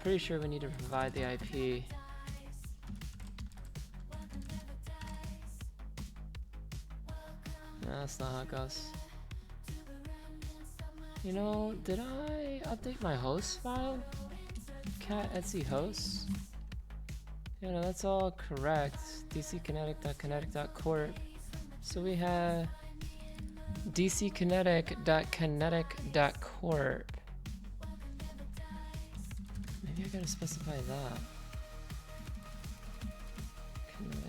Pretty sure we need to provide the IP. No, that's not how it goes. You know, did I update my host file? Cat Etsy hosts? Yeah, no, that's all correct. dckinetic.kinetic.corp. So we have dckinetic.kinetic.corp. Maybe I gotta specify that. Kinetic.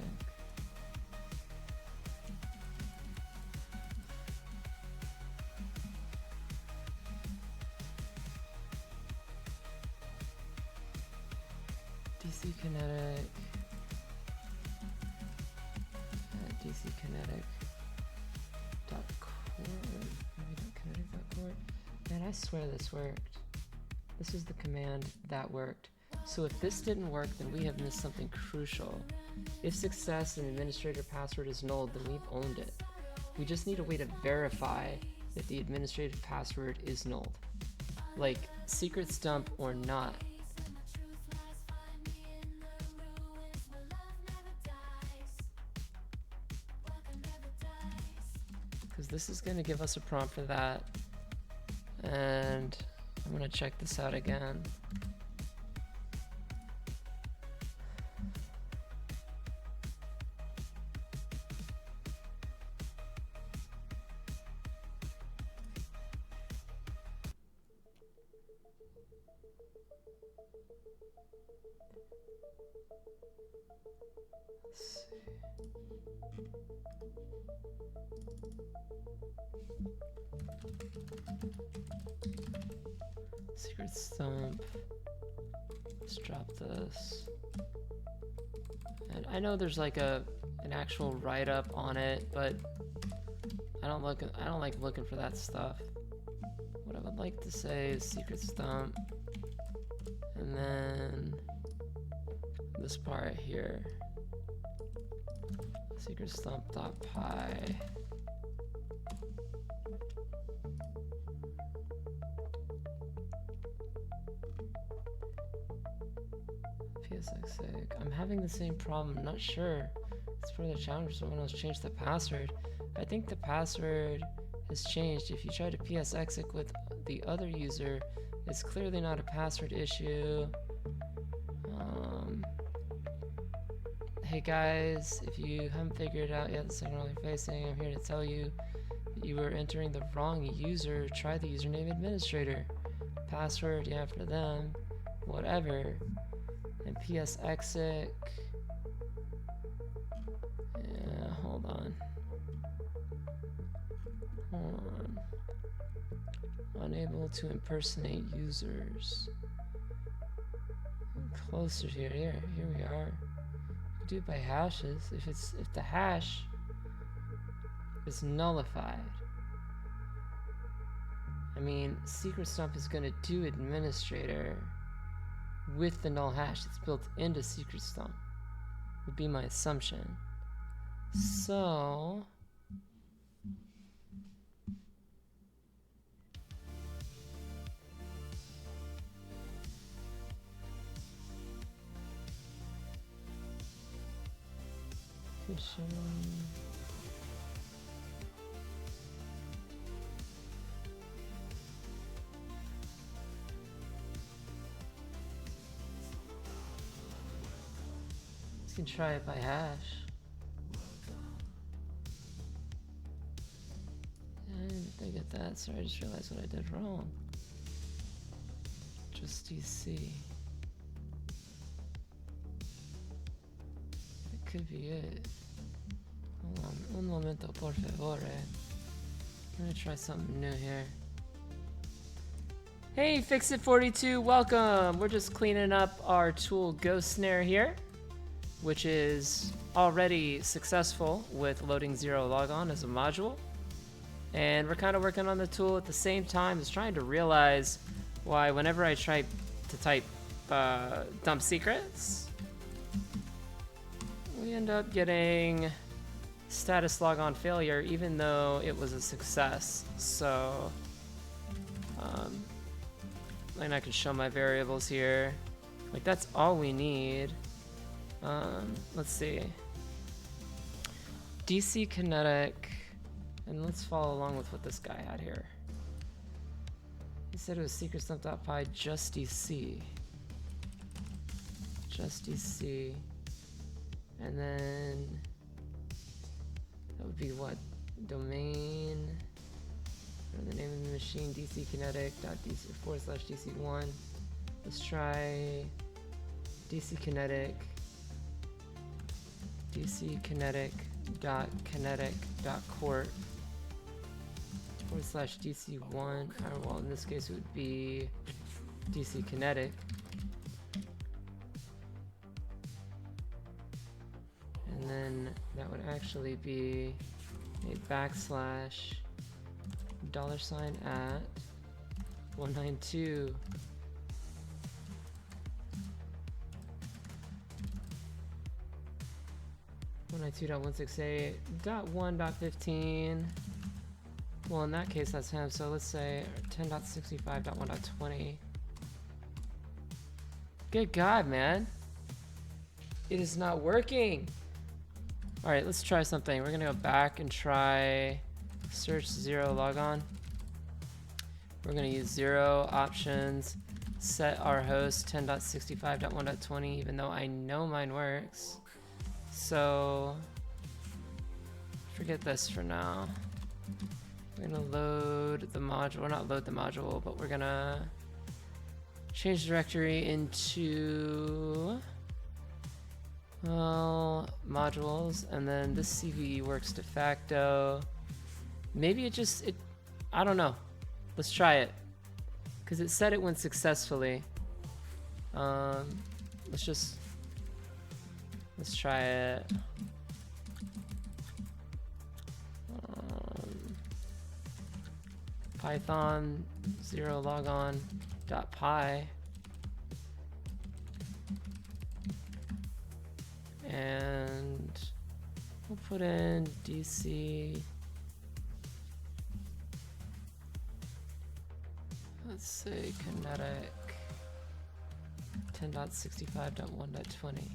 DC Kinetic. DC Kinetic. .corp. Maybe .kinetic.corp. Man, I swear this worked. This is the command that worked. So if this didn't work, then we have missed something crucial. If success and administrator password is null, then we've owned it. We just need a way to verify that the administrative password is null. Like, secret stump or not. Because this is going to give us a prompt for that. And I'm going to check this out again. Secret stump. Let's drop this. And I know there's like an actual write-up on it, but I don't like looking for that stuff. What I would like to say is secret stump, and then this part right here. Secret stump.py. PSXig. I'm having the same problem. I'm not sure. It's for the challenge. Someone else changed the password. I think the password has changed. If you try to PSXig with the other user, it's clearly not a password issue. Hey guys, if you haven't figured it out yet, the signal you're facing, I'm here to tell you that you were entering the wrong user. Try the username administrator. Password, yeah, for them. Whatever. And PSXig. Yeah, hold on. Unable to impersonate users. Closer here. Here we are. Do it by hashes. If the hash is nullified, I mean, secret stump is going to do administrator with the null hash. It's built into secret stump, would be my assumption. So You can try it by hash. I didn't think of that. Sorry, I just realized what I did wrong. Just DC. That could be it. Hold on. Un momento, por favor. Let me try something new here. Hey, Fixit42, welcome! We're just cleaning up our tool Ghostsnare here, which is already successful with loading 0 logon as a module. And we're kind of working on the tool at the same time as trying to realize why whenever I try to type dump secrets, we end up getting status logon failure even though it was a success. So, and I can show my variables here. Like, that's all we need. Let's see. DC kinetic, and let's follow along with what this guy had here. He said it was secretstump.py just DC. Just DC. And then that would be what? Domain. Or the name of the machine, DC kinetic.dc/DC1. Let's try DC kinetic. DC kinetic.kinetic.court /DC1. Or, well, in this case it would be DC kinetic. And then that would actually be a backslash $@ at 192. .192.168.1.15. Well, in that case, that's him. So let's say 10.65.1.20. Good God, man. It is not working. All right, let's try something. We're gonna go back and try search 0 logon. We're gonna use 0 options, set our host 10.65.1.20, even though I know mine works. So forget this for now. We're gonna load the module, or not load the module, but we're gonna change directory into, well, modules, and then this CVE works de facto. Maybe it just, I don't know. Let's try it. Because it said it went successfully. Let's try it. Python 0 logon.py. And we'll put in DC. Let's say kinetic 10.65.1.20.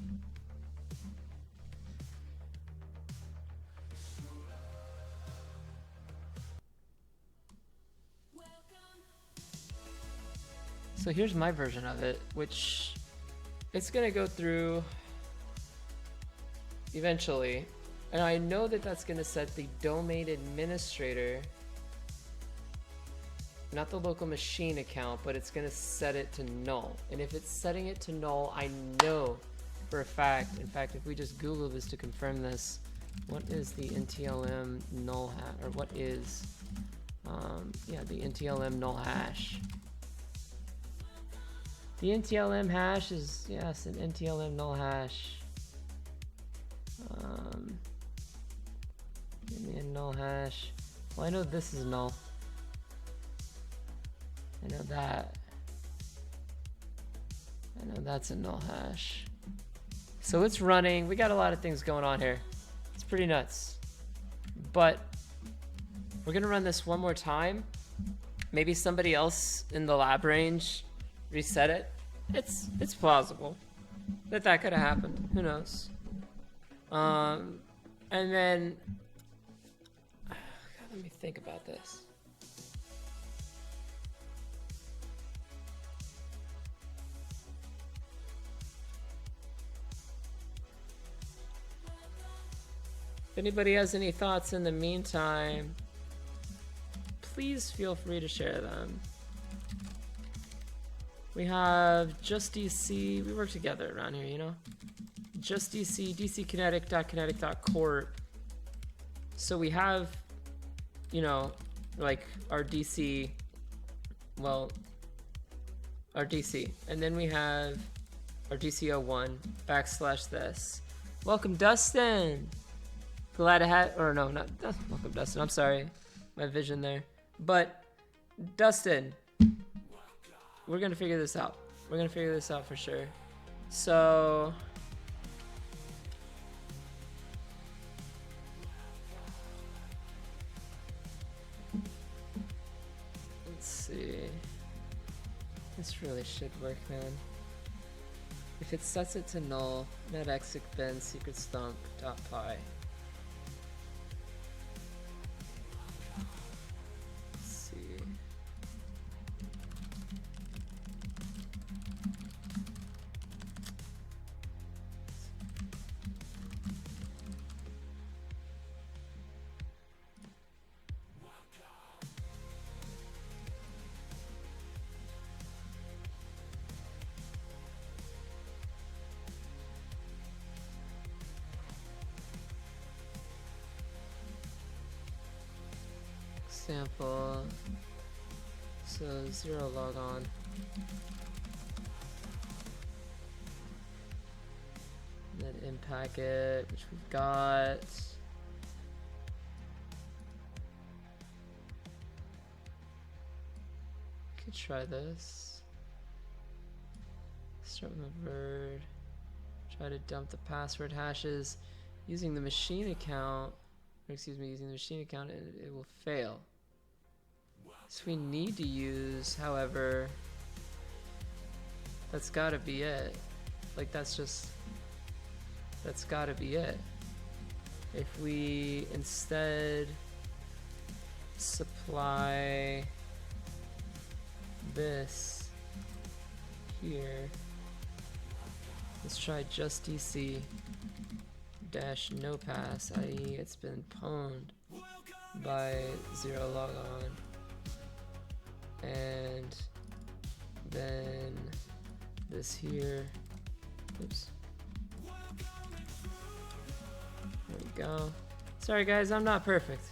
So here's my version of it, which it's gonna go through eventually. And I know that that's gonna set the domain administrator, not the local machine account, but it's gonna set it to null. And if it's setting it to null, I know for a fact, in fact, if we just Google this to confirm this, what is the NTLM null hash, or what is, yeah, the NTLM null hash. The NTLM hash is, yes, an NTLM null hash. Give me a null hash. Well, I know this is null. I know that. I know that's a null hash. So it's running. We got a lot of things going on here. It's pretty nuts. But we're gonna run this one more time. Maybe somebody else in the lab range reset it. It's plausible that could have happened. Who knows? And then God, let me think about this. If anybody has any thoughts in the meantime, please feel free to share them. We have Just DC. We work together around here, you know? Just DC, dckinetic.kinetic.corp. So we have, you know, like our DC, well, our DC. And then we have our DC01 / this. Welcome, Dustin. Glad to have, or no, not welcome, Dustin. I'm sorry, my vision there. But Dustin, we're gonna figure this out. We're gonna figure this out for sure. So let's see. This really should work, man. If it sets it to null, netexec bin secret stump dot py. Let's see. Sample, so 0 log on. And then in packet, which we've got. Could try this. Start with a bird. Try to dump the password hashes using the machine account. Or excuse me, using the machine account, and it will fail. So we need to use, however, that's gotta be it. Like that's gotta be it. If we instead supply this here, let's try just DC dash no pass, i.e. it's been pwned by 0 log on. And then this here, oops, there we go. Sorry guys, I'm not perfect.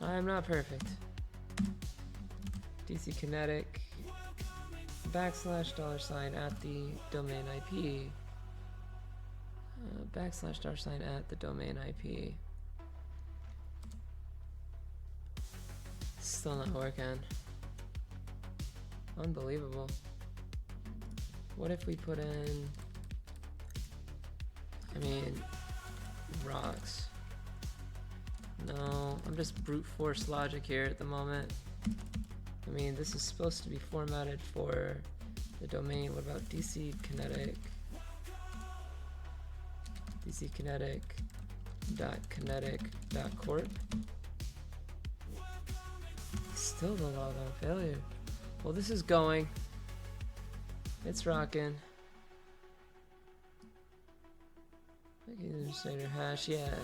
I'm not perfect. DC kinetic / $$ at the domain IP / $$ at the domain IP. Still not working. Unbelievable. What if we put in, I mean, rocks? No, I'm just brute force logic here at the moment. I mean, this is supposed to be formatted for the domain. What about DC kinetic? DC kinetic.kinetic.corp. Still the logon failure. Well, this is going. It's rocking. Administrator hash, yeah.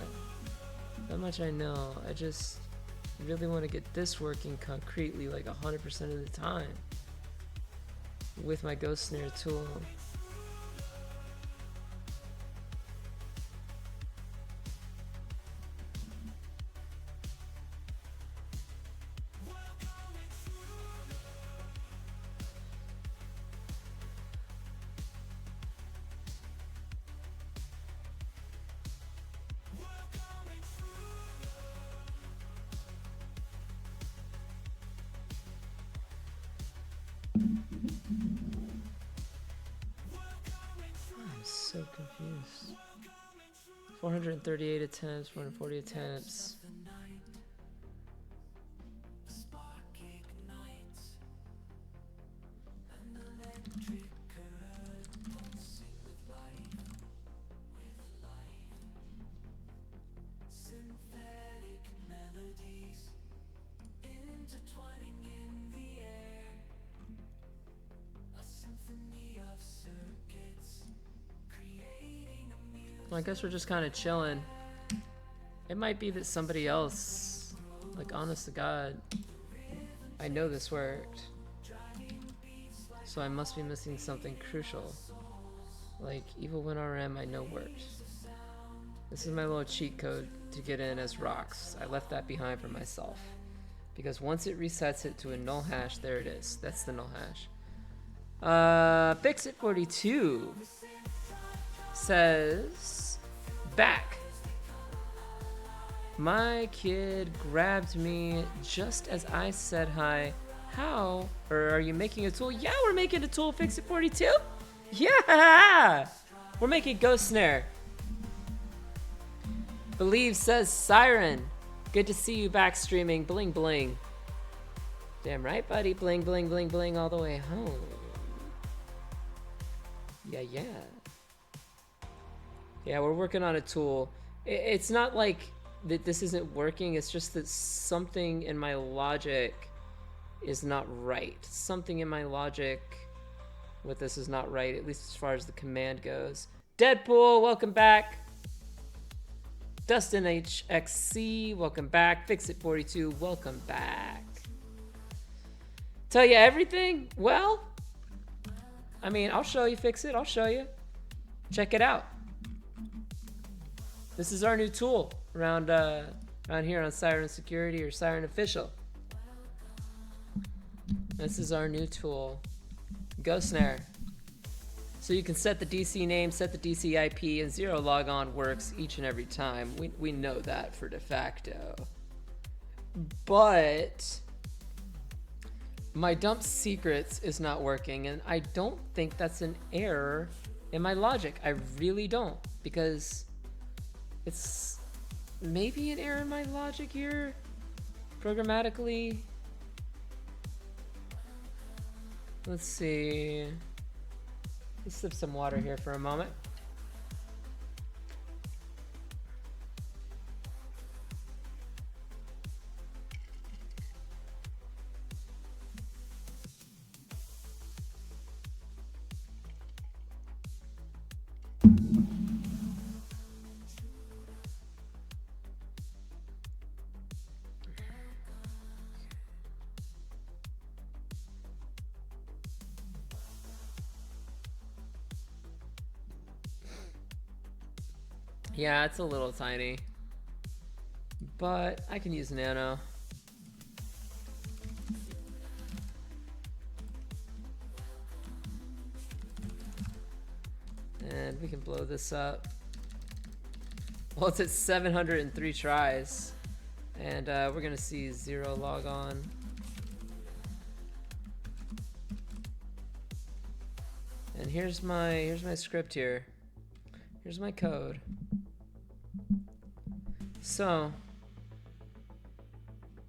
That much I know. I just really want to get this working concretely, like 100% of the time, with my Ghostsnare tool. I'm so confused. 438 attempts, 440 attempts. Well, I guess we're just kind of chilling. It might be that somebody else, like honest to God, I know this worked. So I must be missing something crucial. Like Evil Win RM I know worked. This is my little cheat code to get in as rocks. I left that behind for myself. Because once it resets it to a null hash, there it is. That's the null hash. Fixit42 says, back. My kid grabbed me just as I said hi. How? Or are you making a tool? Yeah, we're making a tool, Fixit42. Yeah! We're making Ghostsnare. Believe says Siren. Good to see you back streaming. Bling bling. Damn right, buddy. Bling bling bling bling all the way home. Yeah. Yeah, we're working on a tool. It's not like that this isn't working. It's just that something in my logic is not right. Something in my logic with this is not right, at least as far as the command goes. Deadpool, welcome back. Dustin HXC, welcome back. Fixit42, welcome back. Tell you everything? Well, I mean, I'll show you, Fixit. I'll show you. Check it out. This is our new tool around here on Siren Security or Siren Official. This is our new tool, Ghostsnare. So you can set the DC name, set the DC IP, and zero logon works each and every time. We know that for de facto. But my dump secrets is not working, and I don't think that's an error in my logic. I really don't, because it's maybe an error in my logic here, programmatically. Let's see. Let's sip some water here for a moment. Yeah, it's a little tiny, but I can use nano. And we can blow this up. Well, it's at 703 tries, and we're gonna see zero logon. And here's my script here. Here's my code. So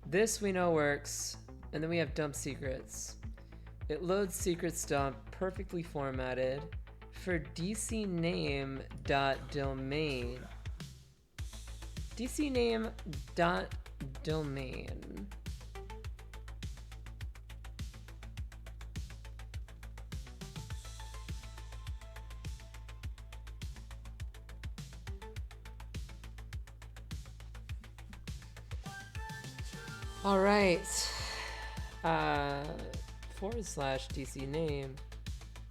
this we know works, and then we have dump secrets. It loads secrets dump perfectly formatted for DC name dot domain. DC name dot domain. All right, / DC name.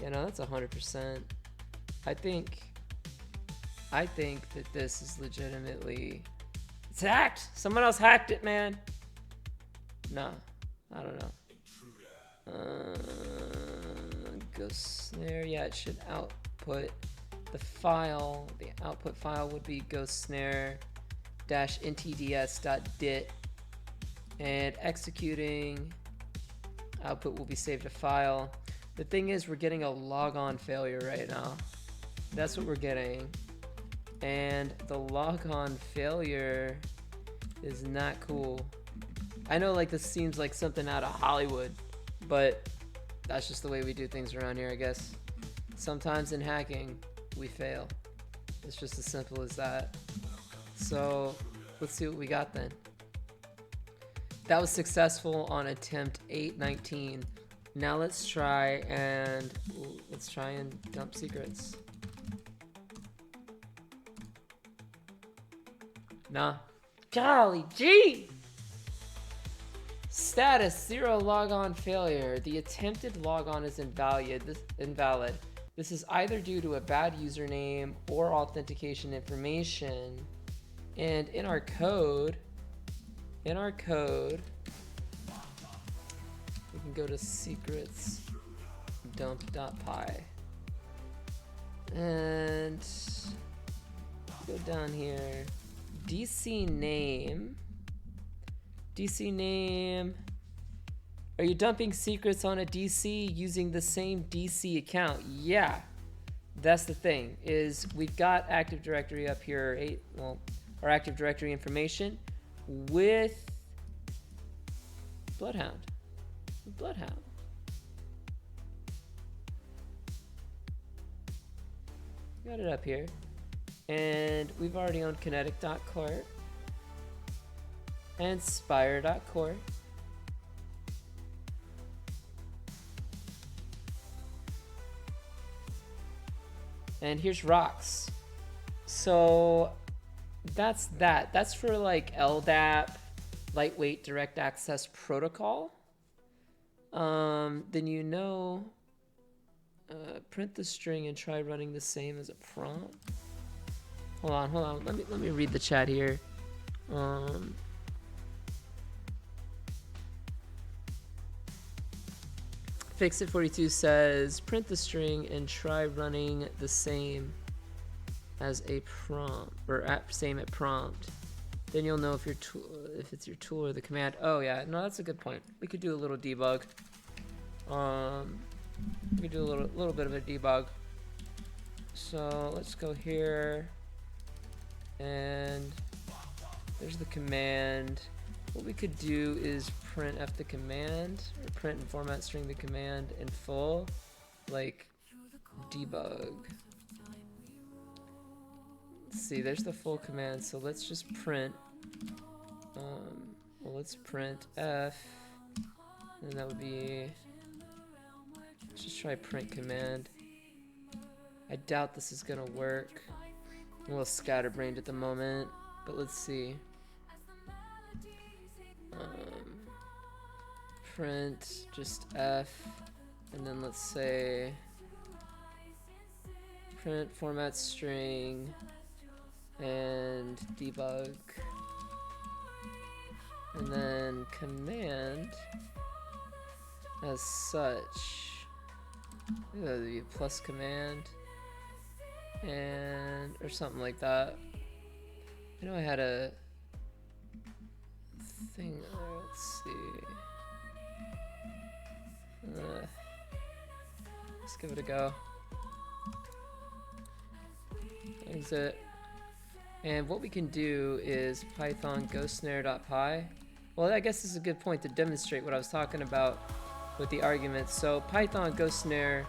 Yeah, no, that's 100%. I think that this is legitimately, it's hacked. Someone else hacked it, man. No, I don't know. Ghostsnare. Yeah, it should output the file. The output file would be ghostsnare-ntds.dit. And executing output will be saved to file. The thing is, we're getting a logon failure right now. That's what we're getting. And the logon failure is not cool. I know, like, this seems like something out of Hollywood, but that's just the way we do things around here, I guess. Sometimes in hacking, we fail. It's just as simple as that. So let's see what we got then. That was successful on attempt 819. Now let's try and dump secrets. Nah, Golly gee! Status 0 logon failure. The attempted logon is invalid. This is either due to a bad username or authentication information. And in our code, we can go to secrets dump.py and go down here. DC name. Are you dumping secrets on a DC using the same DC account? Yeah, that's the thing, is we've got Active Directory up here, our Active Directory information with Bloodhound. Got it up here. And we've already owned kinetic.corp and spire.corp. And here's rocks. So that's that. That's for like LDAP, lightweight direct access protocol. Then print the string and try running the same as a prompt. Hold on. Let me read the chat here. Fixit42 says print the string and try running the same as a prompt, or same at prompt. Then you'll know if it's your tool or the command. Oh yeah, no, that's a good point. We could do a little debug. We could do a little bit of a debug. So let's go here, and there's the command. What we could do is printf the command, or print and format string the command in full, like debug. Let's see, there's the full command. So let's just print. Let's print f, and that would be. Let's just try print command. I doubt this is gonna work. I'm a little scatterbrained at the moment, but let's see. Print just f, and then let's say print format string and debug, and then command as such. That would be a plus command, and or something like that. I know I had a thing there. Let's see. Let's give it a go. Exit. And what we can do is Python ghostsnare.py. Well, I guess this is a good point to demonstrate what I was talking about with the arguments. So Python ghostsnare,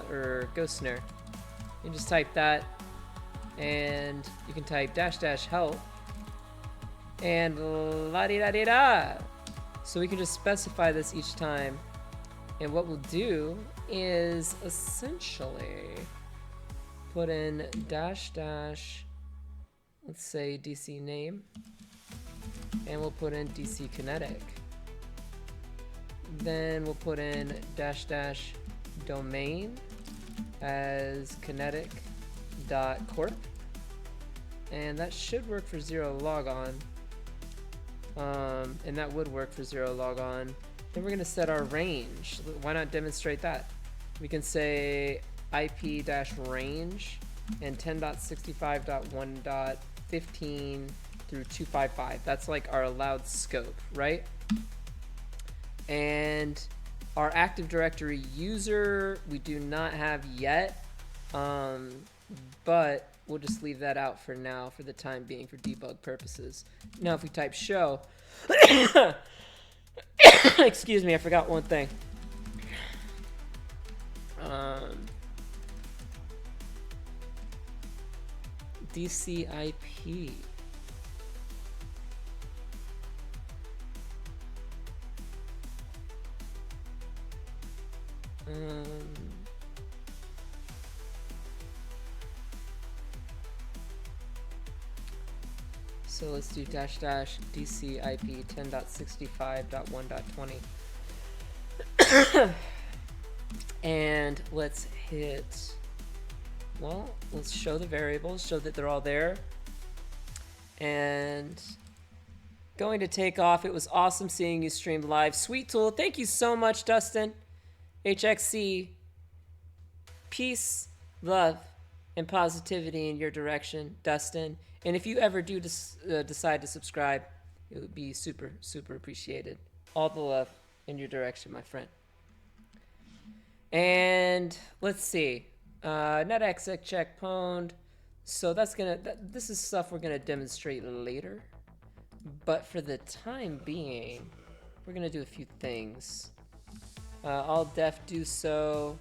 or ghostsnare. You just type that, and you can type -- help, and la-di-da-di-da. So we can just specify this each time. And what we'll do is essentially put in -- let's say DC name, and we'll put in DC kinetic. Then we'll put in -- domain as kinetic.corp, and that should work for 0 logon. And that would work for 0 logon. Then we're gonna set our range. Why not demonstrate that? We can say IP-range and 10.65.1.15 through 255. That's like our allowed scope, right? And our Active Directory user we do not have yet, but we'll just leave that out for now, for the time being, for debug purposes. Now if we type show, excuse me, I forgot one thing. DCIP. So let's do dash dash DC IP 10.65.1.20. And let's hit, well, let's show the variables, show that they're all there. And going to take off. It was awesome seeing you stream live. Sweet tool. Thank you so much, Dustin. HXC. Peace, love, and positivity in your direction, Dustin. And if you ever do decide to subscribe, it would be super, super appreciated. All the love in your direction, my friend. And let's see. NetExec check pwned. So that's gonna. This is stuff we're gonna demonstrate later. But for the time being, we're gonna do a few things. All def do so.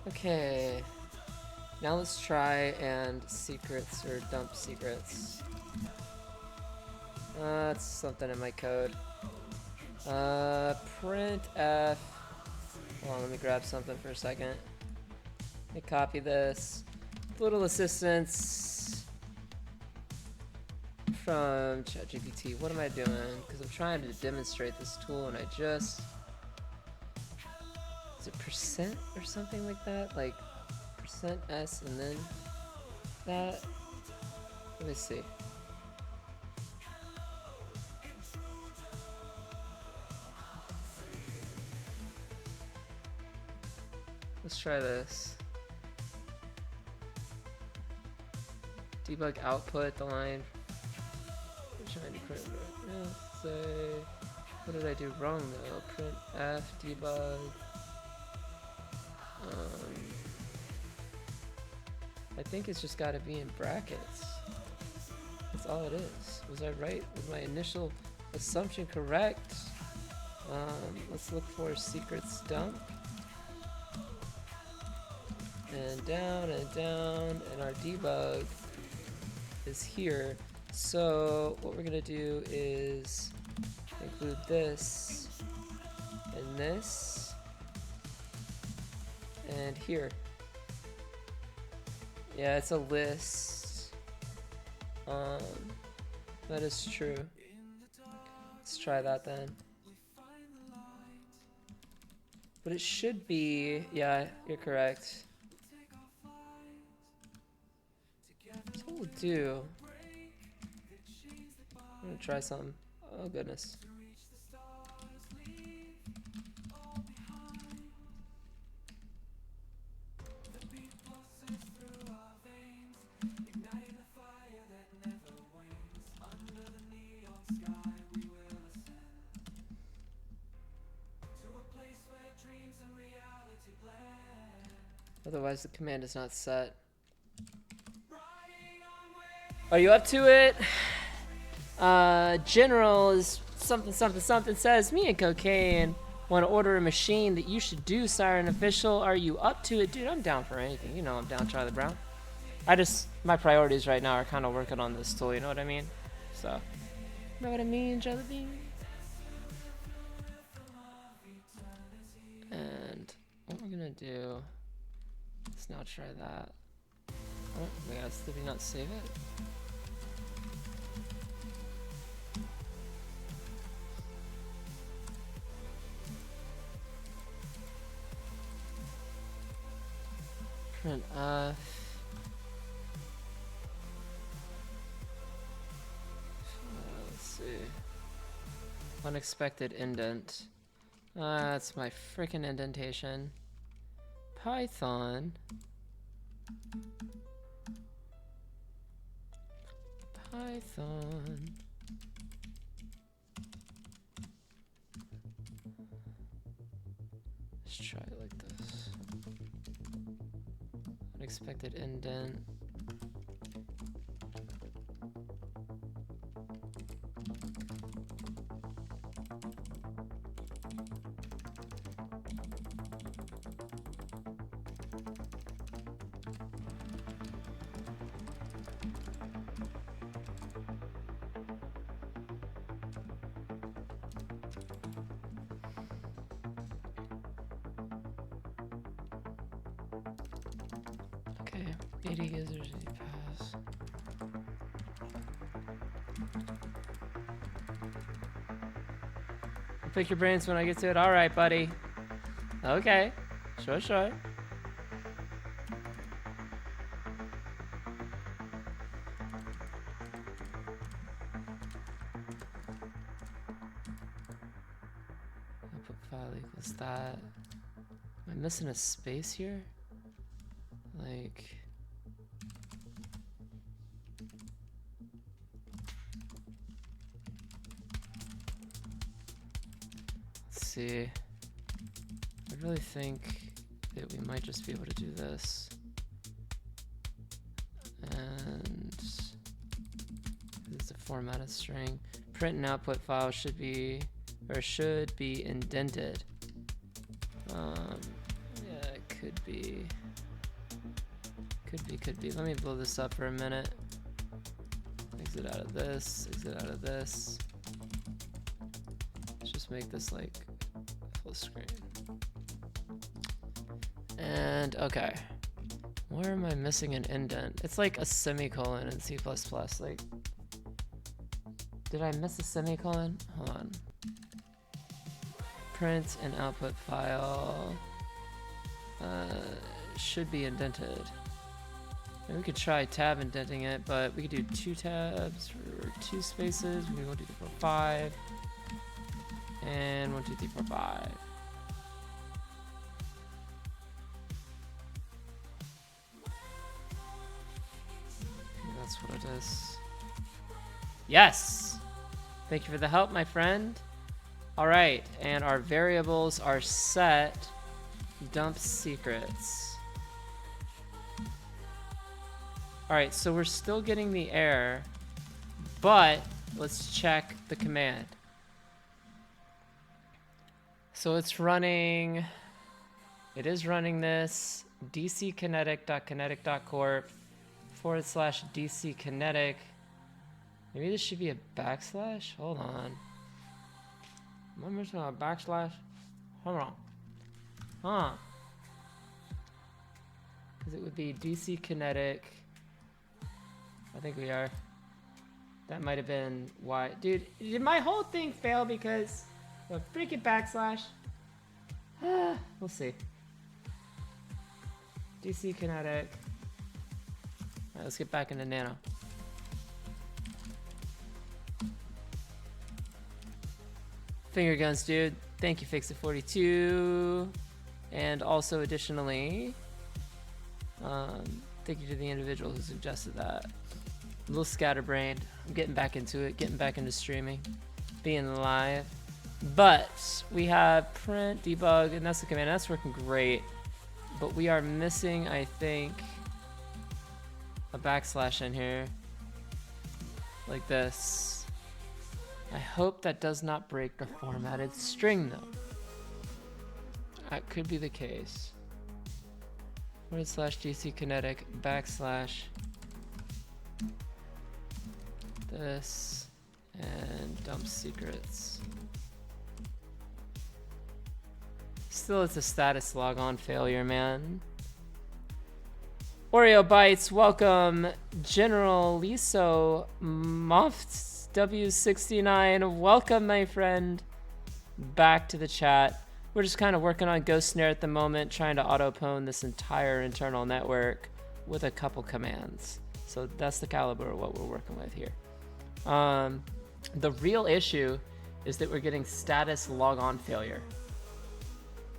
Okay, now let's try and secrets or dump secrets. That's something in my code. Print F. Hold on, let me grab something for a second. Let me copy this. Little assistance from ChatGPT. What am I doing? Because I'm trying to demonstrate this tool and I just... Is it percent or something like that? Like percent S and then that? Let me see. Let's try this. Debug output, the line. I'm trying to print say, what did I do wrong though? Print F, debug. I think it's just got to be in brackets. That's all it is. Was I right? Was my initial assumption correct? Let's look for secrets dump. And down, and our debug is here. So what we're gonna do is include this, and this, and here. Yeah, it's a list. That is true. Let's try that then. But it should be, yeah, you're correct. So what we'll do, I'm gonna try something. Oh goodness. Otherwise the command is not set. Are you up to it? General is something says, me and Cocaine want to order a machine that you should do, Siren Official. Are you up to it? Dude, I'm down for anything. You know I'm down, Charlie Brown. My priorities right now are kind of working on this tool, you know what I mean? So, you know what I mean, Jelly Bean? And what we're gonna do, let's now try that. Oh my god, did we not save it? Print let's see. Unexpected indent. That's my freaking indentation. Python. Let's try it like this. Unexpected indent. 80 users need pass. I'll pick your brains when I get to it. All right, buddy. Okay. Sure, sure. Output file equals that. Am I missing a space here? Like... Let's see. I really think that we might just be able to do this. And this is a formatted string. Print and output file should be indented. Yeah, it could be. Could be. Let me blow this up for a minute. Exit out of this, exit out of this. Let's just make this like full screen. And okay. Where am I missing an indent? It's like a semicolon in C++. Like, did I miss a semicolon? Hold on. Print and output file should be indented. Maybe we could try tab indenting it, but we could do 2 tabs or 2 spaces. We can 1, 2, 3, 4, 5. And 1, 2, 3, 4, 5. That's what it is. Yes! Thank you for the help, my friend. All right, and our variables are set. Dump secrets. All right, so we're still getting the error, but let's check the command. So it's running, it is running this dckinetic.kinetic.corp /dckinetic. Maybe this should be a backslash? Hold on. Am I missing a backslash? Hold on. Huh. Because it would be dckinetic. I think we are. That might have been why. Dude, did my whole thing fail because of a freaking backslash? We'll see. dckinetic. Alright, let's get back into Nano. Finger guns, dude. Thank you, Fixit42. And also, additionally, thank you to the individual who suggested that. A little scatterbrained. I'm getting back into it, getting back into streaming, being live. But we have print, debug, and that's the command. That's working great. But we are missing, I think, a backslash in here. Like this. I hope that does not break the formatted string, though. That could be the case. / dckinetic / this and dump secrets. Still, it's a status logon failure, man. Oreo Bites, welcome. General Liso Moft W69, welcome, my friend, back to the chat. We're just kind of working on Ghostsnare at the moment, trying to auto-pwn this entire internal network with a couple commands. So that's the caliber of what we're working with here. The real issue is that we're getting status logon failure.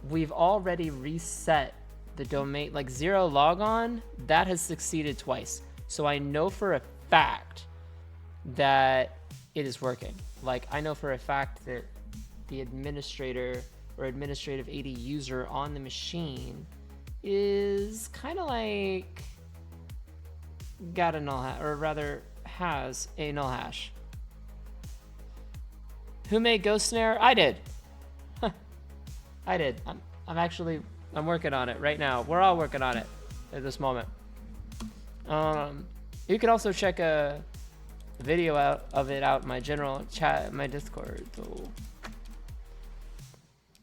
We've already reset the domain, like 0 logon, that has succeeded twice. So I know for a fact that it is working. Like, I know for a fact that the administrator or administrative AD user on the machine is kind of like got a null hash, or rather has a null hash. Who made Ghostsnare? I did. I did. I'm working on it right now. We're all working on it at this moment. You can also check a video of it out in my general chat, my Discord. So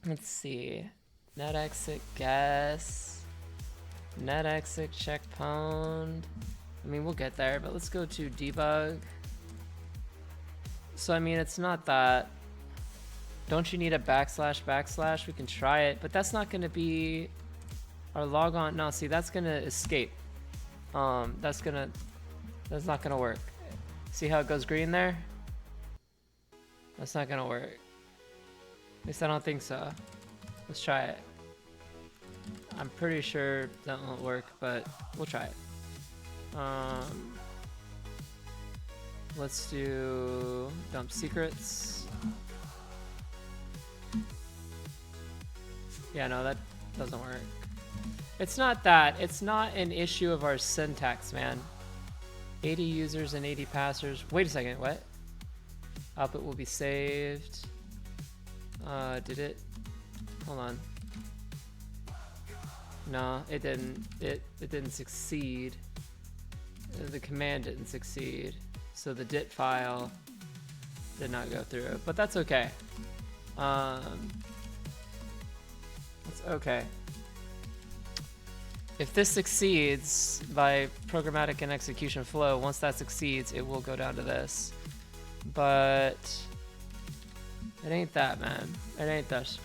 let's see. Net exit guess. Net exit check pound. I mean, we'll get there, but let's go to debug. So I mean, it's not that. Don't you need a //? We can try it, but that's not going to be our logon. No, see, that's going to escape. That's not going to work. See how it goes green there? That's not going to work. At least I don't think so. Let's try it. I'm pretty sure that won't work, but we'll try it. Let's do dump secrets. Yeah, no, that doesn't work. It's not that. It's not an issue of our syntax, man. 80 users and 80 passers. Wait a second, what? Output will be saved. Did it? Hold on. No, it didn't. It didn't succeed. The command didn't succeed. So the dit file did not go through. But that's okay. It's okay. If this succeeds by programmatic and execution flow, once that succeeds, it will go down to this. But it ain't that, man. It ain't that.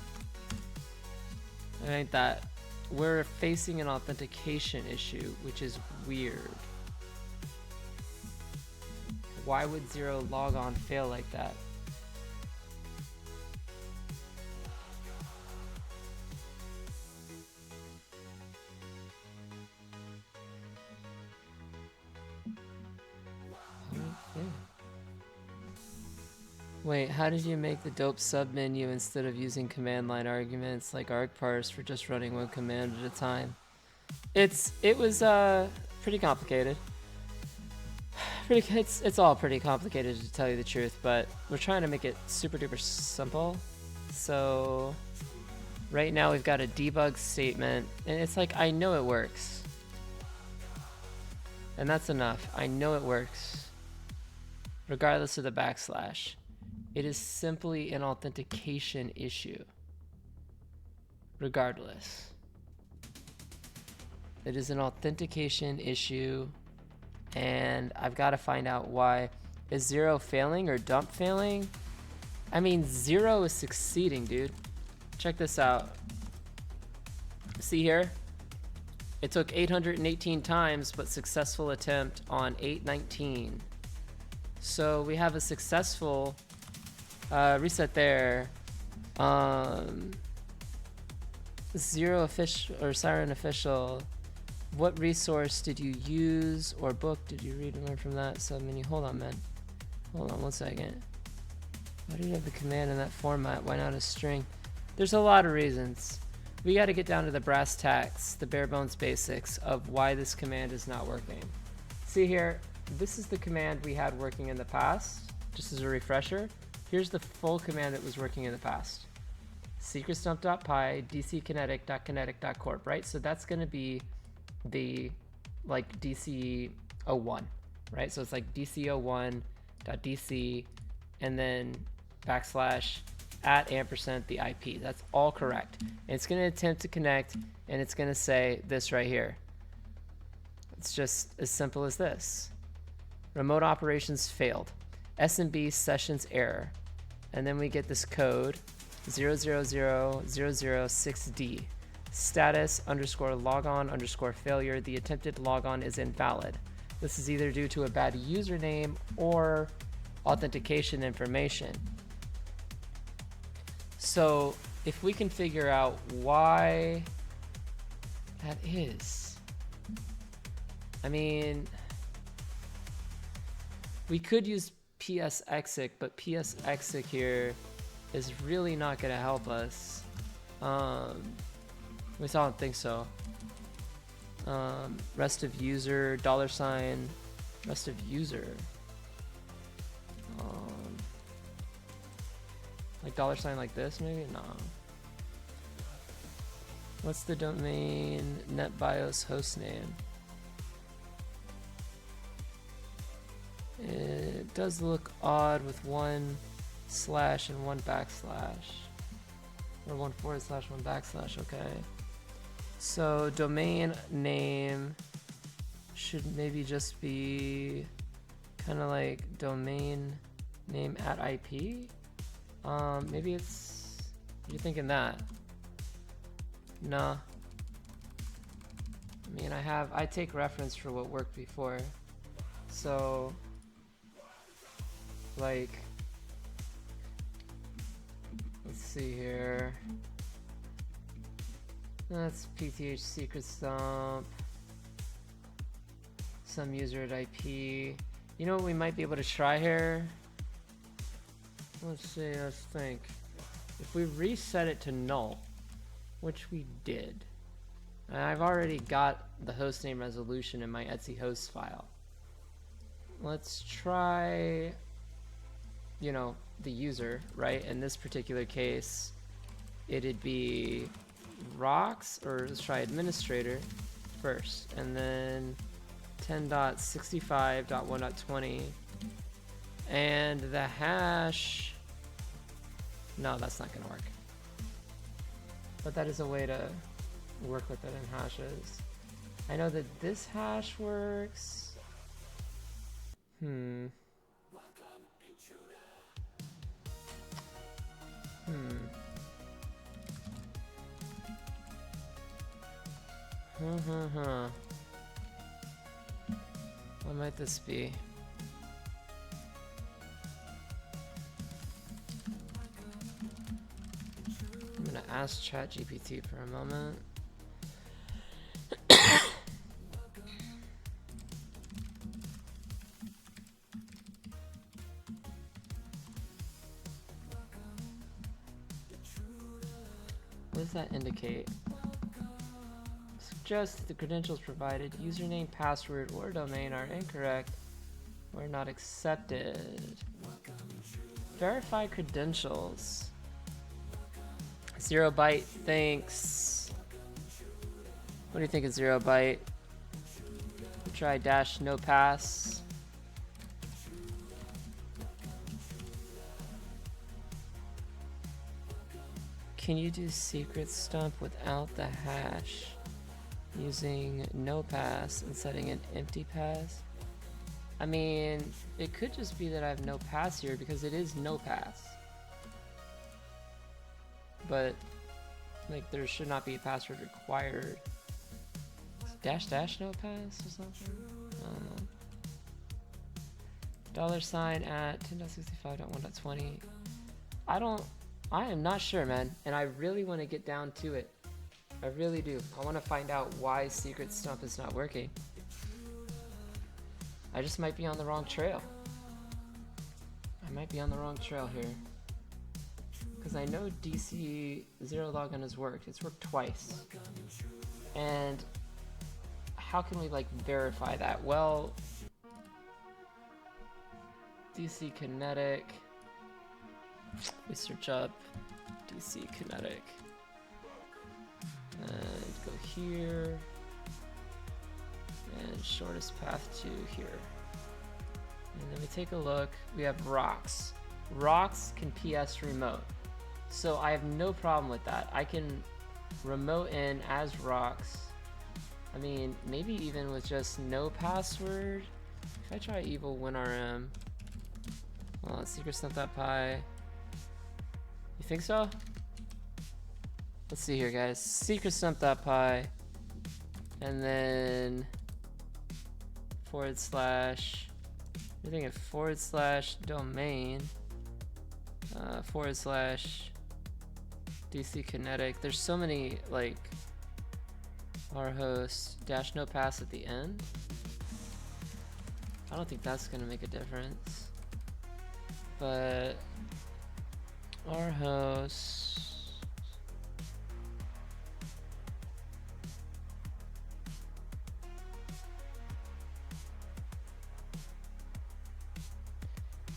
It ain't that. We're facing an authentication issue, which is weird. Why would zero logon fail like that? Wait, how did you make the dope submenu instead of using command line arguments like argparse for just running one command at a time? It was pretty complicated. It's all pretty complicated to tell you the truth, but we're trying to make it super duper simple. So right now we've got a debug statement, and it's like, I know it works. And that's enough. I know it works. Regardless of the /. It is simply an authentication issue. Regardless. It is an authentication issue, and I've got to find out why. Is zero failing or dump failing? I mean, zero is succeeding, dude. Check this out. See here? It took 818 times, but successful attempt on 819. So we have a successful reset there. Zero official or SIREN official. What resource did you use or book did you read and learn from that submenu? Hold on, man. Hold on 1 second. Why do you have the command in that format? Why not a string? There's a lot of reasons. We got to get down to the brass tacks, the bare bones basics of why this command is not working. See here, this is the command we had working in the past, just as a refresher. Here's the full command that was working in the past. secretsdump.py dckinetic.kinetic.corp, right? So that's going to be the like DC01, right? So it's like DC01.dc and then / the IP. That's all correct. And it's going to attempt to connect, and it's going to say this right here. It's just as simple as this. Remote operations failed. SMB sessions error. And then we get this code 000006D. Status _logon _failure. The attempted logon is invalid. This is either due to a bad username or authentication information. So if we can figure out why that is, I mean, we could use psexec, but psexec here is really not going to help us. At least I don't think so. Rest of user, $, rest of user. Like $, like this, maybe? No. What's the domain NetBIOS hostname? It does look odd with 1/ and 1 \, or 1// 1 \, okay. So domain name should maybe just be kind of like domain name at IP. Maybe it's, you're thinking that. Nah. I mean, I take reference for what worked before. So, like, let's see here. That's PTH secret stump. Some user at IP. You know what we might be able to try here? Let's see, let's think. If we reset it to null, which we did, and I've already got the hostname resolution in my Etsy host file. Let's try, you know, the user, right? In this particular case, it'd be rocks, or let's try administrator first, and then 10.65.1.20, and the hash, no, that's not gonna work. But that is a way to work with it in hashes. I know that this hash works. What might this be? I'm gonna ask ChatGPT for a moment. What does that indicate? Suggests that the credentials provided, username, password, or domain are incorrect or not accepted. Verify credentials. 0 byte, thanks. What do you think of 0 byte? Try dash no pass. Can you do secret stump without the hash using no pass and setting an empty pass? I mean, it could just be that I have no pass here because it is no pass. But like there should not be a password required. Dash dash no pass or something? I don't know. $sign at 10.65.1.20. I am not sure, man, and I really want to get down to it. I really do. I want to find out why secret stump is not working. I just might be on the wrong trail. I might be on the wrong trail here. Because I know DC zero login has worked. It's worked twice. And how can we like verify that? Well, DC Kinetic. We search up DC Kinetic. And go here. And shortest path to here. And then we take a look. We have rocks. Rocks can PS remote. So I have no problem with that. I can remote in as rocks. I mean, maybe even with just no password. If I try evil WinRM. Well, secret stump.py. You think so? Let's see here, guys. Secret stump.py. And then / you're thinking / domain / DC Kinetic. There's so many like our host dash no pass at the end. I don't think that's gonna make a difference. But our host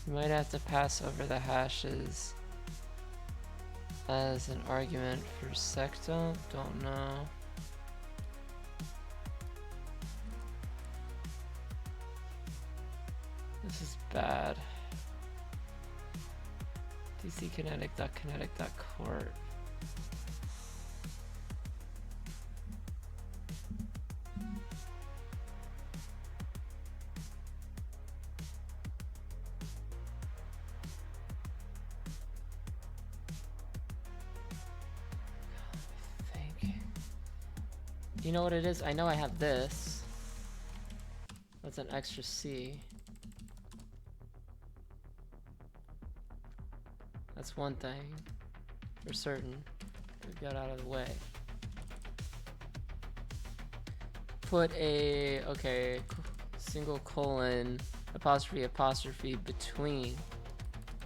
you might have to pass over the hashes as an argument for secdump. Don't know. This is bad. DC Kinetic.kinetic.court. You know what it is? I know I have this. That's an extra C. That's one thing for certain. We got out of the way. Put a, okay, single colon, apostrophe between.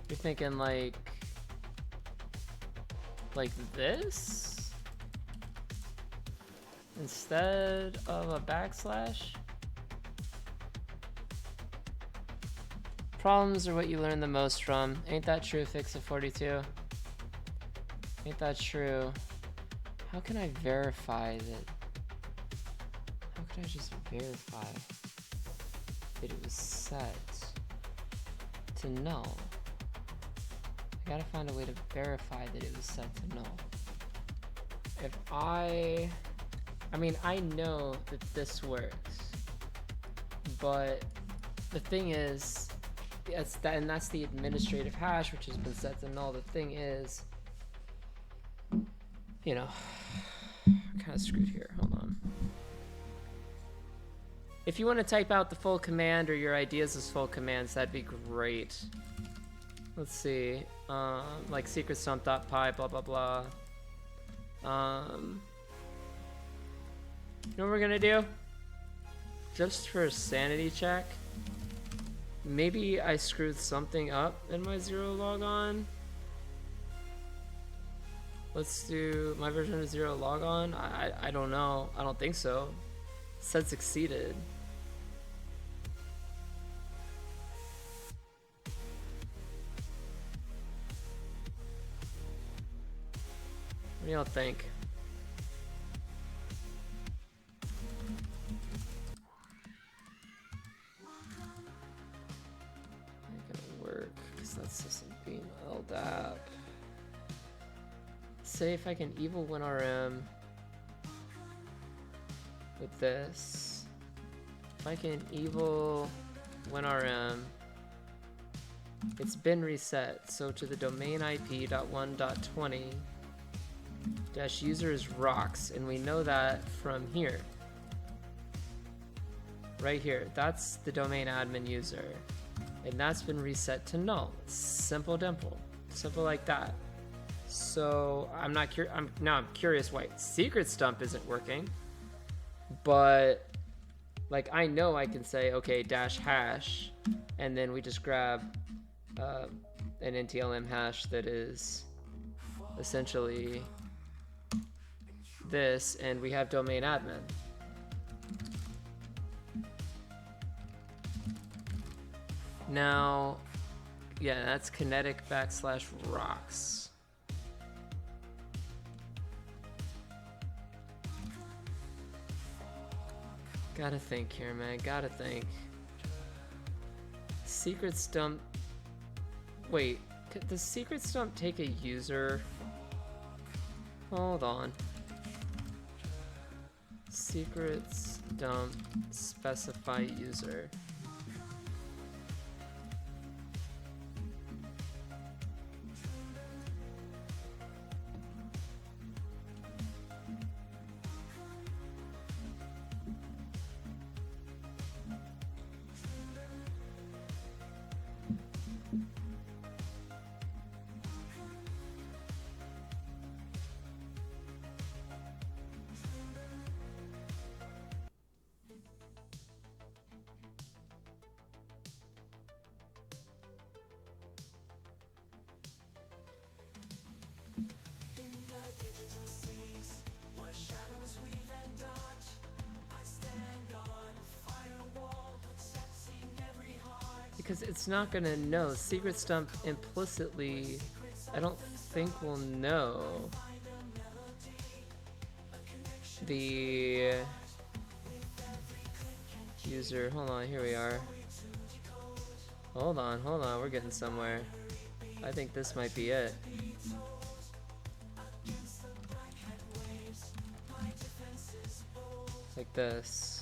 You're thinking like this? Instead of a backslash? Problems are what you learn the most from. Ain't that true, Fix-It42? Ain't that true? How can I verify that? How could I just verify that it was set to null? I gotta find a way to verify that it was set to null. If I mean, I know that this works, but the thing is, that's the administrative hash, which has been set to null. The thing is, you know, I'm kind of screwed here. Hold on. If you want to type out the full command or your ideas as full commands, that'd be great. Let's see, like secretstump.py, blah blah blah. You know what we're gonna do? Just for a sanity check, maybe I screwed something up in my zero logon. Let's do my version of zero logon. I don't know. I don't think so. It said succeeded. What do y'all think? That's just being LDAP. Say if I can evil WinRM with this. If I can evil WinRM, it's been reset. So to the domain IP .1.20 dash user is rocks, and we know that from here. Right here. That's the domain admin user. And that's been reset to null. Simple dimple. Simple like that. So I'm not curious. I'm curious why secret stump isn't working. But like I know I can say okay dash hash, and then we just grab an NTLM hash that is essentially this, and we have domain admin. Now, yeah, that's kinetic / rocks. Gotta think here, man. Gotta think. Secret stump. Wait, does secret stump take a user? Hold on. Secret stump specify user. Because it's not gonna know. Secret stump implicitly, I don't think will know the user. Hold on, here we are. Hold on, we're getting somewhere. I think this might be it. Like this.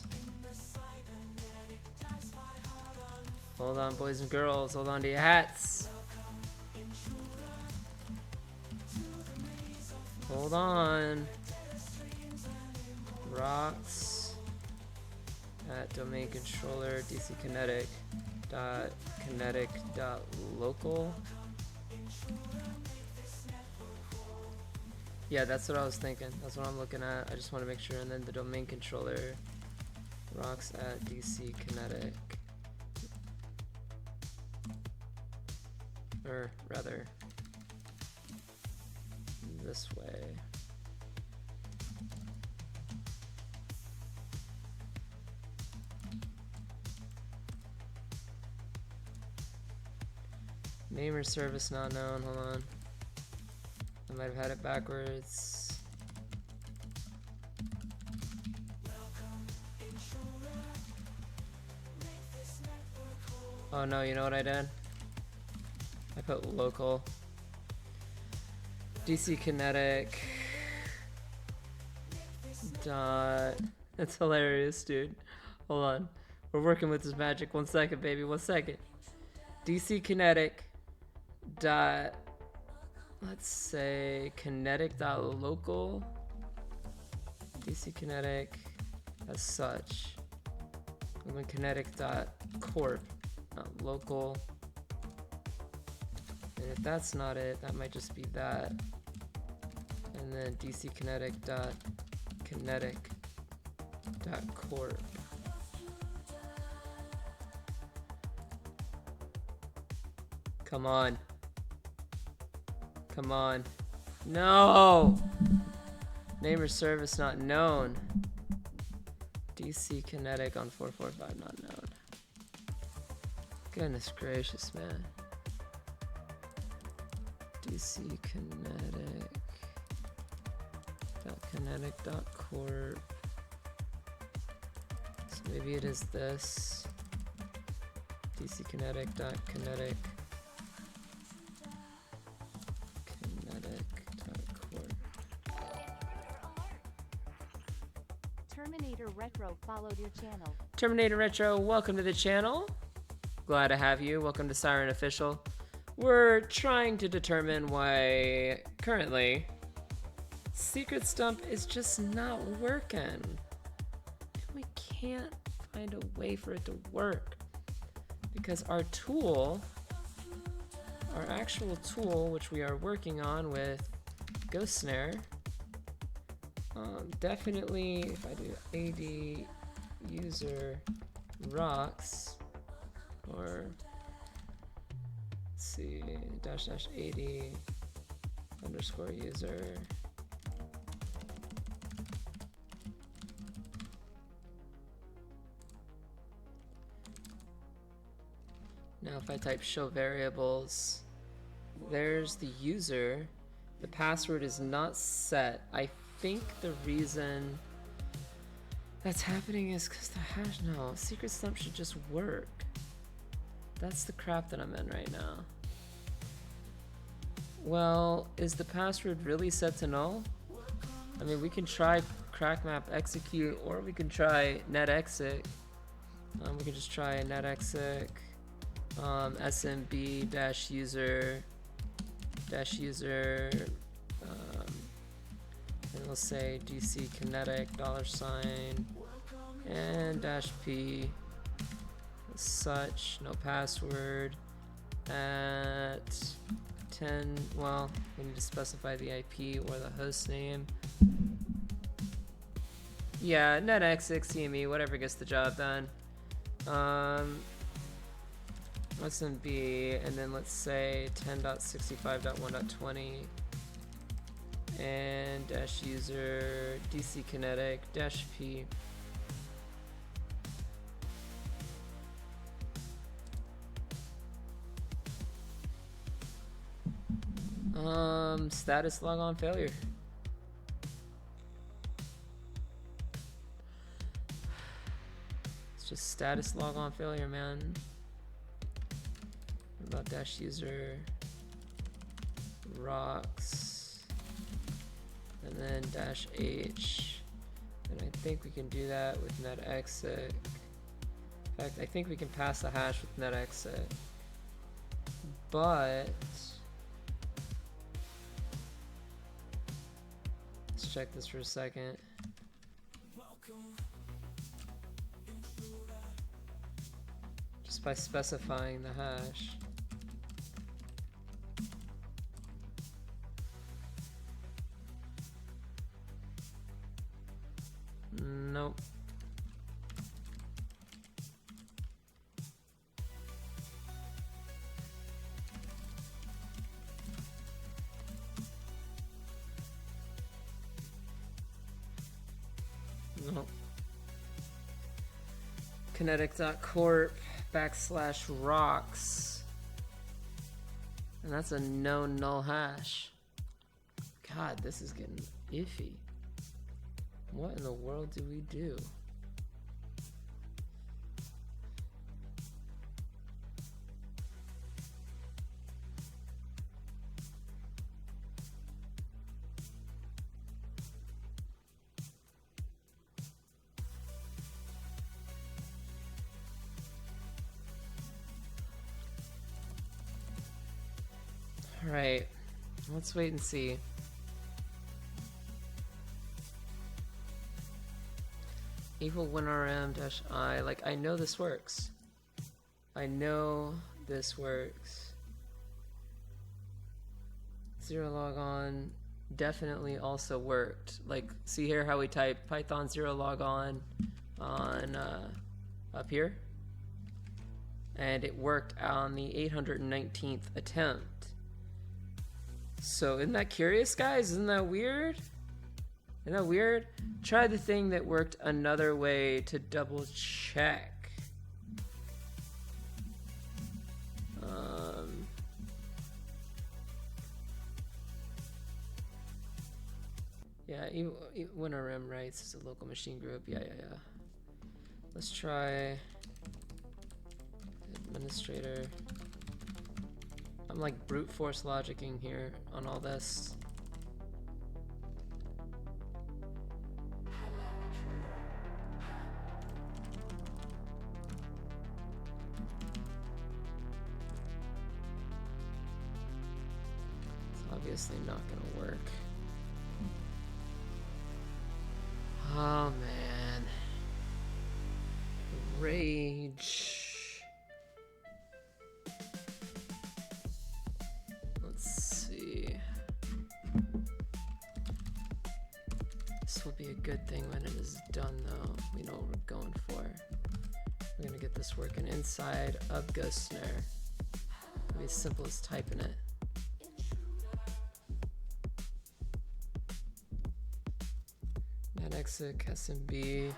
Hold on, boys and girls. Hold on to your hats. Hold on. rocks at domain controller DC kinetic dot kinetic dot local. Yeah, that's what I was thinking. That's what I'm looking at. I just want to make sure. And then the domain controller rocks at DC kinetic, or rather this way. Name or service not known. Hold on. I might have had it backwards. Oh no, you know what I did? I put local. DC kinetic dot. That's hilarious, dude. Hold on. We're working with this magic. 1 second, baby. 1 second. DC kinetic dot, let's say kinetic dot local. DC kinetic as such. And then kinetic dot corp, not local. And if that's not it, that might just be that. And then DC kinetic dot corp. Come on. Come on. No! Name or service not known. DC kinetic on 445 not known. Goodness gracious, man. DC kinetic dot corp. So maybe it is this. DC kinetic dot kinetic dot corp. Terminator Retro followed your channel. Terminator Retro, welcome to the channel. Glad to have you. Welcome to S1REN Official. We're trying to determine why currently Secret Stump is just not working. And we can't find a way for it to work because our tool, our actual tool, which we are working on with Ghostsnare, definitely if I do AD user rocks, or let's see, --80 underscore user. Now if I type show variables, there's the user. The password is not set. I think the reason that's happening is because the hash, no, Secret Stump should just work. That's the crap that I'm in right now. Well, is the password really set to null? I mean, we can try crackmap execute, or we can try netexec. We can just try netexec smb user and we'll say DC kinetic $ and -p such, no password at 10. Well, we need to specify the IP or the host name. Yeah, netexec CME, whatever gets the job done. SMB, and then let's say 10.65.1.20 and -user DC kinetic -p. Status logon failure. It's just status logon failure, man. What about -user rocks and then -h, and I think we can do that with netexec. In fact, I think we can pass the hash with netexec, but let's check this for a second. Just by specifying the hash. Nope. Nope. Kinetic.corp/rocks. And that's a no null hash. God, this is getting iffy. What in the world do we do? All right, let's wait and see. Equal WinRM-I, like, I know this works. I know this works. Zero logon definitely also worked. Like, see here how we type Python zero logon on up here? And it worked on the 819th attempt. So isn't that curious, guys? Isn't that weird? Isn't that weird? Try the thing that worked another way to double check. Yeah, WinRM writes is a local machine group. Yeah. Let's try administrator. I'm like brute force logicking here on all this. It's obviously not gonna work. Oh man. Rage. Let's see. This will be a good thing when it is done though. We know what we're going for. We're gonna get this working inside of Ghostsnare. It'll be as simple as typing it. NetExec, SMB.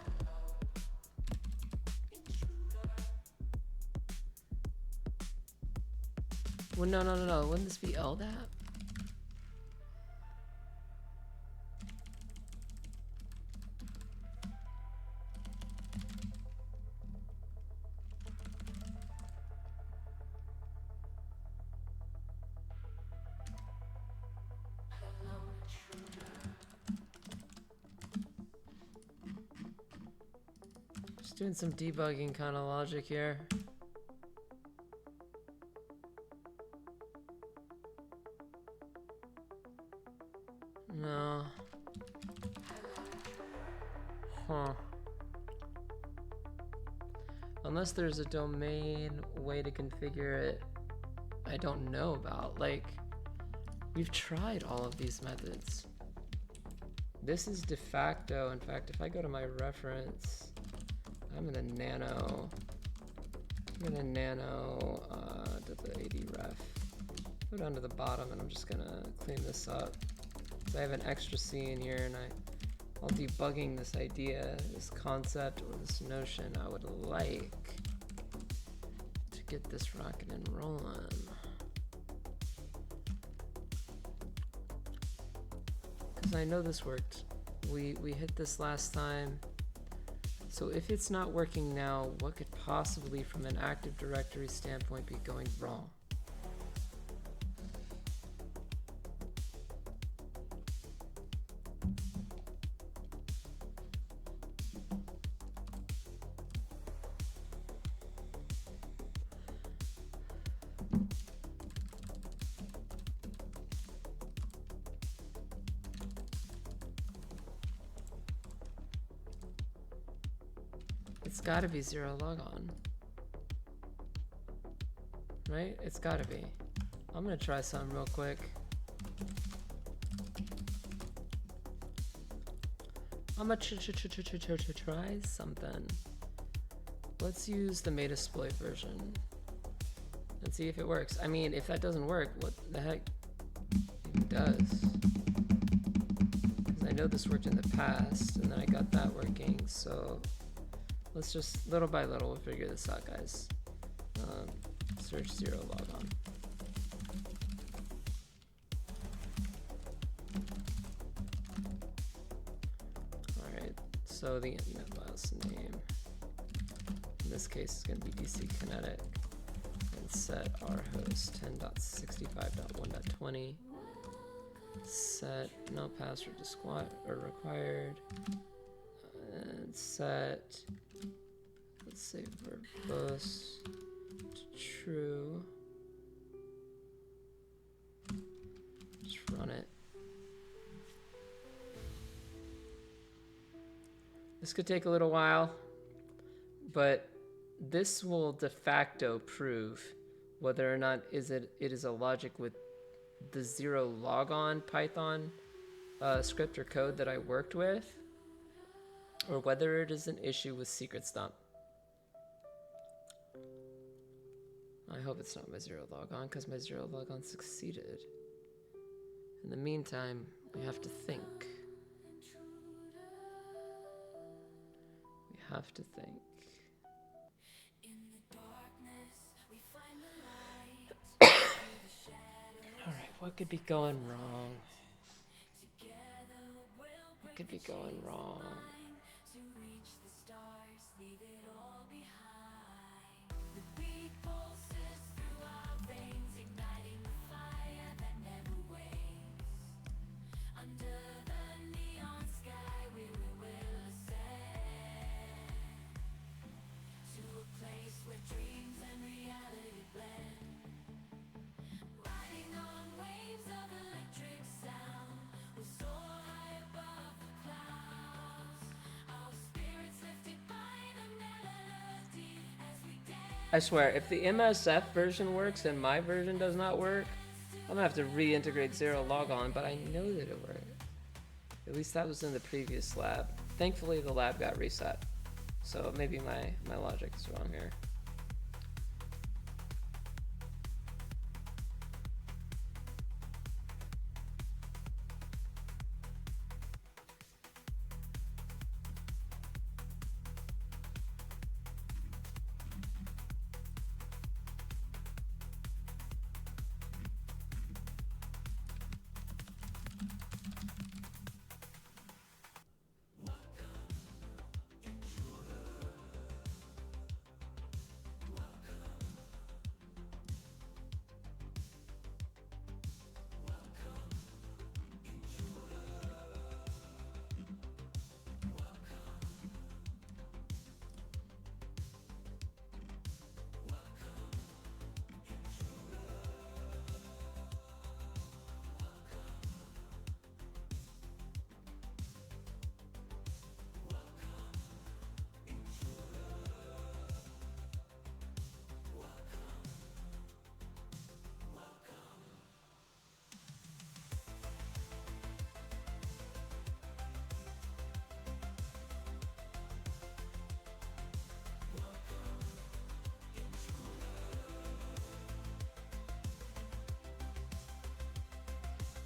Well, no. Wouldn't this be LDAP? Just doing some debugging kind of logic here. No. Huh. Unless there's a domain way to configure it I don't know about. Like, we've tried all of these methods. This is de facto. In fact, if I go to my reference, I'm gonna nano to the AD ref. Go down to the bottom and I'm just gonna clean this up. So I have an extra C in here and while debugging this idea, this concept, or this notion, I would like to get this rocking and rolling. Because I know this worked. We hit this last time. So if it's not working now, what could possibly, from an Active Directory standpoint, be going wrong? It's gotta be 0 logon. Right? It's gotta be. I'm gonna try something real quick. I'm gonna try something. Let's use the Metasploit version and see if it works. I mean, if that doesn't work, what the heck even does? Because I know this worked in the past, and then I got that working, so let's just, little by little, we'll figure this out, guys. Search 0 logon. Alright, so the internet mouse name, in this case, is going to be DC Kinetic, and set our host 10.65.1.20. Set no password to squat or required, and set, let's say verbose to true. Just run it. This could take a little while, but this will de facto prove whether or not it is a logic with the 0 logon Python script or code that I worked with, or whether it is an issue with secret stump. I hope it's not my 0 logon, because my 0 logon succeeded. In the meantime, we have to think. We have to think. Alright, what could be going wrong? What could be going wrong? I swear, if the MSF version works and my version does not work, I'm gonna have to reintegrate 0 logon, but I know that it worked. At least that was in the previous lab. Thankfully, the lab got reset. So maybe my logic is wrong here.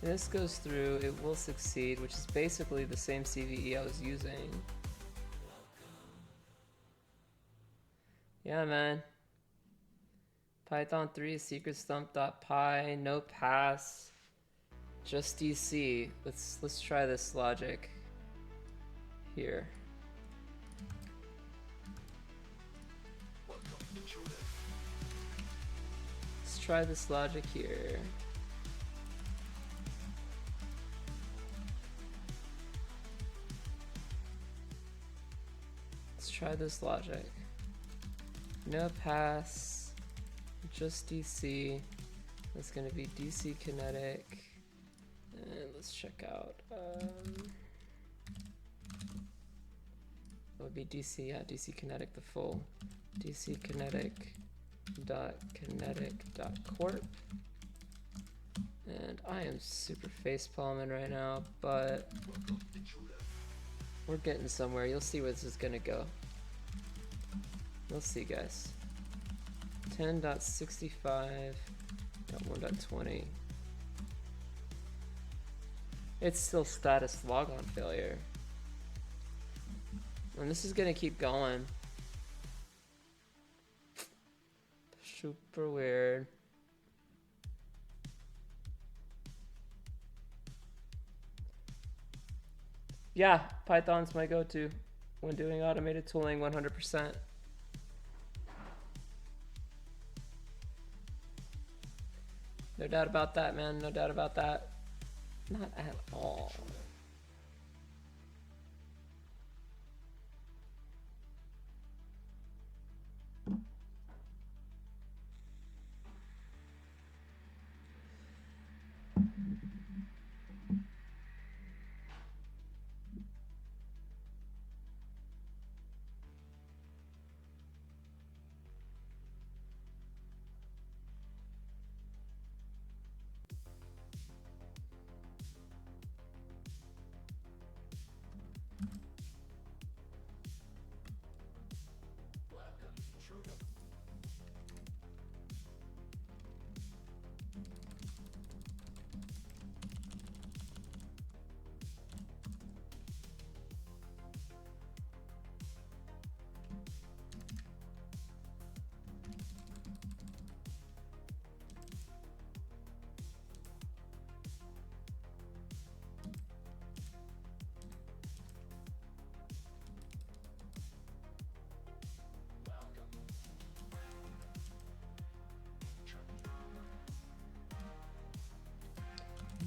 This goes through, it will succeed, which is basically the same CVE I was using. Yeah, man. Python 3 secretstump.py, no pass, just DC. Let's try this logic here. Let's try this logic here. Try this logic. No pass, just DC. That's gonna be DC kinetic. And let's check out. Oh, would be DC, yeah, DC Kinetic the full. DC Kinetic dot kinetic dot corp. And I am super face palming right now, but we're getting somewhere. You'll see where this is gonna go. You'll see, guys. 10.65.1.20. It's still status logon failure. And this is gonna keep going. Super weird. Yeah, Python's my go-to when doing automated tooling 100%. No doubt about that, man. No doubt about that. Not at all.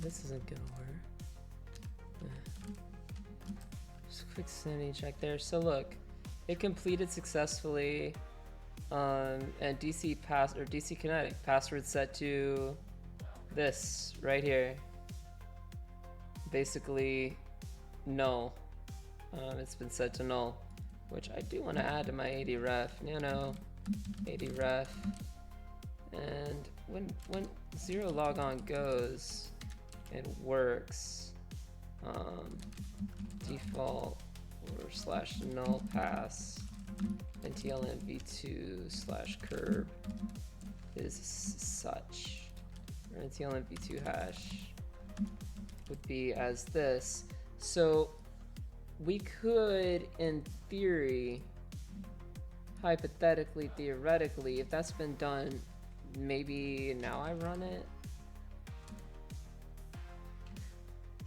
This isn't gonna work. Just a quick sanity check there. So look, it completed successfully, and DC pass or DC Kinetic password set to this right here. Basically, null. It's been set to null, which I do want to add to my AD ref. Nano, AD ref, and when zero logon goes, it works. Default or slash null pass NTLM v2 slash curb is such, or NTLM v2 hash would be as this. So we could, in theory, hypothetically, theoretically, if that's been done, maybe now I run it.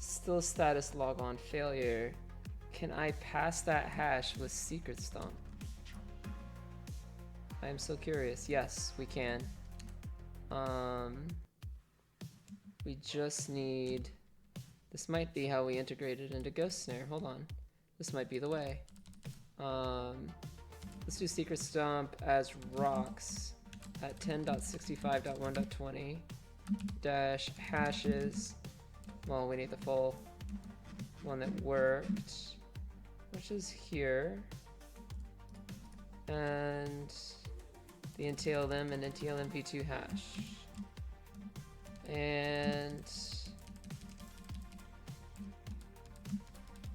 Still status logon failure. Can I pass that hash with secret stomp? I am so curious. Yes, we can. We just need, this might be how we integrate it into Ghostsnare. Hold on. This might be the way. Let's do secret stomp as rocks at 10.65.1.20 dash hashes. Well, we need the full one that worked, which is here. And the NTLM and NTLM v2 hash. And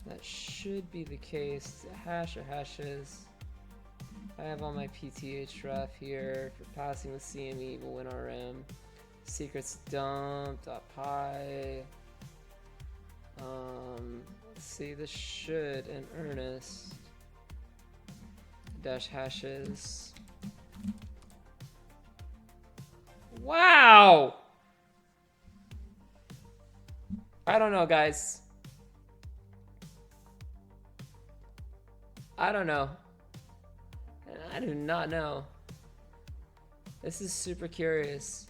that should be the case. Hash or hashes. I have all my PTH ref here for passing with CME will win RM. Secrets dump.py. Let's see, this should in earnest dash hashes. Wow! I don't know, guys. I don't know. I do not know. This is super curious.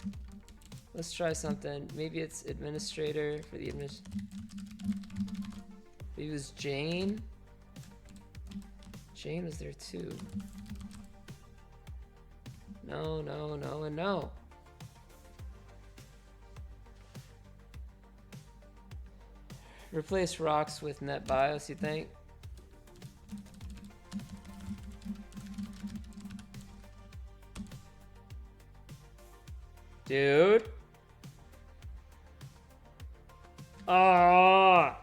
Let's try something. Maybe it's administrator for the Maybe it was Jane. Jane was there too. No, no, no, and no. Replace rocks with NetBIOS, you think? Dude. Oh.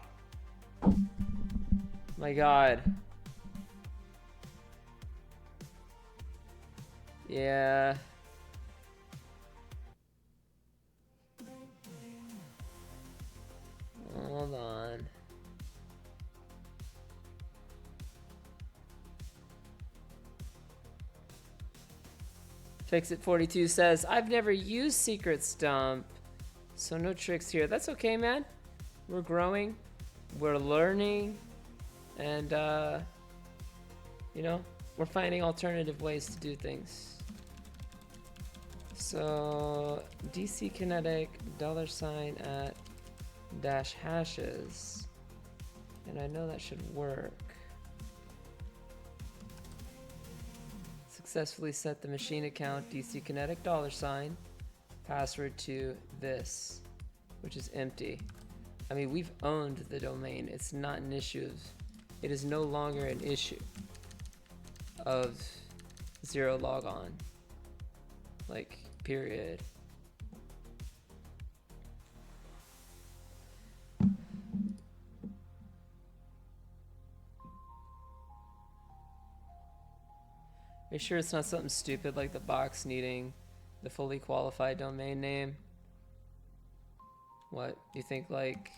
My God. Yeah. Hold on. Fixit42 says, I've never used Secret Stump, so no tricks here. That's okay, man. We're growing, we're learning, and, you know, we're finding alternative ways to do things. So, DC Kinetic $sign at dash hashes, and I know that should work. Successfully set the machine account DC Kinetic $sign password to this, which is empty. I mean, we've owned the domain. It's not an issue. It is no longer an issue of zero logon. Like, period. Are you sure it's not something stupid like the box needing the fully qualified domain name? What, you think like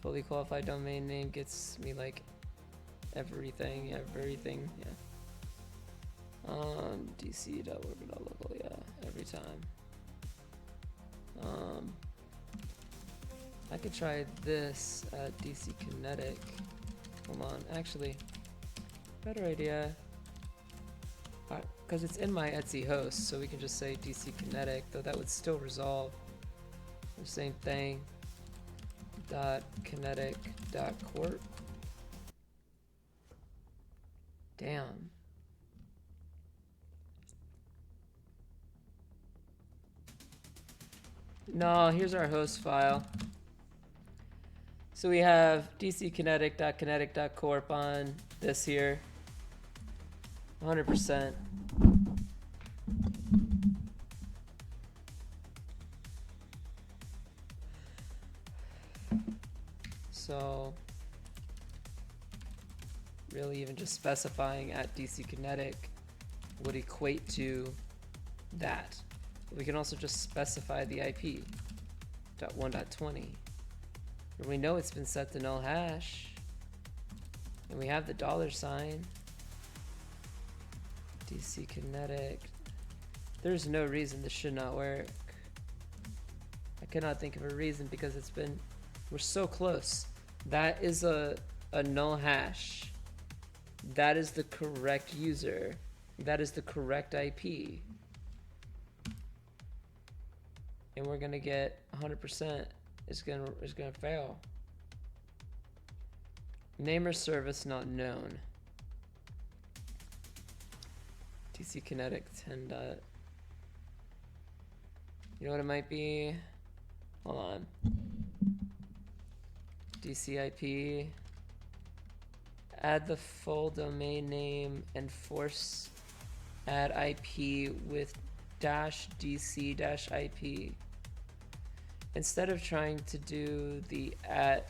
fully qualified domain name gets me like everything, yeah. DC.org.local, yeah, every time. I could try this at DC Kinetic. Hold on, actually, better idea. Because it's in my Etsy host, so we can just say DC Kinetic, though that would still resolve the same thing. .kinetic.corp. Damn. No, here's our host file. So we have dckinetic.kinetic.corp on this here. 100%. So really even just specifying at DC Kinetic would equate to that. We can also just specify the IP .1.20. And we know it's been set to null hash. And we have the $sign. DC Kinetic. There's no reason this should not work. I cannot think of a reason because we're so close. That is a null hash. That is the correct user. That is the correct IP. And we're gonna get 100%. It's gonna fail. Name or service not known. DC Kinetic 10. You know what it might be? Hold on. DC IP. Add the full domain name and force add IP with -DC-IP. Instead of trying to do the at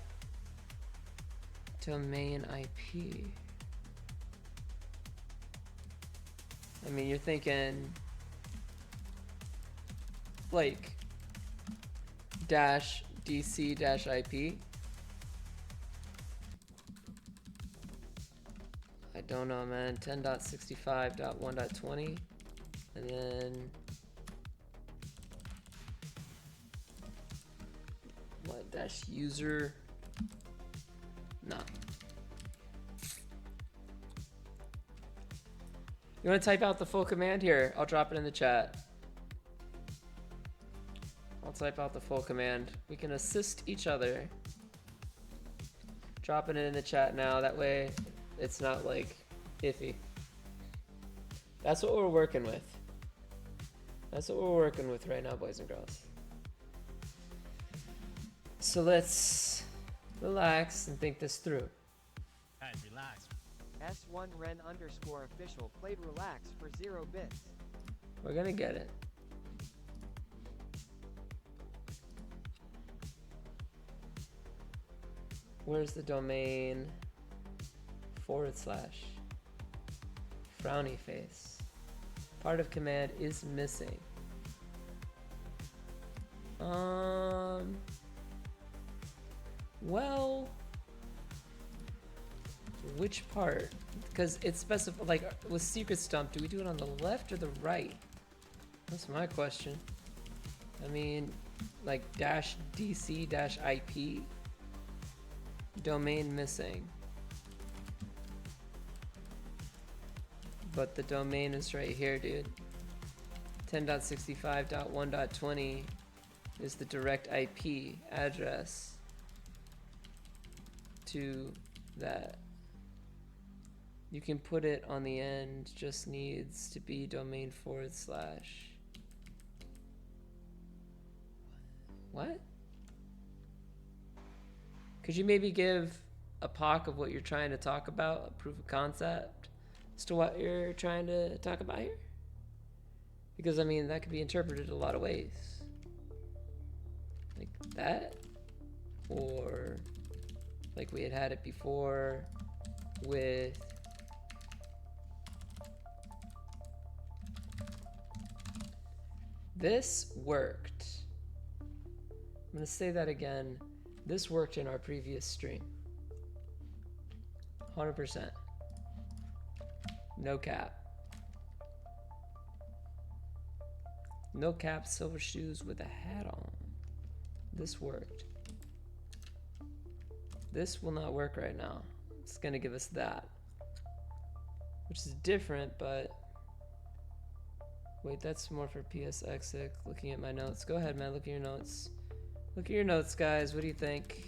domain IP. I mean, you're thinking like -DC-IP. I don't know, man. 10.65.1.20 and then what -user? No. You want to type out the full command here? I'll drop it in the chat. I'll type out the full command. We can assist each other. Dropping it in the chat now. That way it's not like iffy. That's what we're working with. That's what we're working with right now, boys and girls. So let's relax and think this through. Guys, relax. S1REN underscore official played relax for 0 bits. We're gonna get it. Where's the domain? / frowny face. Part of command is missing. Well, which part? Because it's specified, like with secret stump, do we do it on the left or the right? That's my question. I mean, like -DC-IP, domain missing. But the domain is right here, dude. 10.65.1.20 is the direct IP address to that. You can put it on the end, just needs to be domain / What? Could you maybe give a POC of what you're trying to talk about, a proof of concept as to what you're trying to talk about here? Because I mean, that could be interpreted a lot of ways. Like that, or like we had it before with this worked. I'm gonna say that again. This worked in our previous stream. 100%. No cap. No cap, silver shoes with a hat on. This worked. This will not work right now. It's gonna give us that. Which is different, but... Wait, that's more for PSXic. Looking at my notes. Go ahead, man, look at your notes. Look at your notes, guys. What do you think?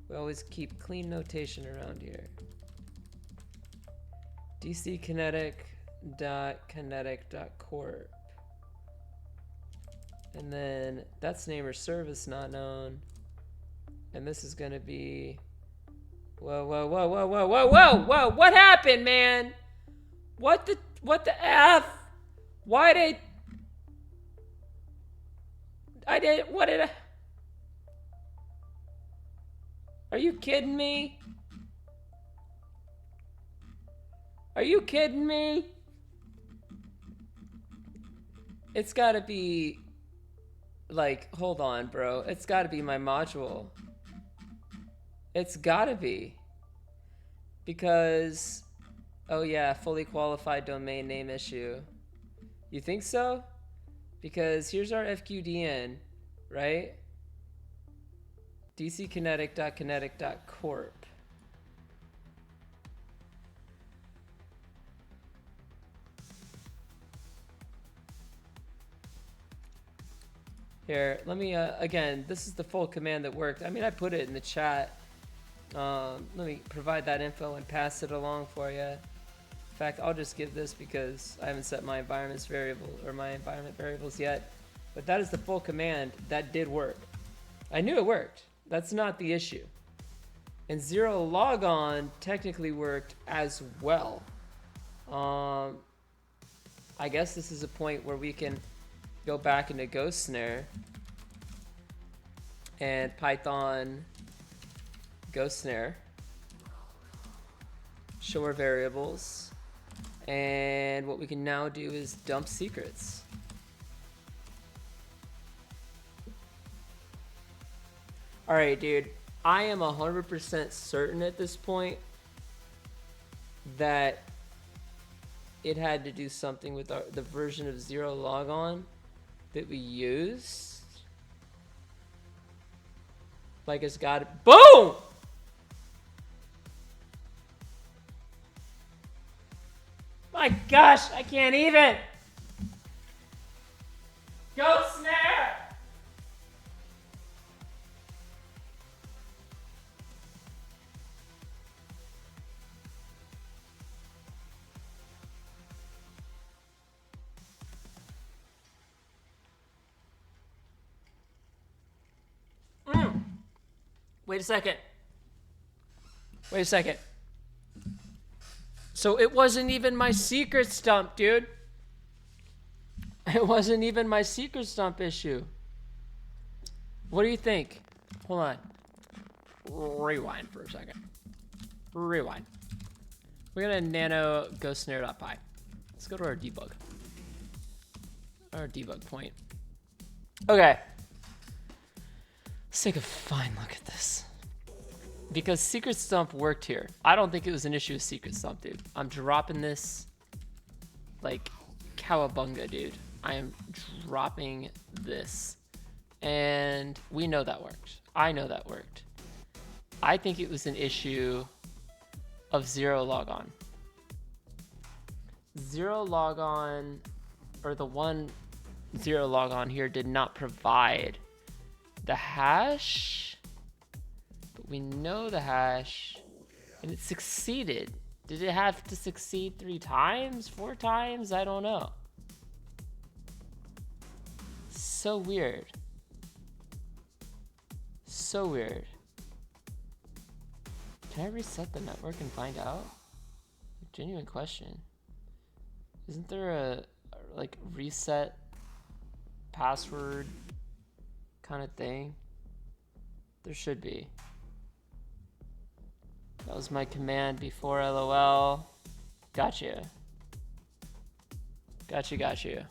We always keep clean notation around here. dckinetic.kinetic.corp. And then that's name or service not known. And this is gonna be... Whoa, whoa, whoa, whoa, whoa, whoa, whoa, whoa! What happened, man? What the F? Why did... what did I... Are you kidding me? Are you kidding me? It's gotta be... Like, hold on, bro. It's gotta be my module. It's gotta be. Because... Oh yeah, fully qualified domain name issue. You think so? Because here's our FQDN, right? dckinetic.kinetic.corp. Here, let me, again, this is the full command that worked. I mean, I put it in the chat. Let me provide that info and pass it along for you. In fact, I'll just give this because I haven't set my environment variables yet. But that is the full command. That did work. I knew it worked. That's not the issue. And 0 logon technically worked as well. I guess this is a point where we can go back into Ghostsnare and Python Ghostsnare, show our variables, and what we can now do is dump secrets. Alright, dude, I am 100% certain at this point that it had to do something with the version of 0 logon that we used. Like it's got... Boom! My gosh, I can't even! Ghostsnare! Wait a second. Wait a second. So it wasn't even my secret stump, dude. It wasn't even my secret stump issue. What do you think? Hold on. Rewind for a second. Rewind. We're gonna nano ghostsnare.py. Let's go to our debug. Our debug point. Okay. Let's take a fine look at this. Because secret stump worked here. I don't think it was an issue with secret stump, dude. I'm dropping this like cowabunga, dude. I am dropping this. And we know that worked. I know that worked. I think it was an issue of zero logon. Zero logon, or the one zero logon here did not provide the hash, but we know the hash, and it succeeded. Did it have to succeed 3 times, 4 times? I don't know. So weird. So weird. Can I reset the network and find out? Genuine question. Isn't there a like reset password kind of thing? There should be. That was my command before LOL. Gotcha. Gotcha, gotcha.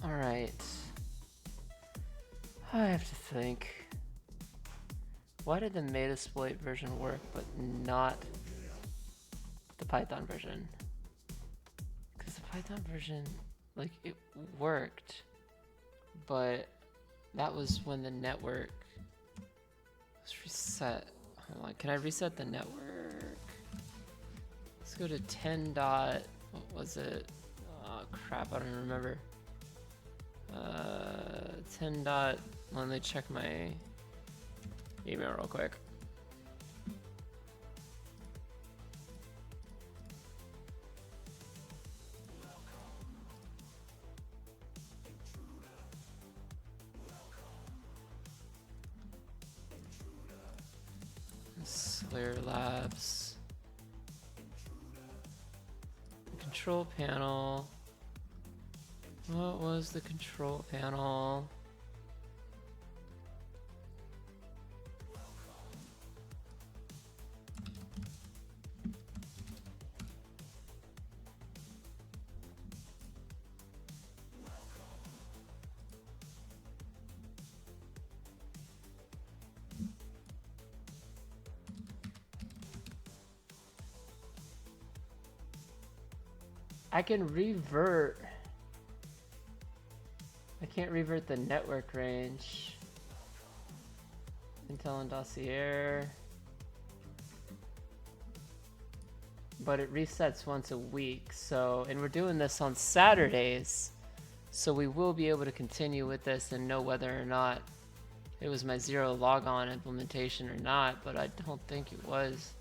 All right. I have to think. Why did the Metasploit version work, but not the Python version? Because the Python version, like, it worked, but that was when the network was reset. Hold on, can I reset the network? Let's go to 10 dot, what was it? Oh crap, I don't even remember. 10 dot, let me check my email real quick. SlayerLabs. Control panel. What was the control panel? I can revert. I can't revert the network range. Intel and dossier. But it resets once a week, so, and we're doing this on Saturdays, so we will be able to continue with this and know whether or not it was my zero logon implementation or not, but I don't think it was.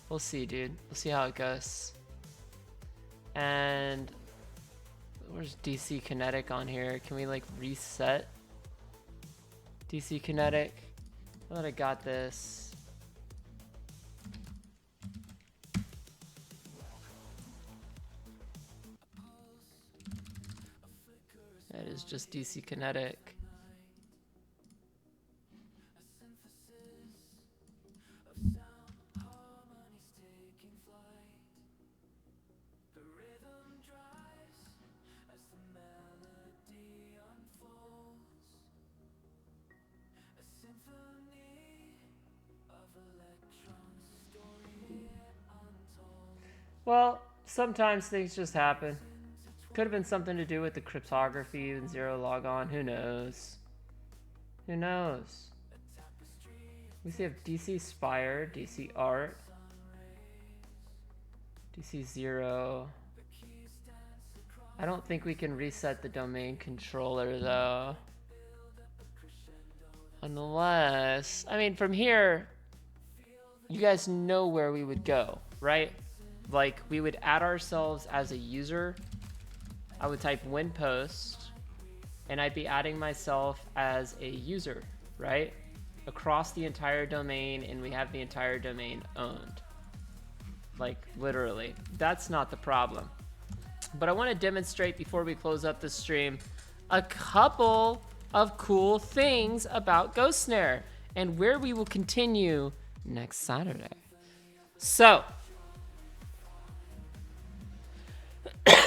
We'll see, dude. We'll see how it goes. And where's DC Kinetic on here? Can we like reset DC Kinetic? I thought I got this. That is just DC Kinetic. Well, sometimes things just happen. Could have been something to do with the cryptography and zero logon. Who knows? Who knows? We see have DC Spire, DC Art, DC Zero. I don't think we can reset the domain controller though. Unless, I mean, from here, you guys know where we would go, right? Like, we would add ourselves as a user. I would type win post, and I'd be adding myself as a user, right? Across the entire domain, and we have the entire domain owned. Like, literally. That's not the problem. But I want to demonstrate before we close up the stream a couple of cool things about Ghostsnare and where we will continue next Saturday. So,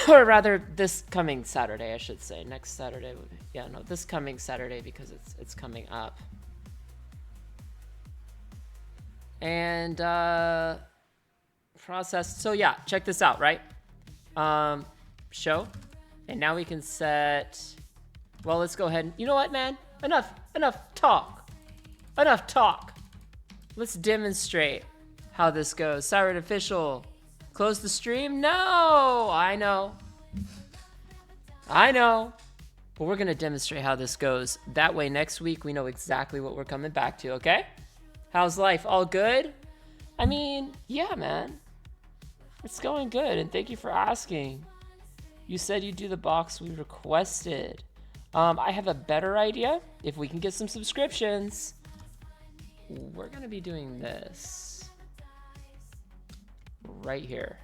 or rather this coming Saturday, I should say. Next Saturday, yeah, no, this coming Saturday because it's coming up. And process. So yeah, check this out, right? Show, and now we can set. Well, let's go ahead and, you know what, man? Enough talk. Enough talk. Let's demonstrate how this goes. Siren official, close the stream? No, I know. But we're gonna demonstrate how this goes. That way next week we know exactly what we're coming back to, okay? How's life? All good? I mean, yeah, man. It's going good, and thank you for asking. You said you'd do the box we requested. I have a better idea. If we can get some subscriptions, we're gonna be doing this right here.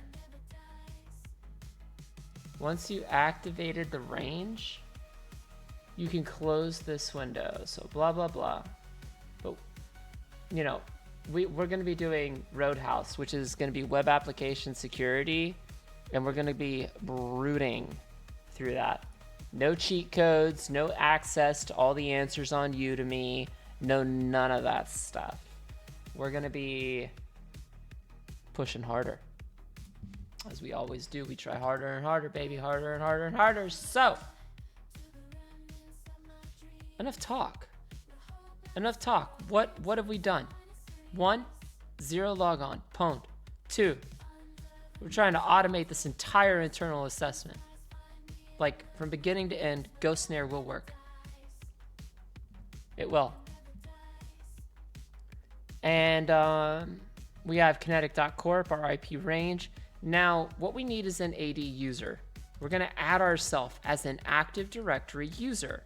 Once you activated the range, you can close this window. So blah, blah, blah. But, you know, we're gonna be doing Roadhouse, which is gonna be web application security, and we're gonna be brooding through that. No cheat codes, no access to all the answers on Udemy, none of that stuff. We're gonna be pushing harder. As we always do, we try harder and harder, baby, harder and harder and harder. So, enough talk. Enough talk. What have we done? 1, 0 logon, pwned. 2, we're trying to automate this entire internal assessment. Like, from beginning to end, Ghostsnare will work. It will. And we have kinetic.corp, our IP range. Now, what we need is an AD user. We're gonna add ourselves as an Active Directory user.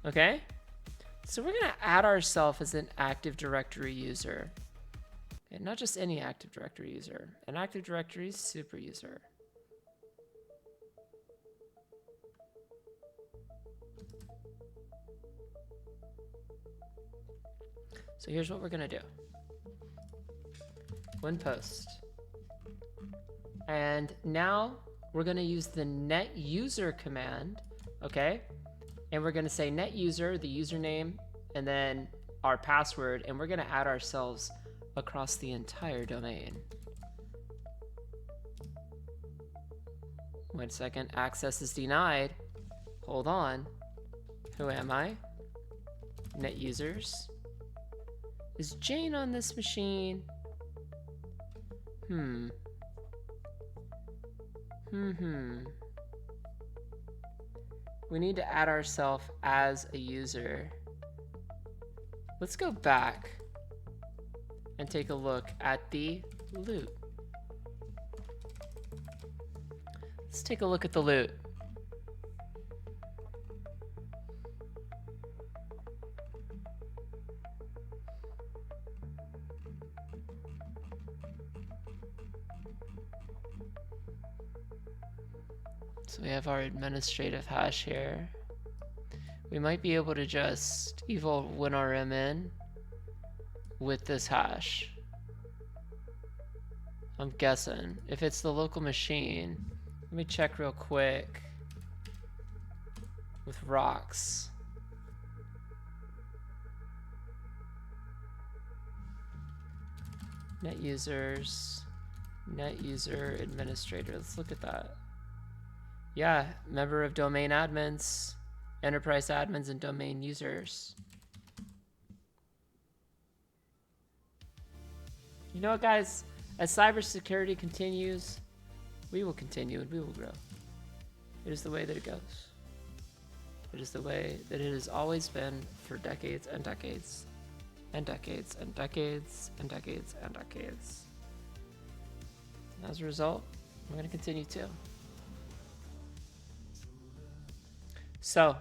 Okay? So we're gonna add ourselves as an Active Directory user. And not just any Active Directory user, an Active Directory super user. So here's what we're gonna do. Win post. And now we're gonna use the net user command, okay? And we're gonna say net user, the username, and then our password, and we're gonna add ourselves across the entire domain. Wait a second, access is denied. Hold on. Who am I? Net users. Is Jane on this machine? We need to add ourselves as a user. Let's go back and take a look at the loot. Let's take a look at the loot. So we have our administrative hash here. We might be able to just evil WinRM in with this hash. I'm guessing. If it's the local machine, let me check real quick with rocks. Net users, net user administrator. Let's look at that. Yeah, member of domain admins, enterprise admins, and domain users. You know what, guys? As cybersecurity continues, we will continue and we will grow. It is the way that it goes. It is the way that it has always been for decades and decades and decades and decades and decades and decades. And as a result, we're going to continue to. So,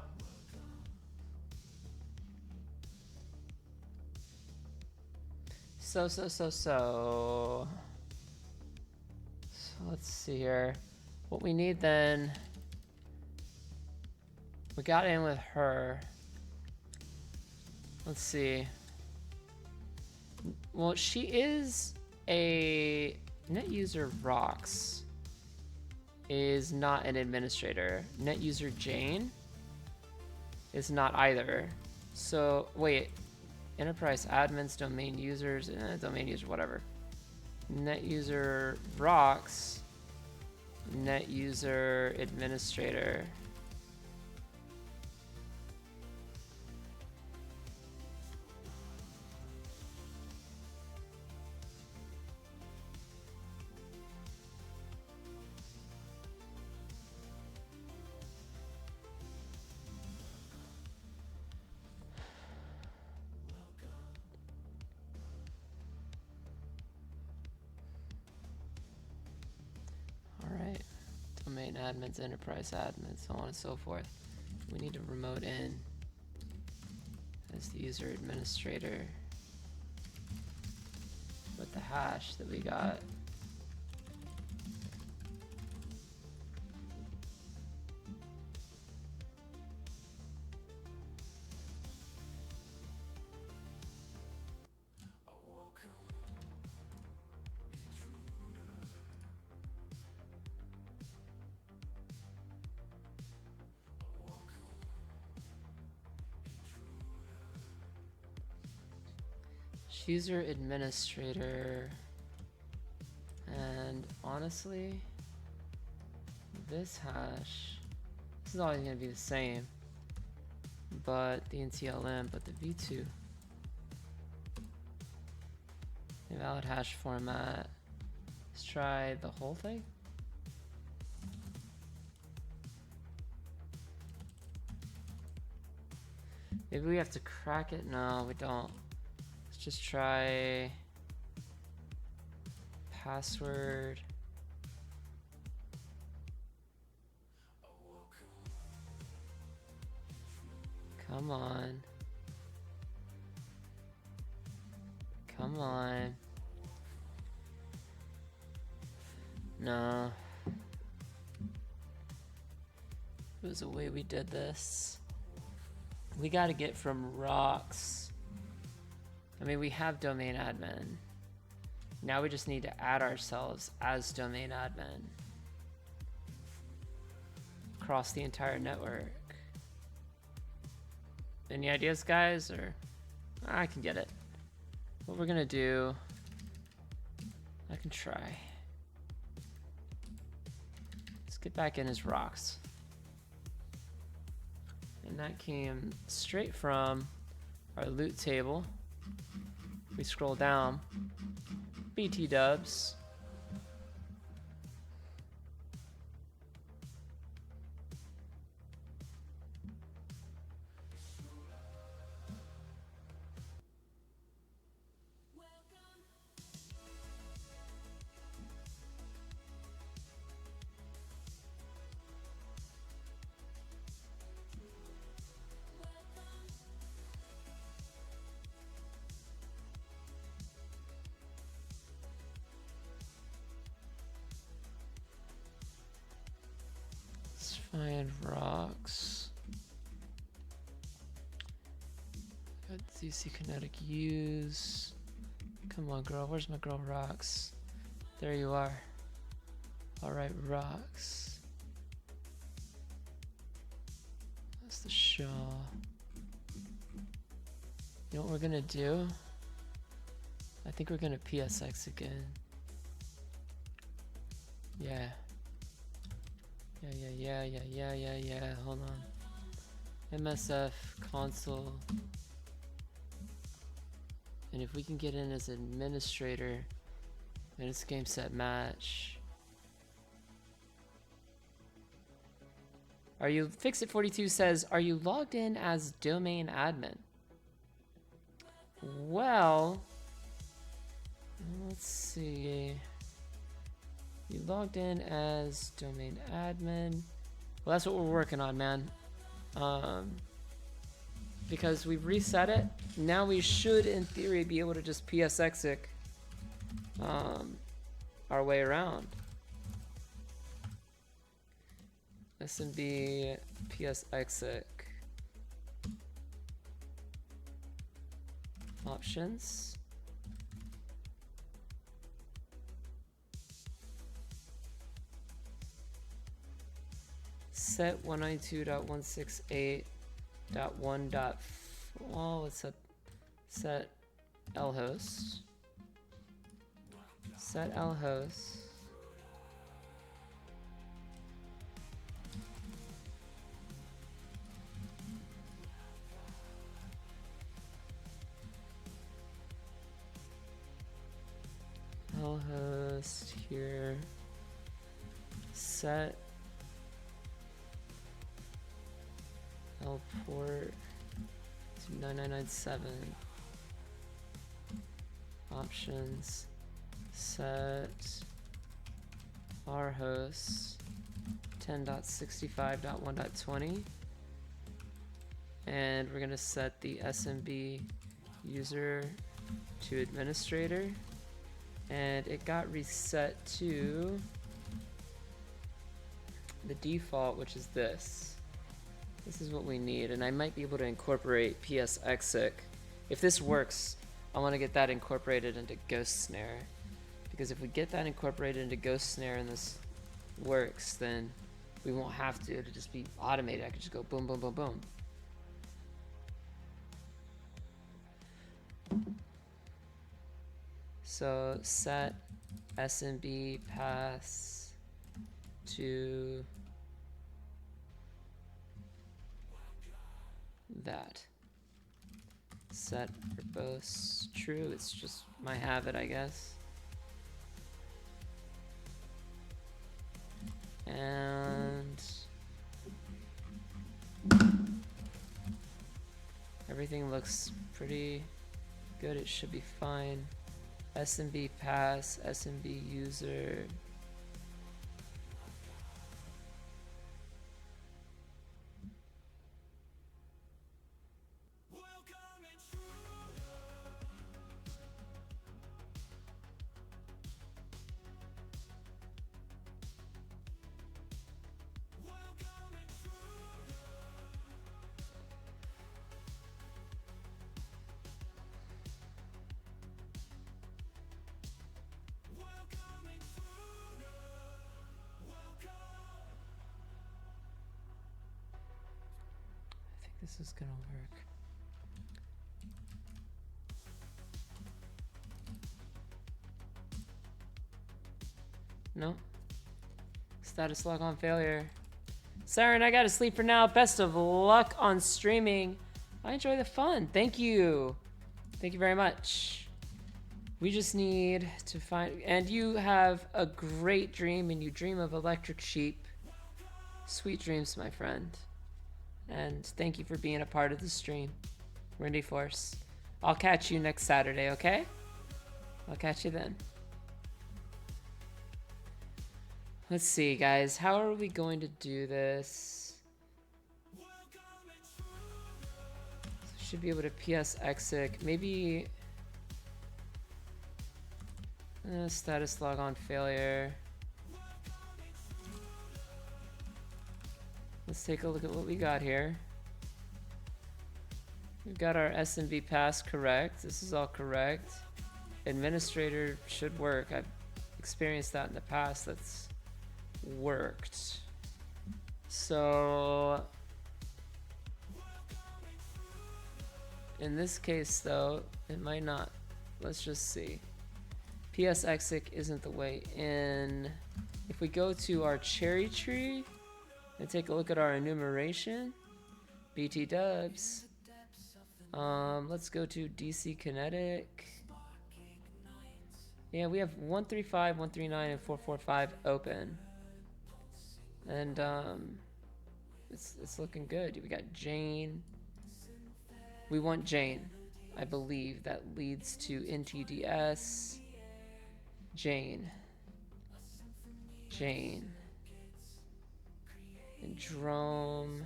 let's see here. What we need then, we got in with her. Let's see. Well, she is a net user. Rocks is not an administrator. Net user Jane is not either. So wait, enterprise admins, domain users, domain user, whatever. Net user Rocks, net user administrator. Domain admins, enterprise admins, so on and so forth. We need to remote in as the user administrator with the hash that we got. User administrator, and honestly, this hash, this is always going to be the same, but the NTLM, but the v2, invalid hash format. Let's try the whole thing. Maybe we have to crack it. No, we don't. Just try password. Come on. Come on. No. There's a way we did this. We gotta get from Rocks. I mean, we have domain admin. Now we just need to add ourselves as domain admin across the entire network. Any ideas, guys? Or I can get it. What we're gonna do, I can try. Let's get back in as Rocks. And that came straight from our loot table. We scroll down, BT dubs. Find Rocks. Got ZC Kinetic use. Come on, girl. Where's my girl Rocks? There you are. Alright, Rocks. That's the Shaw. You know what we're gonna do? I think we're gonna PSX again. Yeah. Yeah. Hold on. MSF console. And if we can get in as administrator, then it's game set match. Are you Fixit42 says, are you logged in as domain admin? Well, let's see. You logged in as domain admin. Well, that's what we're working on, man. Because we've reset it. Now we should, in theory, be able to just PSExic our way around. SMB PSExic options. Set 192.168.1. Oh, let's set lhost. Set lhost. Lhost here. Set L port to 9997. Options. Set our host 10.65.1.20. And we're gonna set the SMB user to administrator. And it got reset to the default, which is this. This is what we need, and I might be able to incorporate PSExic. If this works, I want to get that incorporated into Ghostsnare. Because if we get that incorporated into Ghostsnare and this works, then we won't have to. It'll just be automated. I could just go boom, boom, boom, boom. So set SMB pass to that. Set verbose true. It's just my habit, I guess. And everything looks pretty good. It should be fine. SMB pass, SMB user. This is gonna work. No. Status log on failure. S1REN, I gotta sleep for now. Best of luck on streaming. I enjoy the fun. Thank you. Thank you very much. We just need to find, and you have a great dream, and you dream of electric sheep. Sweet dreams, my friend. And thank you for being a part of the stream. Windy Force. I'll catch you next Saturday, okay? I'll catch you then. Let's see, guys. How are we going to do this? Should be able to PSExic. Maybe status log on failure. Let's take a look at what we got here. We've got our SMB pass correct. This is all correct. Administrator should work. I've experienced that in the past. That's worked. So in this case though, it might not. Let's just see. PSExic isn't the way in. If we go to our cherry tree and take a look at our enumeration, BT dubs. Let's go to DC Kinetic. Yeah, we have 135, 139, and 445 open. And It's looking good. We got Jane. We want Jane. I believe that leads to NTDS. Jane. Jane. And Drome.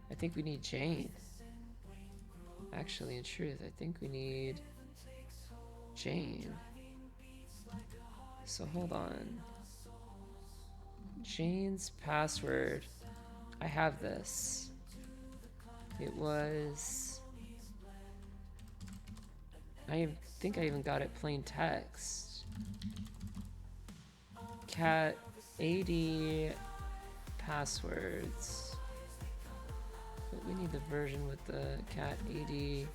I think we need Jane. Actually, in truth, I think we need Jane. So hold on. Jane's password. I have this. It was... I think I even got it plain text. Cat 80 passwords. But we need the version with the cat 80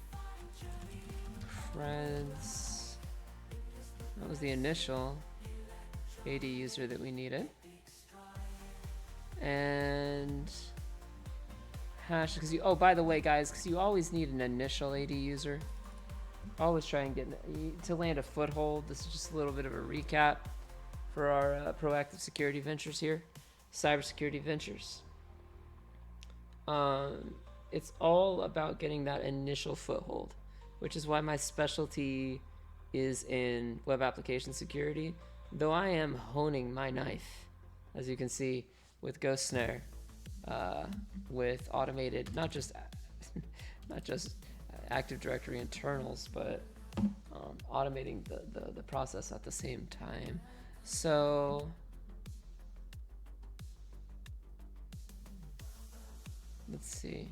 friends. That was the initial 80 user that we needed. And hash, because you, oh, by the way, guys, because you always need an initial 80 user. Always try and get to land a foothold. This is just a little bit of a recap for our proactive security ventures here, cybersecurity ventures. It's all about getting that initial foothold, which is why my specialty is in web application security, though I am honing my knife, as you can see, with Ghostsnare, with automated, not just Active Directory internals, but automating the process at the same time. So let's see.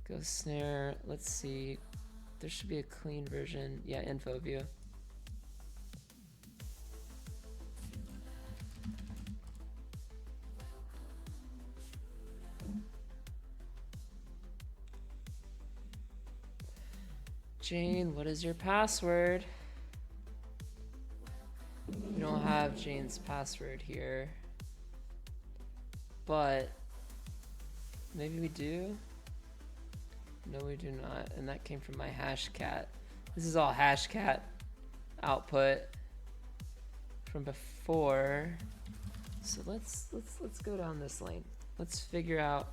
Ghostsnare, let's see. There should be a clean version. Yeah, info view. Jane, what is your password? We don't have Jane's password here, but maybe we do. No, we do not, and that came from my hashcat. This is all hashcat output from before. So let's go down this lane. Let's figure out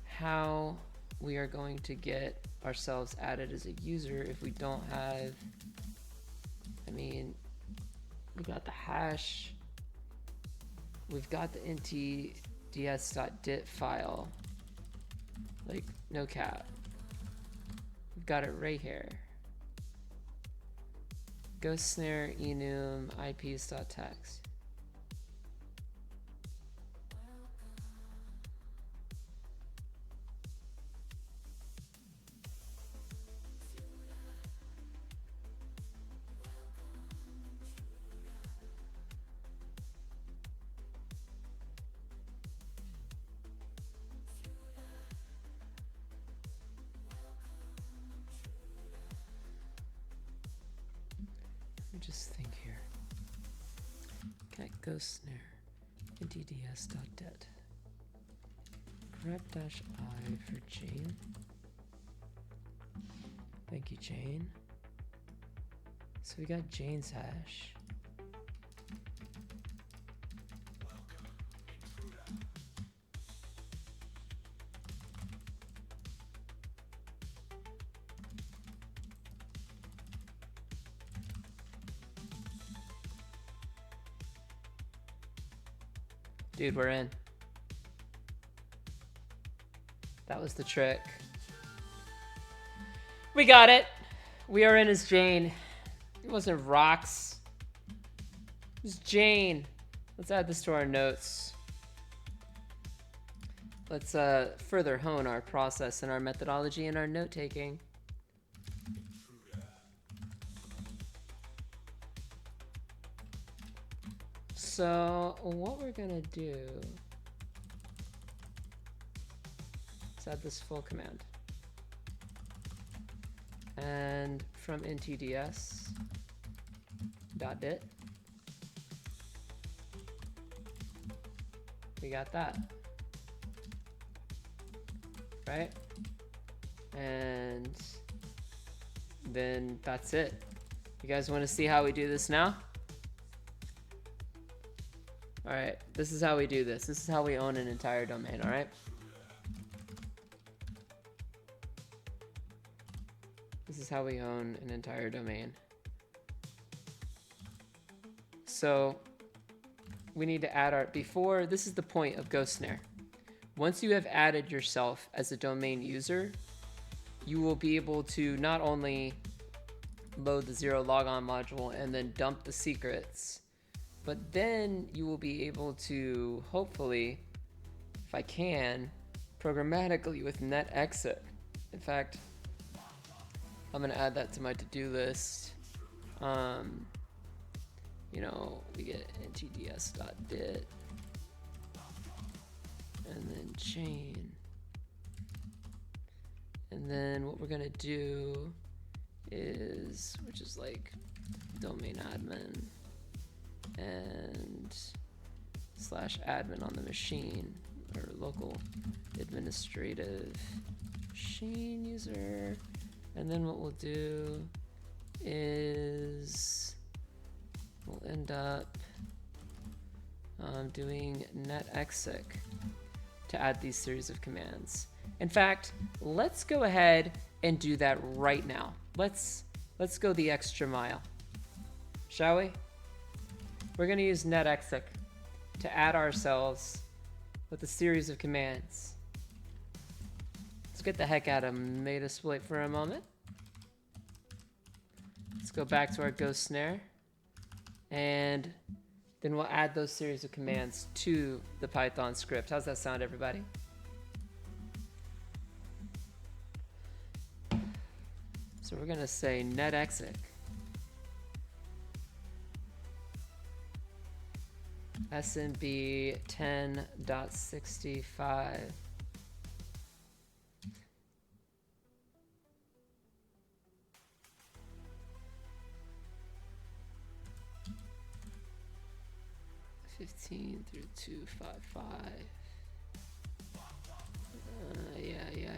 how we are going to get ourselves added as a user if we don't have, I mean, we got the hash, we've got the ntds.dit file, like no cap, we've got it right here. Ghostsnare enum ips.txt. Just think here. Cat Ghostsnare ntds.det. Grep-I for Jane. Thank you, Jane. So we got Jane's hash. Dude, we're in. That was the trick. We got it. We are in as Jane. It wasn't Rox. It was Jane. Let's add this to our notes. Let's further hone our process and our methodology and our note-taking. So what we're gonna do is add this full command, and from ntds.dit, we got that, right? And then that's it. You guys want to see how we do this now? All right, this is how we do this. This is how we own an entire domain, all right? This is how we own an entire domain. So we need to add our, before, this is the point of Ghostsnare. Once you have added yourself as a domain user, you will be able to not only load the zero logon module and then dump the secrets, but then you will be able to, hopefully, if I can, programmatically with net exit. In fact, I'm gonna add that to my to-do list. You know, we get ntds.dit and then chain. And then what we're gonna do is, which is like domain admin and /admin on the machine, or local administrative machine user. And then what we'll do is we'll end up doing netexec to add these series of commands. In fact, let's go ahead and do that right now. Let's go the extra mile, shall we? We're gonna use netexec to add ourselves with a series of commands. Let's get the heck out of Metasploit for a moment. Let's go back to our Ghostsnare, and then we'll add those series of commands to the Python script. How's that sound, everybody? So we're gonna say netexec SMB 10.65 15 through 255.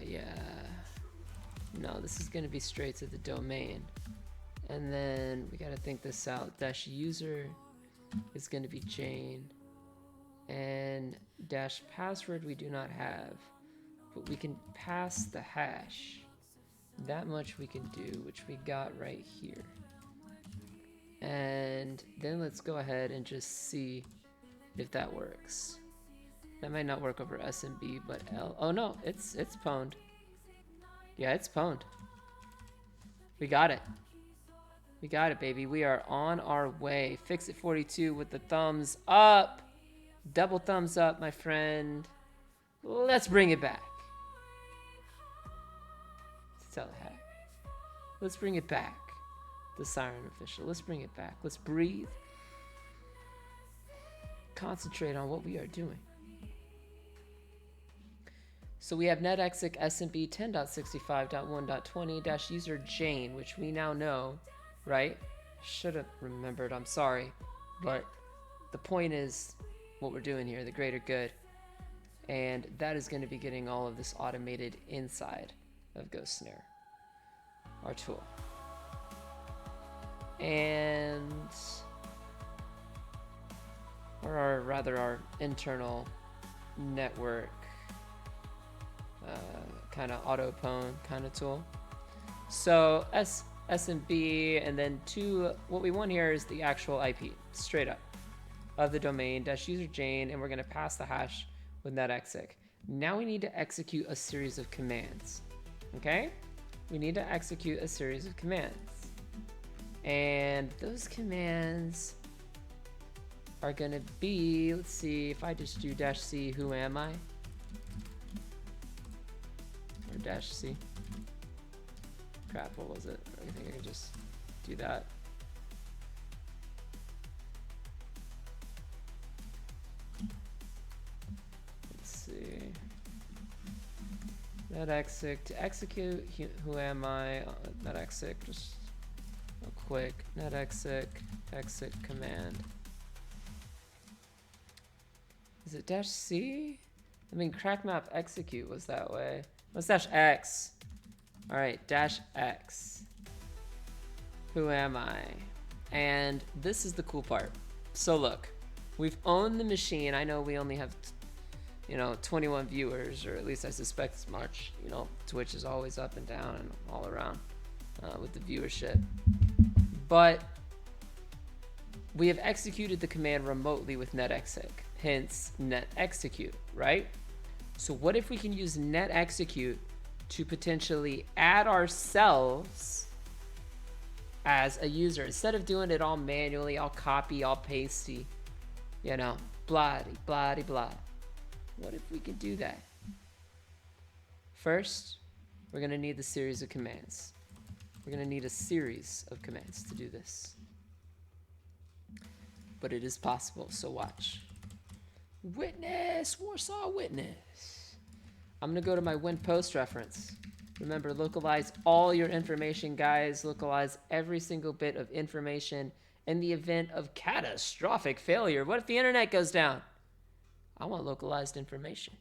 Yeah. No, this is going to be straight to the domain. And then we got to think this out. Dash user is going to be Jane. And dash password we do not have. But we can pass the hash. That much we can do, which we got right here. And then let's go ahead and just see if that works. That might not work over SMB, but L. Oh no, it's pwned. Yeah, it's pwned. We got it. We got it, baby. We are on our way. Fix It 42 with the thumbs up. Double thumbs up, my friend. Let's bring it back. Let's tell the heck. Let's bring it back. The Siren Official. Let's bring it back. Let's breathe. Concentrate on what we are doing. So we have netexec SMB 10.65.1.20 user Jane, which we now know, right? Should have remembered, I'm sorry. But the point is what we're doing here, the greater good. And that is going to be getting all of this automated inside of Ghostsnare, our tool. And, or rather our internal network kind of auto-pwn kind of tool. So SMB, and then what we want here is the actual IP, straight up, of the domain, user Jane, and we're going to pass the hash with netexec. Now we need to execute a series of commands, okay? We need to execute a series of commands. And those commands are going to be, let's see, if I just do -c, who am I? Or -c. Crap, what was it? I think I can just do that. Let's see. Netexec to execute, who am I? Netexec, just real quick. Netexec, exec command. Is it -c? I mean, crackmap execute was that way. What's -x? All right, -x. Who am I? And this is the cool part. So look, We've owned the machine. I know we only have, 21 viewers, or at least I suspect as much. Twitch is always up and down and all around with the viewership. But we have executed the command remotely with netexec, hence netexecute, right? So what if we can use netexecute to potentially add ourselves as a user? Instead of doing it all manually, all copy, all pasty, blah, blah, blah. What if we could do that? First, we're going to need the series of commands. We're going to need a series of commands to do this. But it is possible, so watch. Witness, Warsaw Witness. I'm going to go to my win post reference. Remember, localize all your information, guys. Localize every single bit of information in the event of catastrophic failure. What if the internet goes down? I want localized information.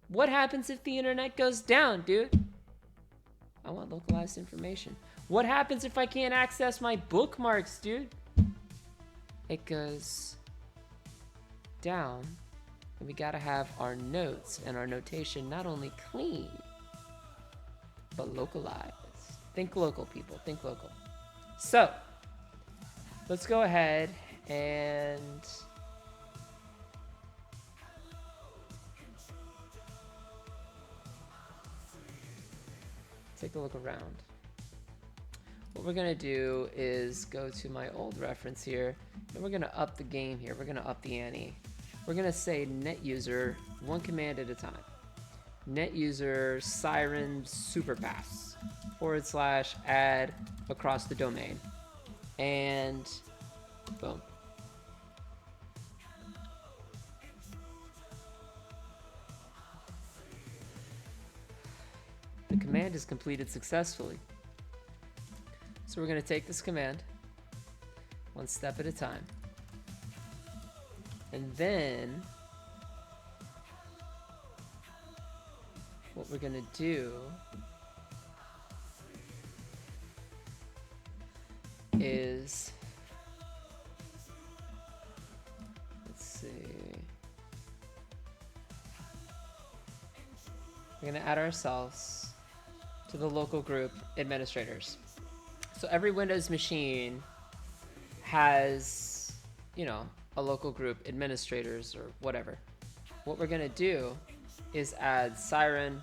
What happens if the internet goes down, dude? I want localized information. What happens if I can't access my bookmarks, dude? It goes down, and we gotta have our notes and our notation not only clean, but localized. Think local, people, think local. So, let's go ahead and take a look around. What we're gonna do is go to my old reference here, and we're gonna up the game here. We're gonna up the ante. We're gonna say net user, one command at a time. Net user SIREN superpass / add across the domain. And boom. The command is completed successfully. So we're going to take this command one step at a time. And then what we're going to do is, let's see, we're going to add ourselves to the local group administrators. So every Windows machine has, a local group administrators or whatever. What we're gonna do is add SIREN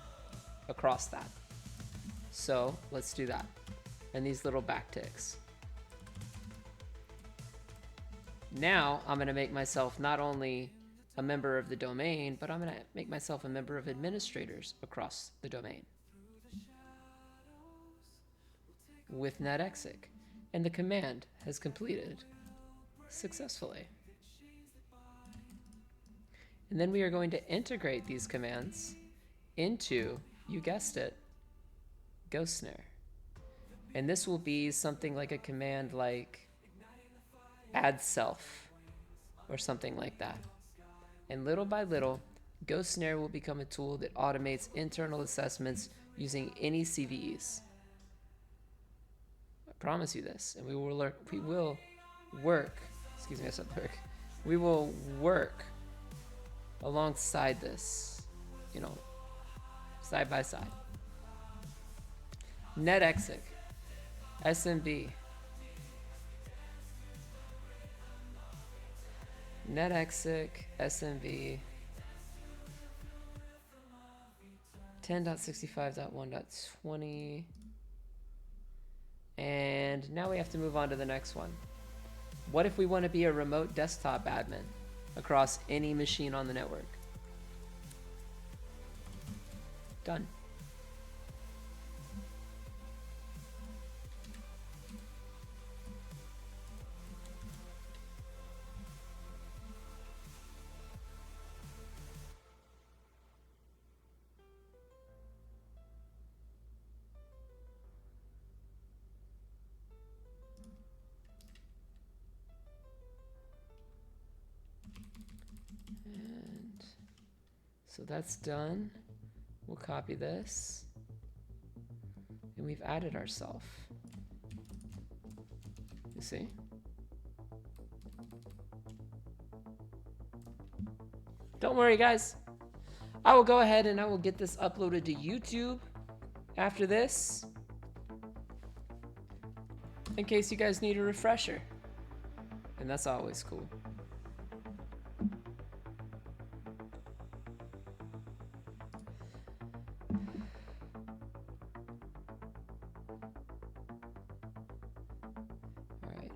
across that. So let's do that. And these little backticks. Now I'm gonna make myself not only a member of the domain, but I'm gonna make myself a member of administrators across the domain with netexec, and the command has completed successfully. And then we are going to integrate these commands into, you guessed it, Ghostsnare. And this will be something like a command like add self or something like that. And little by little, Ghostsnare will become a tool that automates internal assessments using any CVEs. I promise you this, and we will work. Excuse me, I said work. We will work alongside this, side by side. netexec, SMB, netexec, SMB, 10.65.1.20. And now we have to move on to the next one. What if we want to be a remote desktop admin across any machine on the network? Done. So that's done. We'll copy this. And we've added ourselves. You see? Don't worry, guys. I will go ahead and I will get this uploaded to YouTube after this, in case you guys need a refresher. And that's always cool. Alright.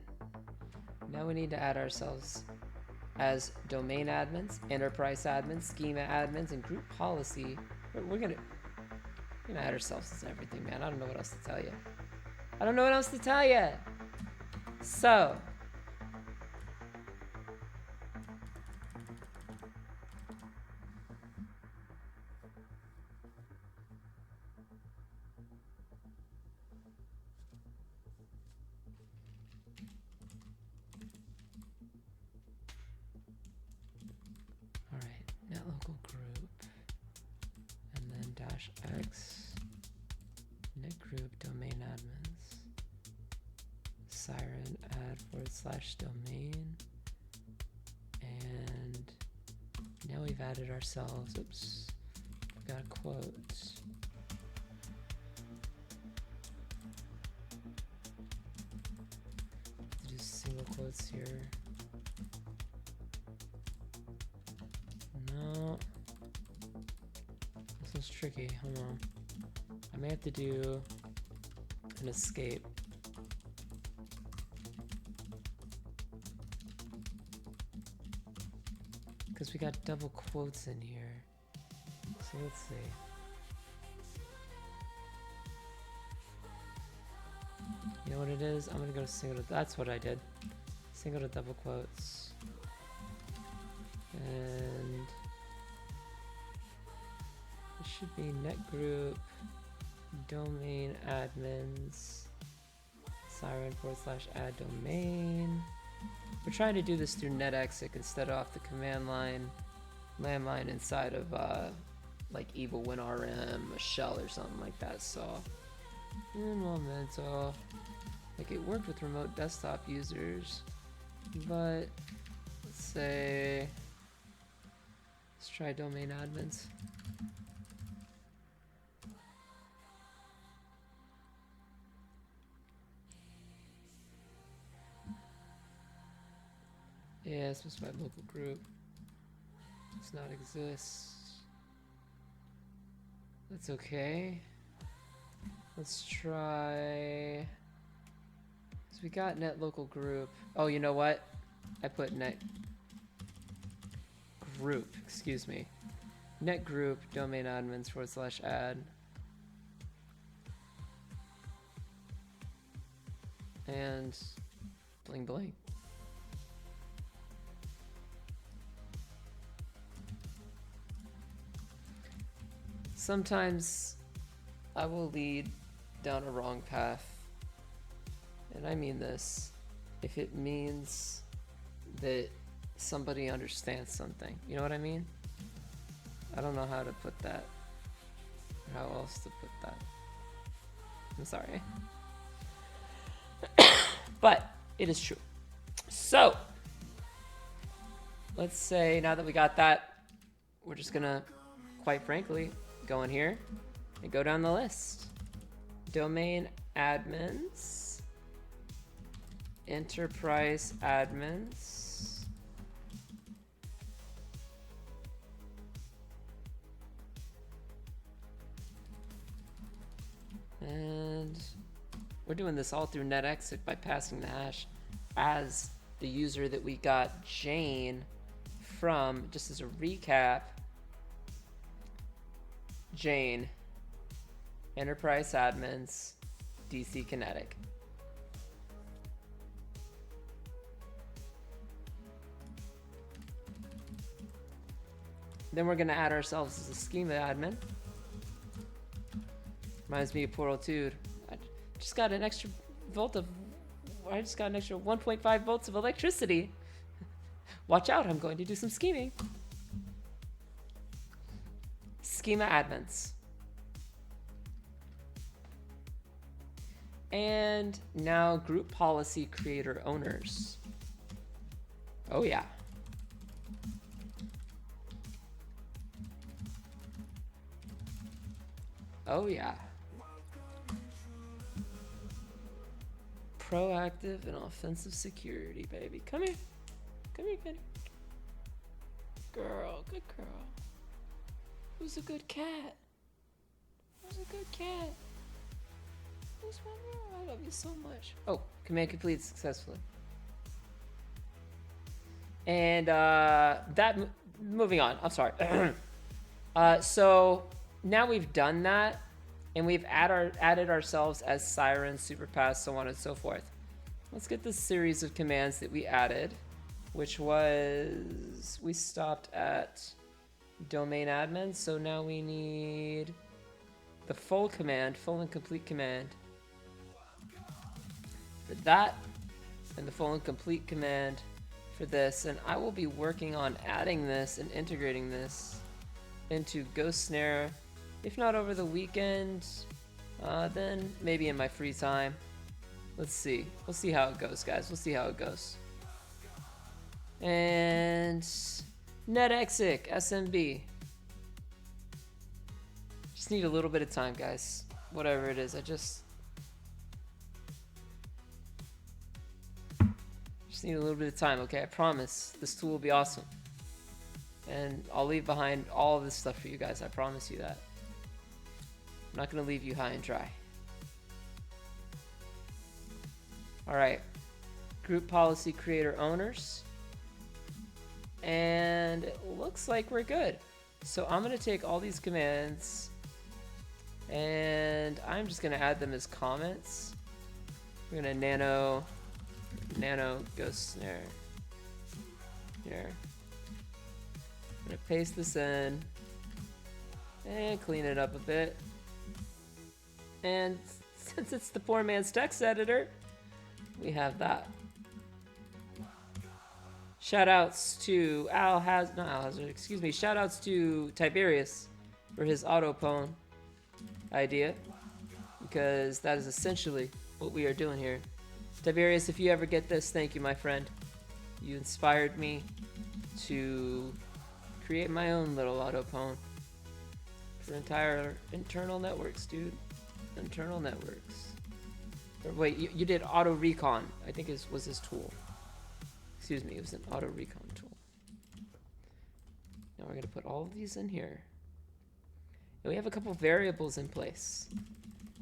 Now we need to add ourselves as domain admins, enterprise admins, schema admins, and group policy. We're gonna add ourselves as everything, man. I don't know what else to tell you. I don't know what else to tell you. So, all right, net local group, and then -x, net group domain admins, SIREN add /domain, and now we've added ourselves. Oops, we've got a quote. Do single quotes here. No, this one's tricky. Hold on, I may have to do an escape. Because we got double quotes in here. So let's see. You know what it is? I'm gonna go to single to, that's what I did. Single to double quotes. And it should be net group, domain admins, SIREN /add domain. We're trying to do this through netexec instead of off the command line landline inside of like evil WinRM, a shell or something like that. So in Memento, like it worked with remote desktop users, but let's say let's try domain admins. Yeah, specified local group does not exist. That's okay. Let's try. So we got net local group. Oh, you know what? I put net group. Excuse me. Net group domain admins /add. And bling bling. Sometimes I will lead down a wrong path, and I mean this if it means that somebody understands something. You know what I mean? I don't know how to put that, or how else to put that. I'm sorry. But it is true. So, let's say now that we got that, we're just gonna, quite frankly, go in here and go down the list. Domain admins, enterprise admins, and we're doing this all through netexec by passing the hash as the user that we got Jane from. Just as a recap, Jane, enterprise admins, DC Kinetic. Then we're going to add ourselves as a schema admin. Reminds me of Portal 2. I just got an extra 1.5 volts of electricity. Watch out, I'm going to do some scheming. Schema admins. And now group policy creator owners. Oh yeah. Oh yeah. Proactive and offensive security, baby. Come here. Come here, Kenny. Girl, good girl. Who's a good cat? Who's a good cat? Who's my girl? I love you so much. Oh, command completed successfully. And moving on. I'm sorry. So now we've done that, and we've added ourselves as Siren, Superpass, so on and so forth. Let's get this series of commands that we added, which was, we stopped at domain admin, so now we need the full command, full and complete command for that, and the full and complete command for this. And I will be working on adding this and integrating this into Ghostsnare, if not over the weekend, then maybe in my free time. Let's see. We'll see how it goes, guys. We'll see how it goes. And NetExic SMB. Just need a little bit of time, guys. Whatever it is, I just need a little bit of time, okay? I promise this tool will be awesome. And I'll leave behind all of this stuff for you guys. I promise you that. I'm not going to leave you high and dry. Alright. Group policy creator owners. And it looks like we're good. So I'm going to take all these commands and I'm just going to add them as comments. We're going to nano Ghostsnare here. I'm going to paste this in and clean it up a bit. And since it's the poor man's text editor, we have that. Shoutouts to shoutouts to Tiberius for his autopone idea, because that is essentially what we are doing here. Tiberius, if you ever get this, thank you, my friend. You inspired me to create my own little autopone for entire internal networks, dude. Internal networks. Or wait, you did auto recon, I think was his tool. Excuse me, it was an auto recon tool. Now we're going to put all of these in here. And we have a couple variables in place.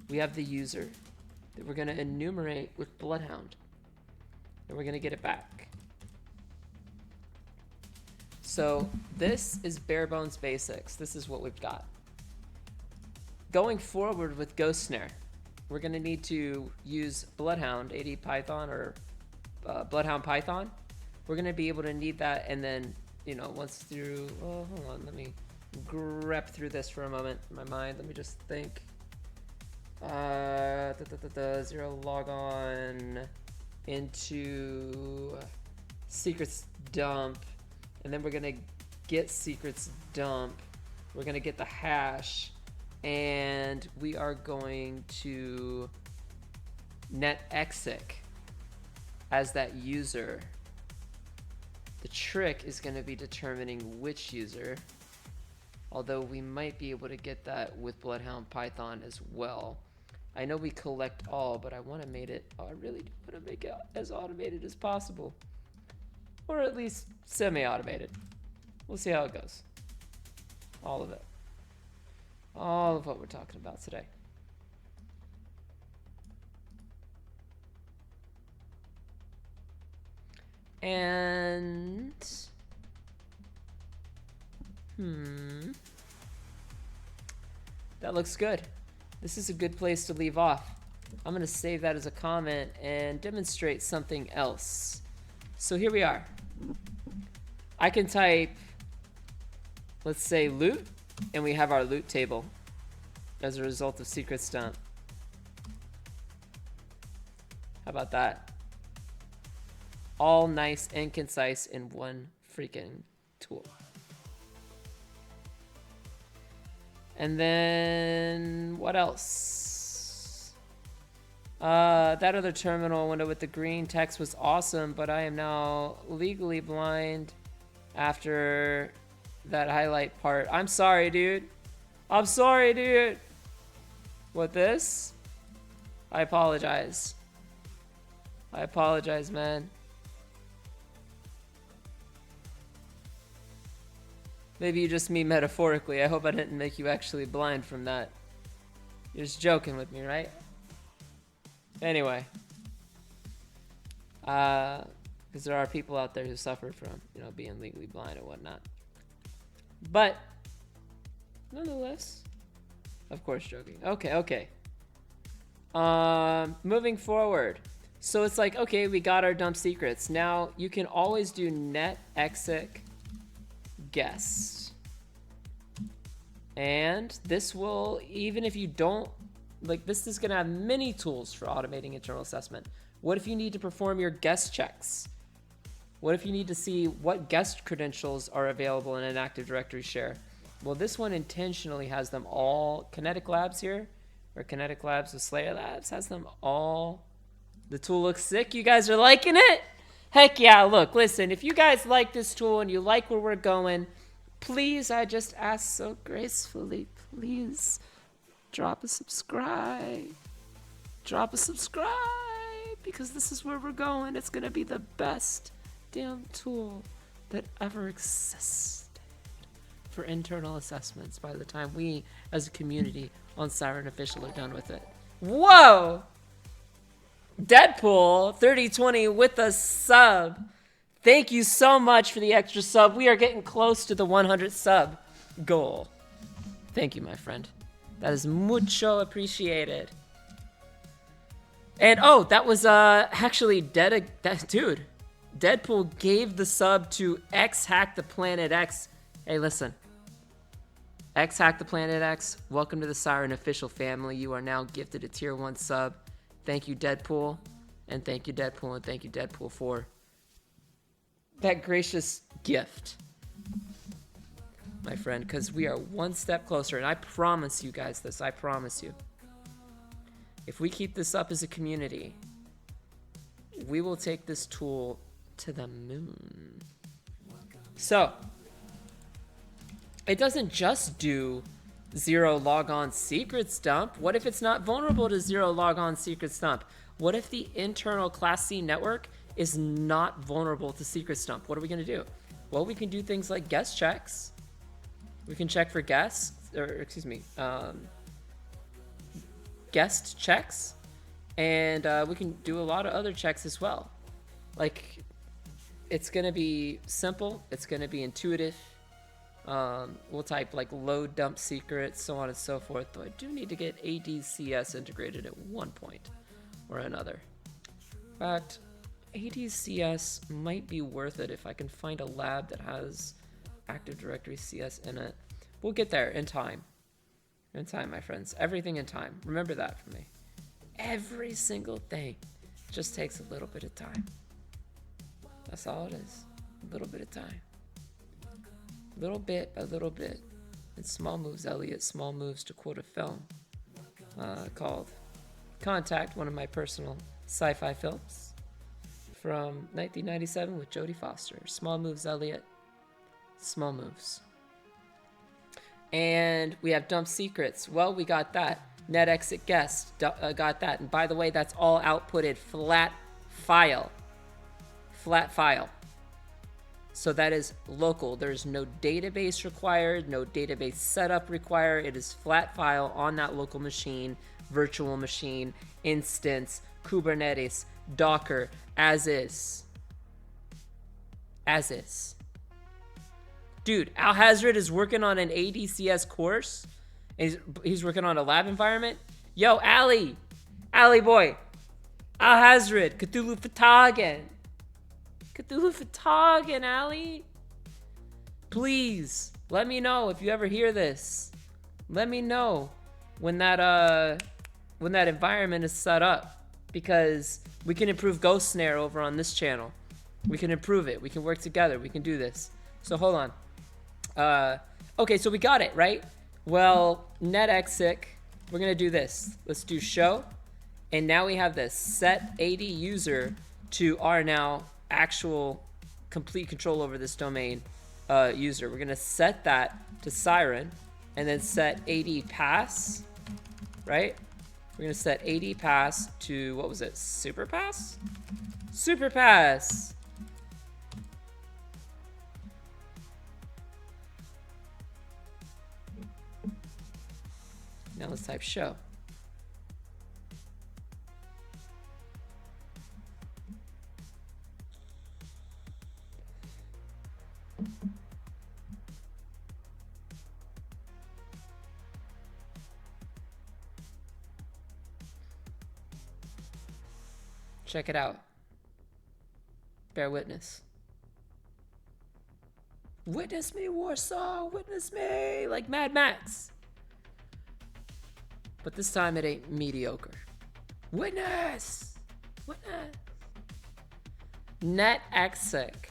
We have the user that we're going to enumerate with Bloodhound. And we're going to get it back. So this is bare bones basics. This is what we've got. Going forward with Ghostsnare, we're going to need to use Bloodhound, AD Python, or Bloodhound Python. We're going to be able to need that, and then, you know, once through, oh, hold on, let me grep through this for a moment in my mind. Let me just think. Zero log on into secrets dump, and then we're going to get secrets dump. We're going to get the hash, and we are going to NetExic as that user. The trick is going to be determining which user, although we might be able to get that with Bloodhound Python as well. I know we collect all, but I want to make it, I really do want to make it as automated as possible, or at least semi-automated. We'll see how it goes. All of it. All of what we're talking about today. And that looks good. This is a good place to leave off. I'm going to save that as a comment and demonstrate something else. So here we are. I can type, let's say, loot, and we have our loot table as a result of secret dump. How about that? All nice and concise in one freaking tool. And then what else? That other terminal window with the green text was awesome, but I am now legally blind after that highlight part. I'm sorry, dude. I'm sorry, dude. What this? I apologize. I apologize, man. Maybe you just mean metaphorically. I hope I didn't make you actually blind from that. You're just joking with me, right? Anyway. Because there are people out there who suffer from, you know, being legally blind and whatnot. But, nonetheless, of course joking. Okay. Moving forward. So it's like, okay, we got our dump secrets. Now, you can always do net exec guest. And this will, even if you don't, like, this is going to have many tools for automating internal assessment. What if you need to perform your guest checks? What if you need to see what guest credentials are available in an Active Directory share? Well, this one intentionally has them all. Kinetic Labs here, or Kinetic Labs with SlayerLabs, has them all. The tool looks sick. You guys are liking it? Heck yeah. Look, listen, if you guys like this tool and you like where we're going, please, I just ask so gracefully, please drop a subscribe. Drop a subscribe, because this is where we're going. It's going to be the best damn tool that ever existed for internal assessments by the time we, as a community on S1REN Official, are done with it. Whoa! Deadpool 3020 with a sub. Thank you so much for the extra sub. We are getting close to the 100 sub goal. Thank you, my friend. That is mucho appreciated. And oh, that was actually dude. Deadpool gave the sub to X Hack the Planet X. Hey, listen. X Hack the Planet X, welcome to the S1REN Official family. You are now gifted a tier 1 sub. Thank you, Deadpool. And thank you, Deadpool. And thank you, Deadpool, for that gracious gift, my friend, because we are one step closer. And I promise you guys this. I promise you. If we keep this up as a community, we will take this tool to the moon. So, it doesn't just do 0 logon secrets dump. What if it's not vulnerable to 0 logon secrets dump? What if the internal Class C network is not vulnerable to secrets dump? What are we going to do? Well, we can do things like guest checks. We can check for guests, or excuse me, guest checks, and we can do a lot of other checks as well. Like, it's going to be simple. It's going to be intuitive. We'll type like load dump secrets, so on and so forth. Though I do need to get ADCS integrated at one point or another. In fact, ADCS might be worth it if I can find a lab that has Active Directory CS in it. We'll get there in time. In time, my friends. Everything in time. Remember that for me. Every single thing just takes a little bit of time. That's all it is. A little bit of time. Little bit by little bit. And small moves, Elliot. Small moves, to quote a film called Contact, one of my personal sci-fi films from 1997 with Jodie Foster. Small moves, Elliot. Small moves. And we have dump secrets. Well, we got that. Net exit guest, got that. And by the way, that's all outputted flat file. Flat file. So that is local. There's no database required, no database setup required. It is flat file on that local machine, virtual machine, instance, Kubernetes, Docker, as is. As is. Dude, Al Hazred is working on an ADCS course. He's working on a lab environment. Yo, Ali boy. Al Hazred, Cthulhu Fatagan. Cthulhu Fatagan, Ali. Please, let me know if you ever hear this. Let me know when that environment is set up, because we can improve Ghostsnare over on this channel. We can improve it. We can work together. We can do this. So hold on. Okay, so we got it, right? Well, netexec, we're gonna do this. Let's do show, and now we have this set AD user to our now actual complete control over this domain user. We're gonna set that to S1REN, and then set AD pass, right? We're gonna set AD pass to, what was it, super pass? Super pass. Now let's type show. Check it out. Bear witness. Witness me, Warsaw, witness me, like Mad Max. But this time it ain't mediocre. Witness! Witness! Net exec.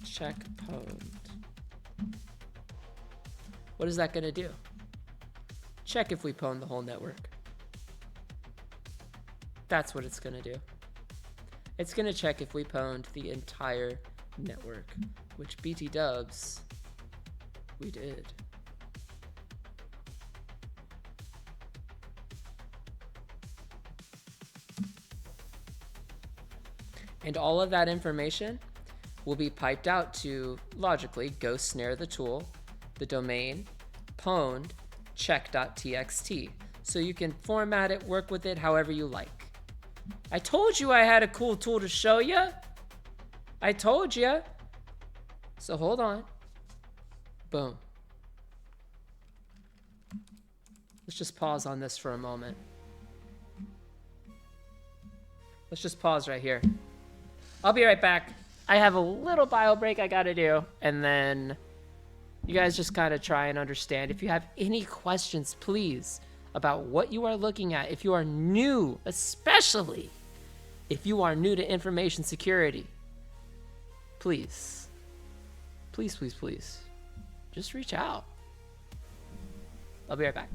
Check pwned. What is that gonna do? Check if we pwned the whole network. That's what it's gonna do. It's gonna check if we pwned the entire network, which BT dubs, we did. And all of that information will be piped out to, logically, Ghostsnare the tool, the domain, pwned, check.txt. So you can format it, work with it however you like. I told you I had a cool tool to show you. I told you. So hold on. Boom. Let's just pause on this for a moment. Let's just pause right here. I'll be right back. I have a little bio break I gotta do, and then you guys just kind of try and understand. If you have any questions, please, about what you are looking at, if you are new, especially if you are new to information security, please, please, please, please, just reach out. I'll be right back.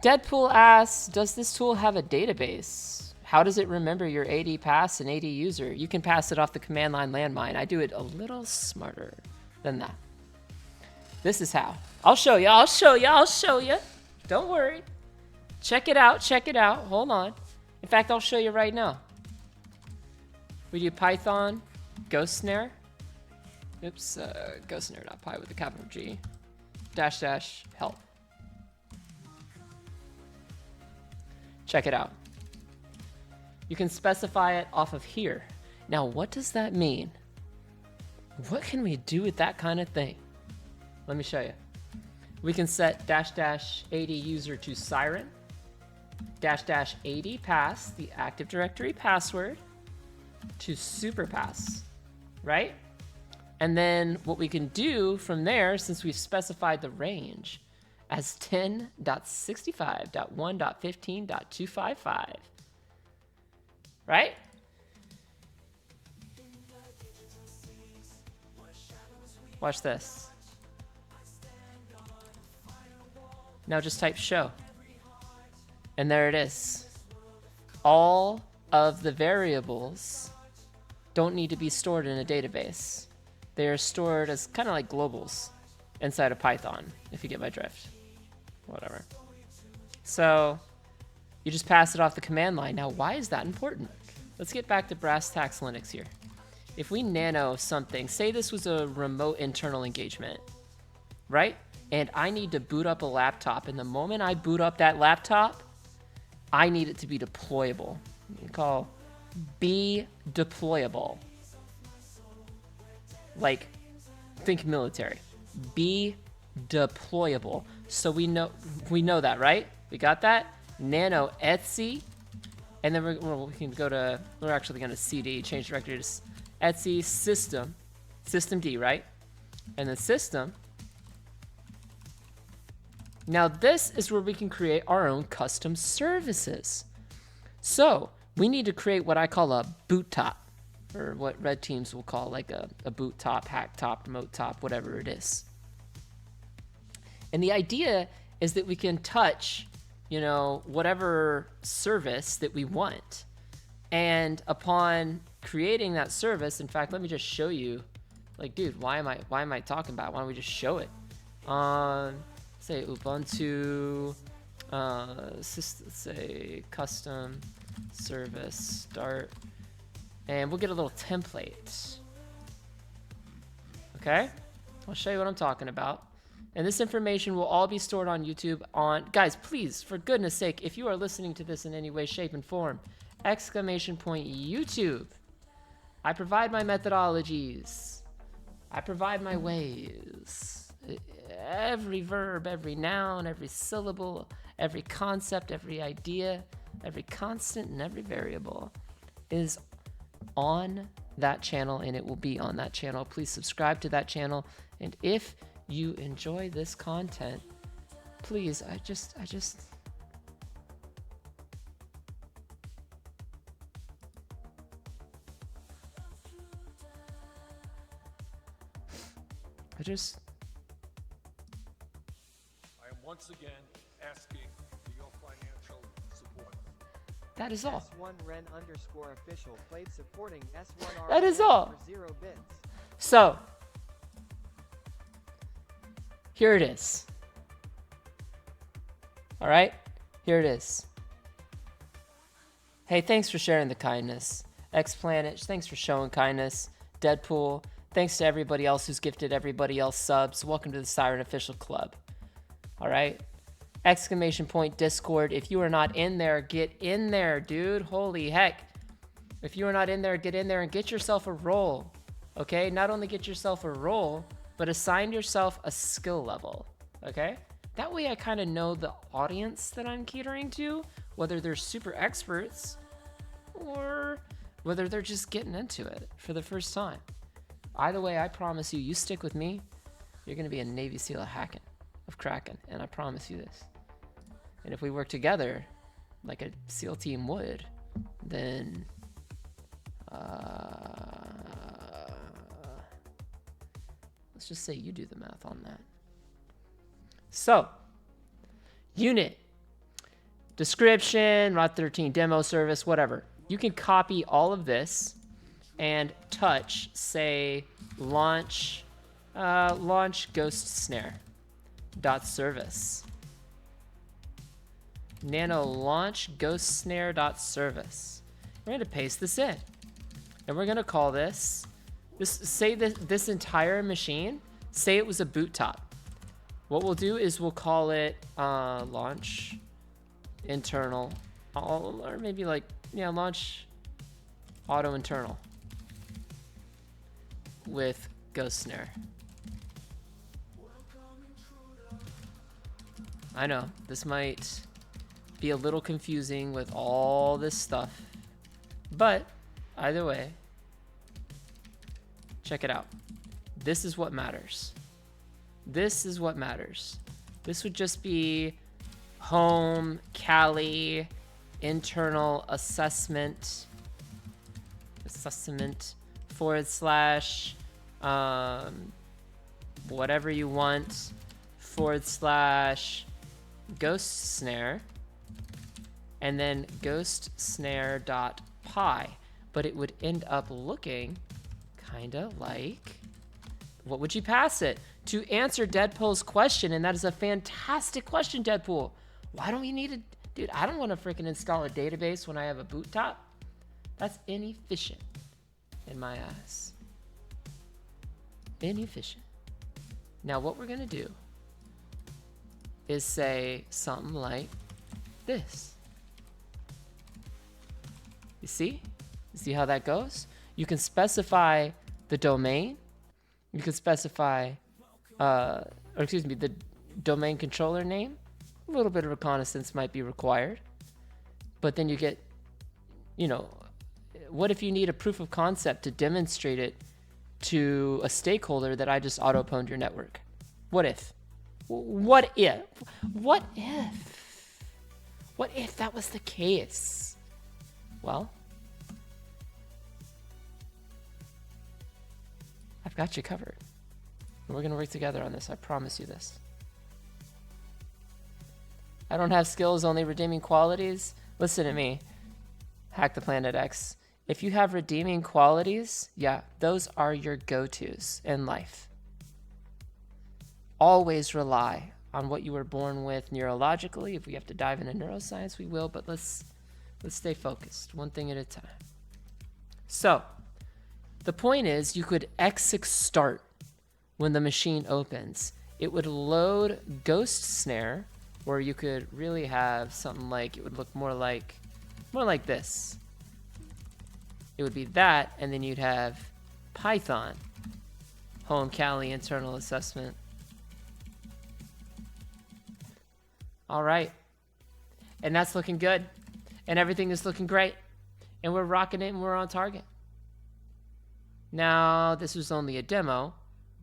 Deadpool asks, does this tool have a database? How does it remember your AD pass and AD user? You can pass it off the command line landmine. I do it a little smarter than that. This is how. I'll show you, I'll show you, I'll show you. Don't worry. Check it out, check it out. Hold on. In fact, I'll show you right now. We do Python, Ghostsnare. Oops, ghostsnare.py with a capital G. -- help. Check it out. You can specify it off of here. Now, what does that mean? What can we do with that kind of thing? Let me show you. We can set -- user to siren, -- pass, the Active Directory password, to superpass, right? And then what we can do from there, since we've specified the range as 10.65.1.15.255, right? Watch this. Now just type show. And there it is. All of the variables don't need to be stored in a database. They are stored as kind of like globals inside of Python, if you get my drift. Whatever. So you just pass it off the command line. Now, why is that important? Let's get back to brass tacks Linux here. If we nano something, say this was a remote internal engagement, right? And I need to boot up a laptop. And the moment I boot up that laptop, I need it to be deployable. You call be deployable. Like, think military. Be deployable. So we know that, right? We got that? Nano Etsy. And then we can go to, we're actually going to CD, change directory to Etsy system D, right? And then system. Now this is where we can create our own custom services. So we need to create what I call a boot top, or what red teams will call like a boot top, hack top, remote top, whatever it is. And the idea is that we can touch, you know, whatever service that we want. And upon creating that service, in fact, let me just show you, like, dude, why am I talking about it? Why don't we just show it? Say Ubuntu, let's say custom service start, and we'll get a little template. Okay, I'll show you what I'm talking about. And this information will all be stored on YouTube. Guys, please, for goodness sake, if you are listening to this in any way, shape, and form, !YouTube. I provide my methodologies. I provide my ways. Every verb, every noun, every syllable, every concept, every idea, every constant, and every variable is on that channel, and it will be on that channel. Please subscribe to that channel. And if you enjoy this content, please, I just I am once again asking for your financial support. that is all. S1REN _ official played supporting S1REN That is all. for 0 bits. So here it is. All right, here it is. Hey, thanks for sharing the kindness. X-Planet, thanks for showing kindness. Deadpool, thanks to everybody else who's gifted everybody else subs. Welcome to the SYREN official club. All right, ! Discord. If you are not in there, get in there, dude. Holy heck. If you are not in there, get in there and get yourself a role. Okay, not only get yourself a role, but assign yourself a skill level. Okay, that way I kind of know the audience that I'm catering to, whether they're super experts or whether they're just getting into it for the first time. Either way, I promise you, you stick with me, you're going to be a Navy SEAL of Kraken, and I promise you this. And if we work together like a SEAL team would, then let's just say you do the math on that. So, unit, description, Rod 13 demo service, whatever. You can copy all of this and touch, say, launch Ghostsnare .service. Nano launch Ghostsnare.service. We're going to paste this in, and we're going to call this entire machine, say it was a boot top. What we'll do is we'll call it launch internal, or maybe like, yeah, launch auto internal with Ghostsnare. I know this might be a little confusing with all this stuff, but either way, check it out. This is what matters. This is what matters. This would just be home, Cali, internal assessment, / whatever you want, / Ghostsnare, and then ghostsnare.py, but it would end up looking kind of like What would you pass it? To answer Deadpool's question, and that is a fantastic question, Deadpool. Why don't you need a... Dude, I don't want to freaking install a database when I have a boot top. That's inefficient in my eyes. Inefficient. Now what we're going to do is say something like this. You see? You see how that goes? You can specify the domain. You can specify, the domain controller name. A little bit of reconnaissance might be required. But then you get, what if you need a proof of concept to demonstrate it to a stakeholder that I just auto-pwned your network? What if? What if? What if? What if that was the case? Well, I've got you covered. And we're going to work together on this. I promise you this. I don't have skills, only redeeming qualities. Listen to me. Hack the Planet X. If you have redeeming qualities, yeah, those are your go-tos in life. Always rely on what you were born with neurologically. If we have to dive into neuroscience, we will, but let's stay focused, one thing at a time. So, the point is you could exec start when the machine opens. It would load Ghostsnare, or you could really have something like, it would look more like this. It would be that, and then you'd have Python, home Cali internal assessment. All right, and that's looking good, and everything is looking great, and we're rocking it, and we're on target. Now, this was only a demo,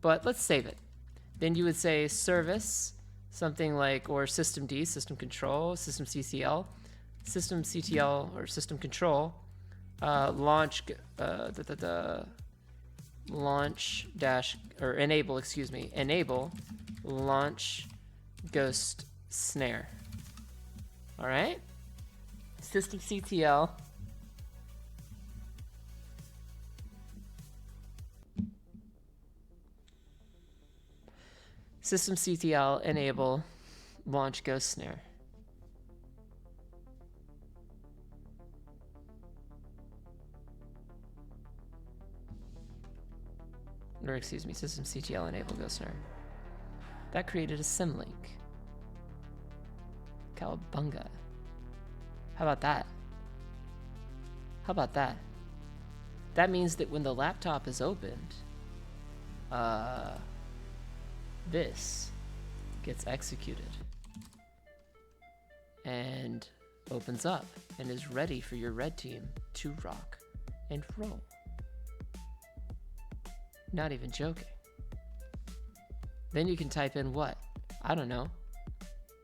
but let's save it. Then you would say service, something like, or systemd, system control, system CTL, system CTL, or system control, launch dash, or enable, enable launch Ghostsnare. All right, system CTL. System CTL enable launch Ghostsnare. Or excuse me, system CTL enable Ghostsnare. That created a symlink. Cowabunga. How about that? How about that? That means that when the laptop is opened, this gets executed and opens up and is ready for your red team to rock and roll. Not even joking. Then you can type in what? I don't know.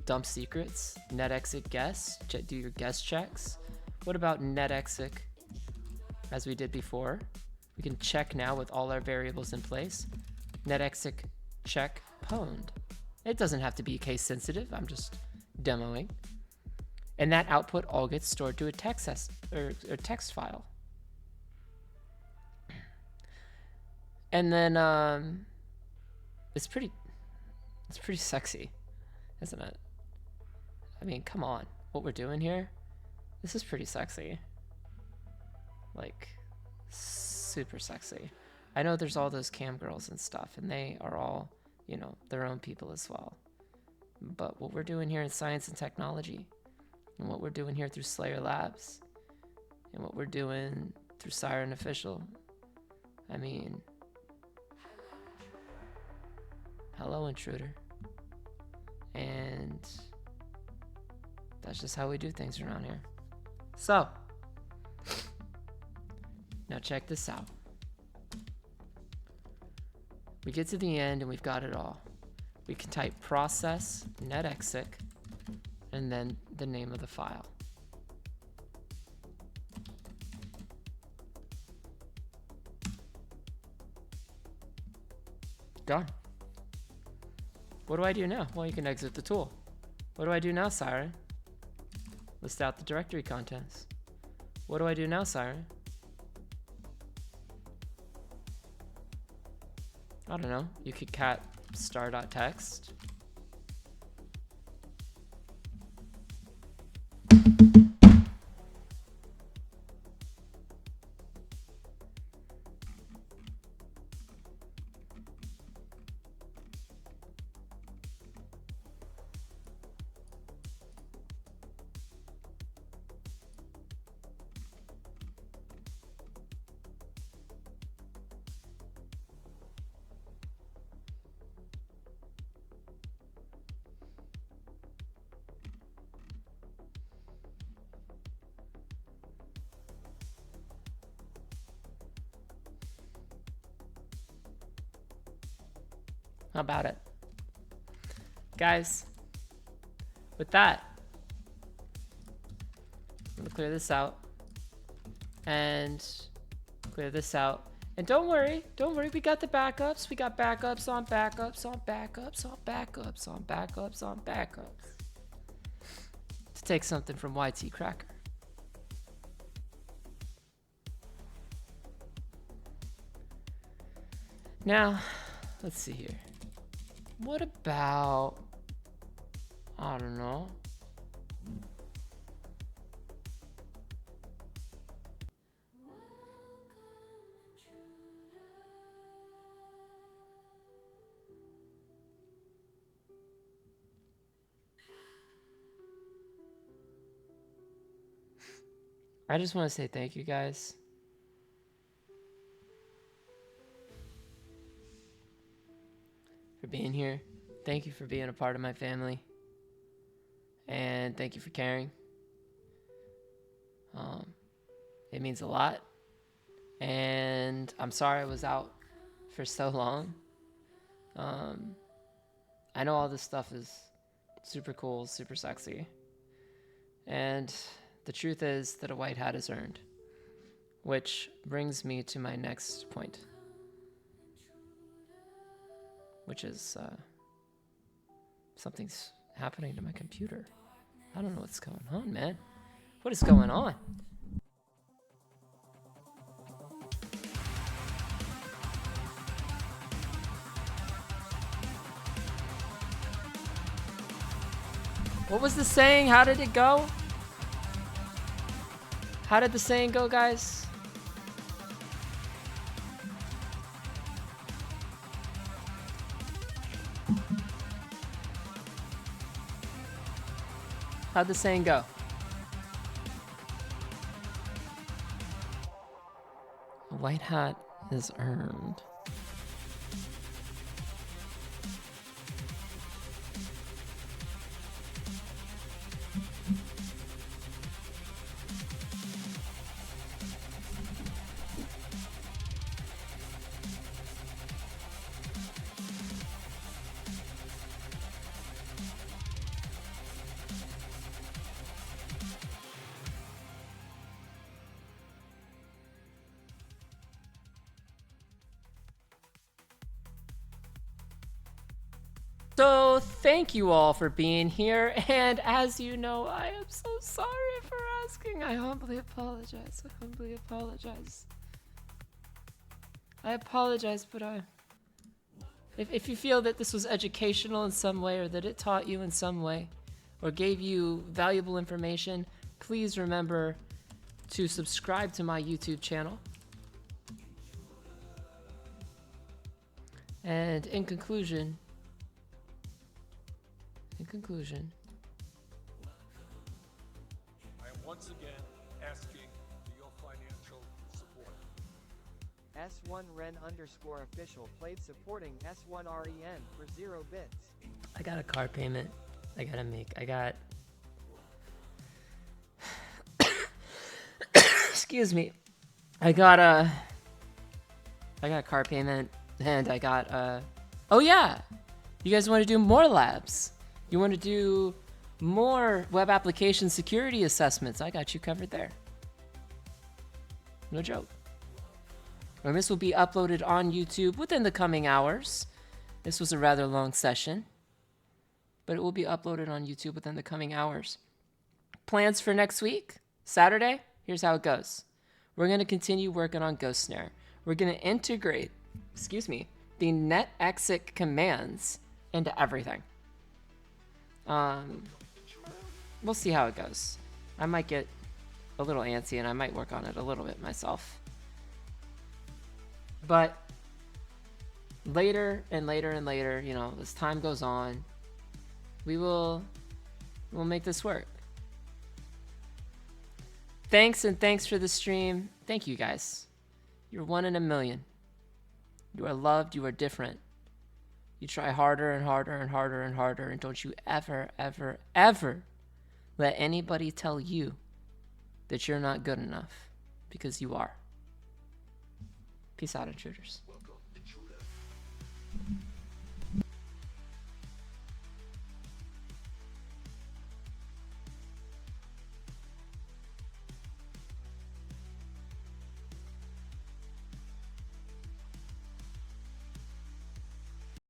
Dump secrets, netexec guess, do your guess checks. What about netexec? As we did before, we can check now with all our variables in place. Netexec check pwned. It doesn't have to be case sensitive. I'm just demoing. And that output all gets stored to a text text file. And then it's pretty sexy, isn't it? I mean, come on. What we're doing here, this is pretty sexy. Like, super sexy. I know there's all those cam girls and stuff, and they are all, their own people as well. But what we're doing here in science and technology, and what we're doing here through SlayerLabs, and what we're doing through S1REN Official, I mean, hello, Intruder. And that's just how we do things around here. So, now check this out. We get to the end and we've got it all. We can type process netexec and then the name of the file. Done. What do I do now? Well, you can exit the tool. What do I do now, S1REN? List out the directory contents. What do I do now, S1REN? I don't know. You could cat star.txt. How about it? Guys, with that, I'm gonna clear this out and clear this out. And don't worry, we got the backups. We got backups on backups on backups on backups on backups on backups. To take something from YT Cracker. Now, let's see here. What about, I don't know. I just want to say thank you guys. For being here. Thank you for being a part of my family. And thank you for caring. It means a lot. And I'm sorry I was out for so long. I know all this stuff is super cool, super sexy. And the truth is that a white hat is earned. Which brings me to my next point. Which is, something's happening to my computer. I don't know what's going on, man. What is going on? What was the saying? How did it go? How did the saying go, guys? How'd the saying go? A white hat is earned. So thank you all for being here, and as you know, I am so sorry for asking. I humbly apologize. I apologize, but if you feel that this was educational in some way, or that it taught you in some way, or gave you valuable information, please remember to subscribe to my YouTube channel. And in conclusion, I am once again asking for your financial support. S1REN _official played supporting S1REN for 0 bits. I got a car payment I gotta make. I got excuse me. I got a car payment, and I got oh yeah, you guys want to do more labs? You want to do more web application security assessments? I got you covered there. No joke. And this will be uploaded on YouTube within the coming hours. This was a rather long session, but it will be uploaded on YouTube within the coming hours. Plans for next week, Saturday? Here's how it goes. We're going to continue working on Ghostsnare. We're going to integrate, the the net exit commands into everything. We'll see how it goes. I might get a little antsy and I might work on it a little bit myself. But later and later and later, you know, as time goes on, we'll make this work. Thanks for the stream. Thank you guys. You're 1 in a million. You are loved, you are different. You try harder and harder and harder and harder, and don't you ever, ever, ever let anybody tell you that you're not good enough, because you are. Peace out, intruders. Welcome, intruder.